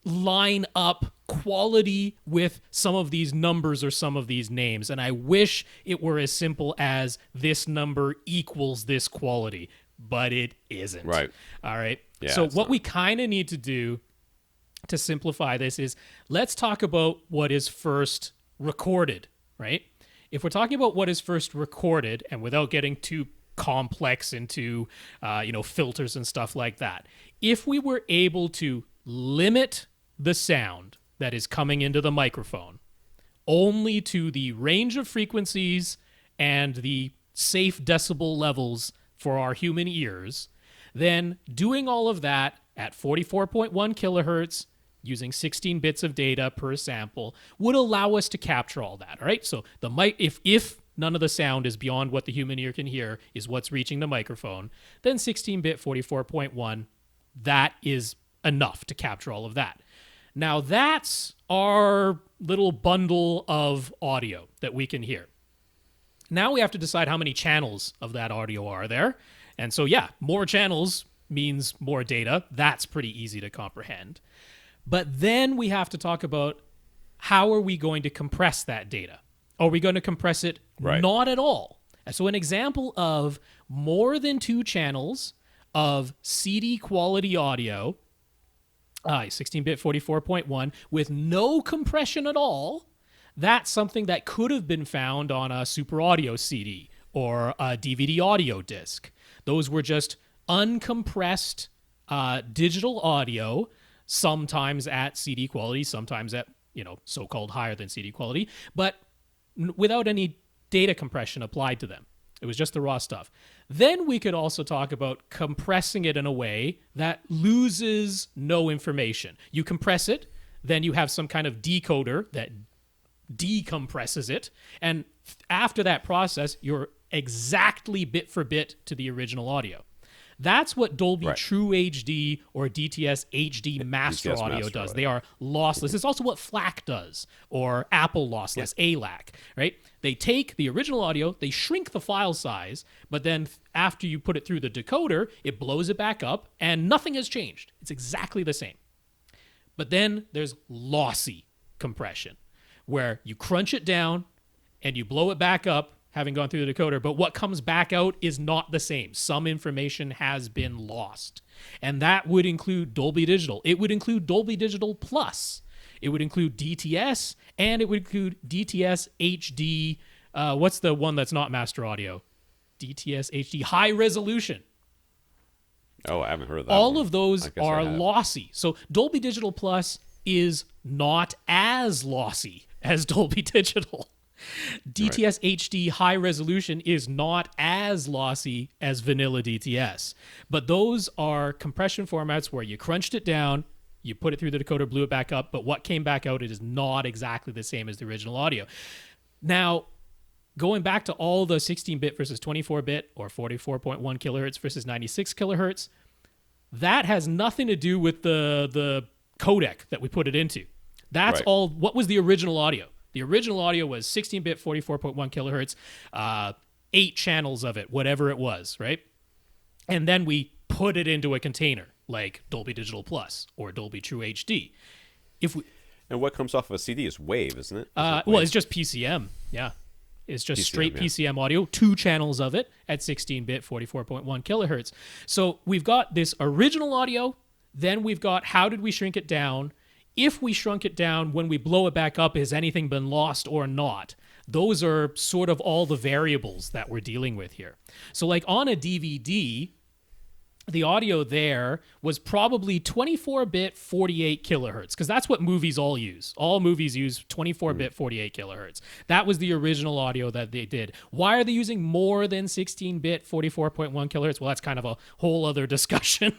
line up quality with some of these numbers or some of these names? And I wish it were as simple as this number equals this quality, but it isn't. Right. All right. Yeah, so what we kind of need to do to simplify this is, let's talk about what is first recorded, right? If we're talking about what is first recorded, and without getting too complex into filters and stuff like that, if we were able to limit the sound that is coming into the microphone only to the range of frequencies and the safe decibel levels for our human ears, then doing all of that at 44.1 kilohertz using 16 bits of data per sample would allow us to capture all that. All right, so the mic, if none of the sound is beyond what the human ear can hear is what's reaching the microphone, then 16-bit 44.1, that is enough to capture all of that. Now that's our little bundle of audio that we can hear. Now we have to decide how many channels of that audio are there. And so, yeah, more channels means more data. That's pretty easy to comprehend. But then we have to talk about, how are we going to compress that data? Are we going to compress it? Right. Not at all. So an example of more than 2 channels of CD quality audio, 16-bit 44.1, with no compression at all, that's something that could have been found on a Super Audio CD or a DVD audio disc. Those were just uncompressed digital audio, sometimes at CD quality, sometimes at, so-called higher than CD quality, but without any data compression applied to them. It was just the raw stuff. Then we could also talk about compressing it in a way that loses no information. You compress it, then you have some kind of decoder that decompresses it, and after that process, you're exactly bit for bit to the original audio. That's what Dolby True HD or DTS HD Master Audio does. They are lossless. It's also what FLAC does, or Apple Lossless, ALAC, right? They take the original audio, they shrink the file size, but then after you put it through the decoder, it blows it back up, and nothing has changed. It's exactly the same. But then there's lossy compression, where you crunch it down and you blow it back up, having gone through the decoder, but what comes back out is not the same. Some information has been lost. And that would include Dolby Digital. It would include Dolby Digital Plus. It would include DTS, and it would include DTS HD. What's the one that's not master audio? DTS HD High Resolution. Oh, I haven't heard of that. All of those are lossy. So Dolby Digital Plus is not as lossy as Dolby Digital. DTS HD High Resolution is not as lossy as vanilla DTS. But those are compression formats where you crunched it down, you put it through the decoder, blew it back up, but what came back out, it is not exactly the same as the original audio. Now, going back to all the 16-bit versus 24-bit or 44.1 kilohertz versus 96 kilohertz, that has nothing to do with the codec that we put it into. That's all. What was the original audio? The original audio was 16-bit 44.1 kilohertz, 8 channels of it, whatever it was, right? And then we put it into a container like Dolby Digital Plus or Dolby True HD. And what comes off of a CD is wave, isn't it? Well, it's just PCM. Yeah. It's just PCM, straight PCM audio, 2 channels of it at 16-bit 44.1 kilohertz. So we've got this original audio, then we've got how did we shrink it down? If we shrunk it down, when we blow it back up, has anything been lost or not? Those are sort of all the variables that we're dealing with here. So like on a DVD, the audio there was probably 24-bit 48 kilohertz, because that's what movies all use. All movies use 24-bit 48 kilohertz. That was the original audio that they did. Why are they using more than 16-bit 44.1 kilohertz? Well, that's kind of a whole other discussion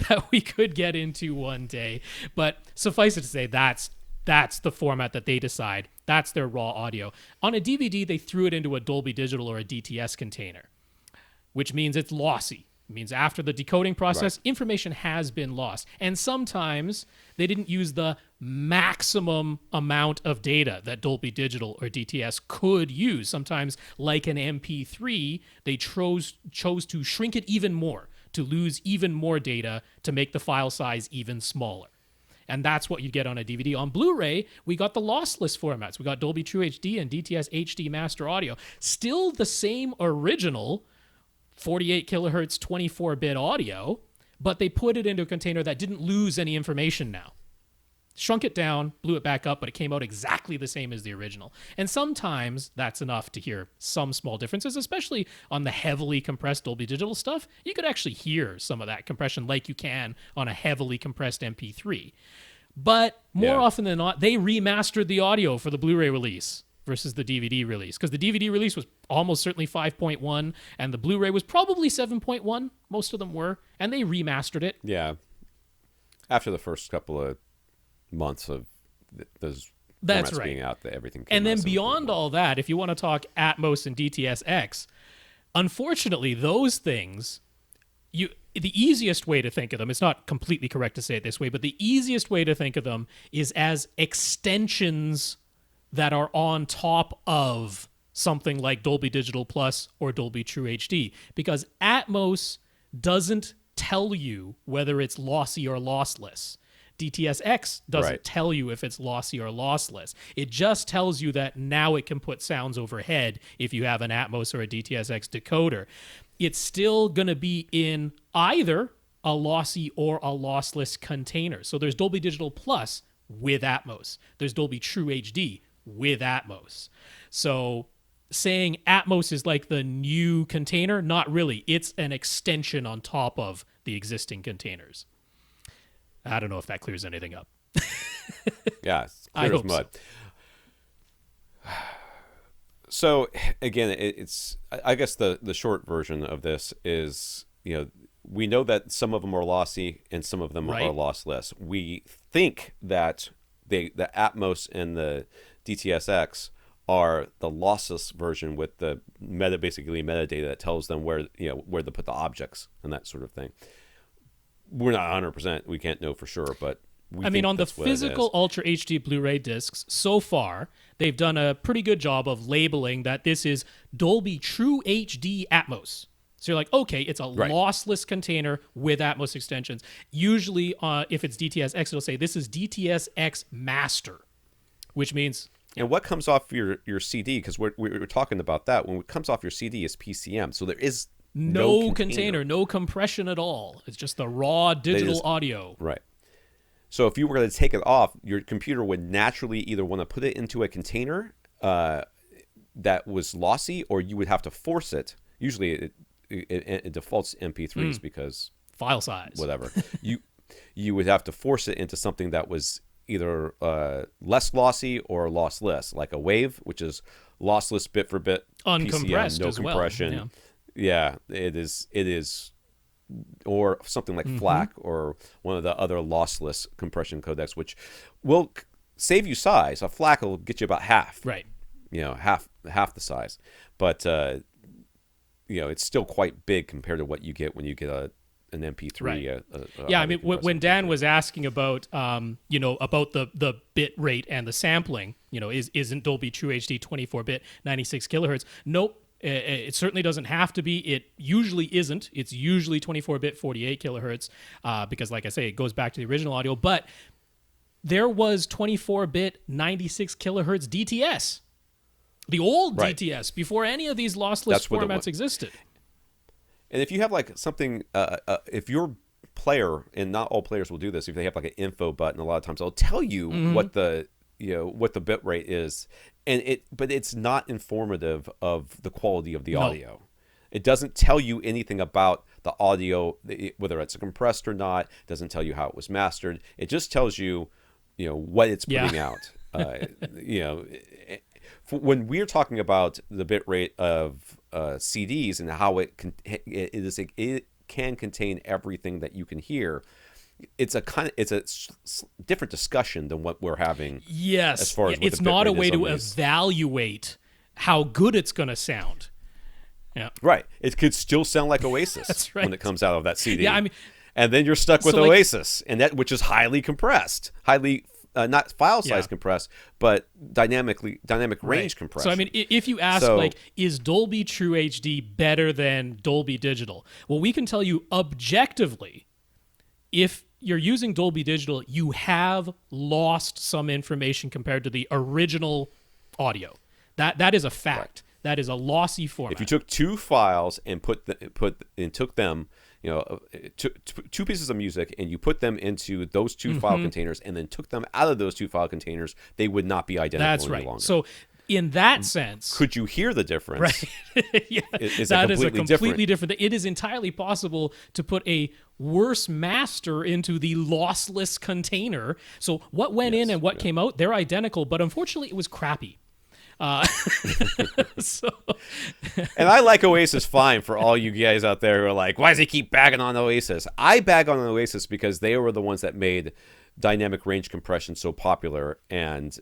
that we could get into one day. But suffice it to say, that's the format that they decide. That's their raw audio. On a DVD, they threw it into a Dolby Digital or a DTS container, which means it's lossy. It means after the decoding process, information has been lost. And sometimes they didn't use the maximum amount of data that Dolby Digital or DTS could use. Sometimes, like an MP3, they chose to shrink it even more, to lose even more data, to make the file size even smaller. And that's what you get on a DVD. On Blu-ray, we got the lossless formats. We got Dolby True HD and DTS HD Master Audio. Still the same original 48 kilohertz 24-bit audio, but they put it into a container that didn't lose any information now. Shrunk it down, blew it back up, but it came out exactly the same as the original. And sometimes that's enough to hear some small differences, especially on the heavily compressed Dolby Digital stuff. You could actually hear some of that compression like you can on a heavily compressed MP3. But more often than not, they remastered the audio for the Blu-ray release versus the DVD release, because the DVD release was almost certainly 5.1, and the Blu-ray was probably 7.1. Most of them were, and they remastered it. Yeah. After the first couple of months of those that's formats right. being out, that everything came and then out beyond all that, if you want to talk Atmos and DTS-X, unfortunately, those things, the easiest way to think of them, it's not completely correct to say it this way, but the easiest way to think of them is as extensions that are on top of something like Dolby Digital Plus or Dolby True HD, because Atmos doesn't tell you whether it's lossy or lossless. DTS-X doesn't tell you if it's lossy or lossless. It just tells you that now it can put sounds overhead if you have an Atmos or a DTS-X decoder. It's still going to be in either a lossy or a lossless container. So there's Dolby Digital Plus with Atmos. There's Dolby True HD with Atmos. So saying Atmos is like the new container, not really. It's an extension on top of the existing containers. I don't know if that clears anything up. Yeah, it's clear as mud. So again, it's I guess the short version of this is, we know that some of them are lossy and some of them are lossless. We think that the Atmos and the DTS-X are the lossless version with the basically metadata that tells them where to put the objects and that sort of thing. We're not 100%. We can't know for sure, but on the physical Ultra HD Blu-ray discs, so far, they've done a pretty good job of labeling that this is Dolby True HD Atmos. So you're like, okay, it's a lossless container with Atmos extensions. Usually, if it's DTS-X, it'll say this is DTS-X Master, which means... And what comes off your CD, because we were talking about that, when it comes off your CD is PCM, so there is... No container, no compression at all. It's just the raw digital audio. Right. So if you were going to take it off, your computer would naturally either want to put it into a container that was lossy, or you would have to force it. Usually it defaults MP3s because... File size. Whatever. You would have to force it into something that was either less lossy or lossless, like a WAV, which is lossless bit for bit, uncompressed PCM, no as compression. Well. Yeah, it is, or something like FLAC or one of the other lossless compression codecs, which will save you size. A FLAC will get you about half, right? Half the size, but it's still quite big compared to what you get when you get an MP3. Right. When Dan was asking about, about the bit rate and the sampling, isn't Dolby True HD 24-bit 96 kilohertz? Nope. It certainly doesn't have to be. It usually isn't. It's usually 24-bit 48 kilohertz because, like I say, it goes back to the original audio. But there was 24-bit 96 kilohertz DTS, the old DTS, before any of these lossless formats existed. And if you have like something, if your player, and not all players will do this, if they have like an info button, a lot of times they'll tell you what the bit rate is, but it's not informative of the quality of the audio. It doesn't tell you anything about the audio, whether it's compressed or not. It doesn't tell you how it was mastered. It just tells you, what it's putting out. When we're talking about the bit rate of CDs and how it can contain everything that you can hear, it's a different discussion than what we're having. Yes, as far as it's not a way to evaluate how good it's going to sound. Yeah. Right. It could still sound like Oasis That's right. when it comes out of that CD. Yeah, I mean, and then you're stuck with so, like- Oasis, and that which is highly compressed, highly not file size Yeah. compressed, but dynamic range Right. compressed. So I mean, if you ask, like, is Dolby True HD better than Dolby Digital? Well, we can tell you objectively, if you're using Dolby Digital, you have lost some information compared to the original audio. That is a fact. Right. That is a lossy format. If you took two files and took them, you know, two pieces of music, and you put them into those two file containers, and then took them out of those two file containers, they would not be identical That's any right. longer. So in that sense, could you hear the difference? right? Yeah, Is that it is a completely completely different. It is entirely possible to put a worse master into the lossless container. So what went in and what came out, they're identical, but unfortunately, it was crappy. So, and I like Oasis fine for all you guys out there who are like, why does he keep bagging on Oasis? I bag on Oasis because they were the ones that made dynamic range compression so popular, and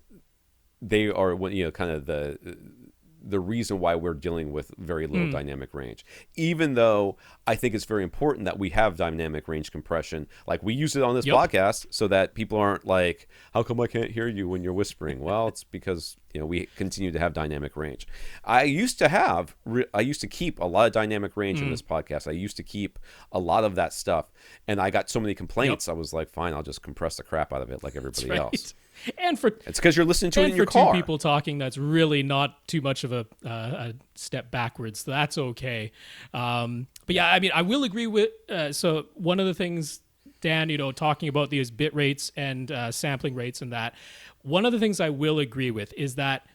they are, you know, kind of the reason why we're dealing with very little dynamic range. Even though I think it's very important that we have dynamic range compression. Like, we use it on this podcast so that people aren't like, how come I can't hear you when you're whispering? Well, it's because, you know, we continue to have dynamic range. I used to keep a lot of dynamic range in this podcast. I used to keep a lot of that stuff, and I got so many complaints. I was like, fine, I'll just compress the crap out of it like everybody else. And for it's because you're listening to it in your car. For two people talking, that's really not too much of a step backwards. So that's okay. But yeah, I mean, I will agree with. So one of the things, Dan, you know, talking about these bit rates and sampling rates and that, one of the things I will agree with is that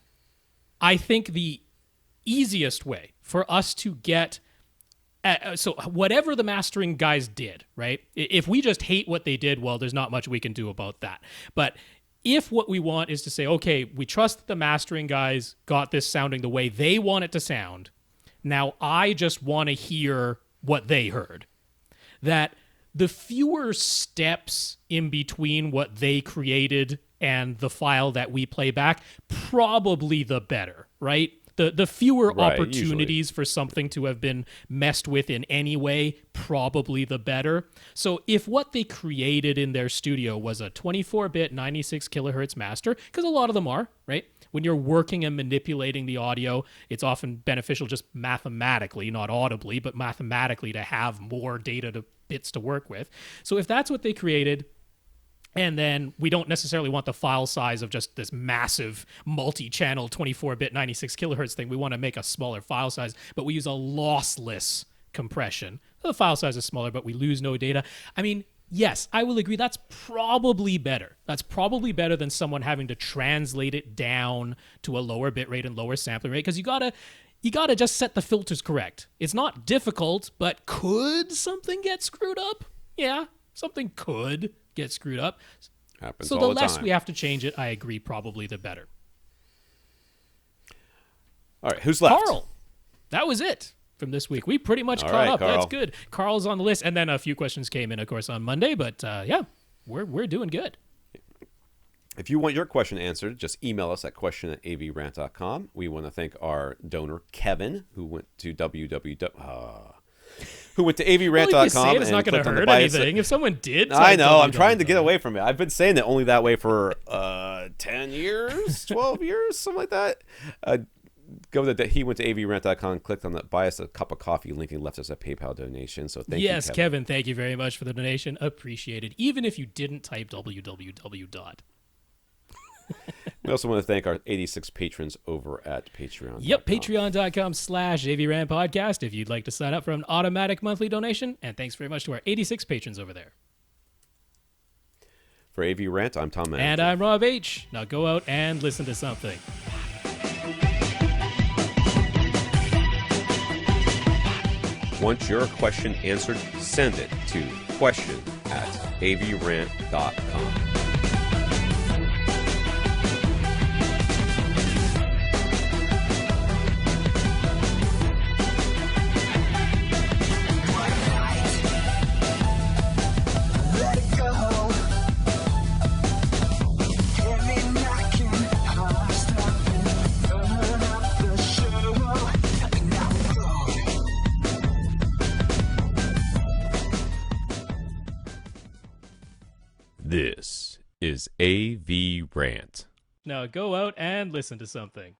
I think the easiest way for us to get. So whatever the mastering guys did, right? If we just hate what they did, well, there's not much we can do about that. But if what we want is to say, okay, we trust that the mastering guys got this sounding the way they want it to sound, now I just want to hear what they heard. That the fewer steps in between what they created and the file that we play back, probably the better, right? The fewer opportunities for something to have been messed with in any way, probably the better. So if what they created in their studio was a 24-bit 96 kilohertz master, because a lot of them are, right? When you're working and manipulating the audio, it's often beneficial just mathematically, not audibly, but mathematically to have more bits to work with. So if that's what they created, and then we don't necessarily want the file size of just this massive multi-channel 24-bit 96 kilohertz thing. We want to make a smaller file size, but we use a lossless compression. The file size is smaller, but we lose no data. I mean, yes, I will agree. That's probably better. That's probably better than someone having to translate it down to a lower bit rate and lower sampling rate, because you gotta just set the filters correct. It's not difficult, but could something get screwed up? Yeah, something could get screwed up. Happens so all the less time. we have to change it, I agree, probably the better. All right, who's left? Carl. That was it from this week. We pretty much All caught right, up. Carl. That's good. Carl's on the list, and then a few questions came in, of course, on Monday. But yeah, we're doing good. If you want your question answered, just email us at question@avrant.com. We want to thank our donor, Kevin, who went to avrant.com. Well, if you say it, it's not going to hurt anything. If someone did, I know. I'm trying to get away from it. I've been saying it only that way for 10 years, 12 years, something like that. He went to avrant.com, clicked on the buy us a cup of coffee link, and left us a PayPal donation. So thank you, Yes, Kevin, thank you very much for the donation. Appreciated. Even if you didn't type www. We also want to thank our 86 patrons over at Patreon. Yep, patreon.com/AVRant podcast if you'd like to sign up for an automatic monthly donation. And thanks very much to our 86 patrons over there. For AVRant, I'm Tom Mann. And I'm Rob H. Now go out and listen to something. Want your question answered? Send it to question@avrant.com. This is AVRant. Now go out and listen to something.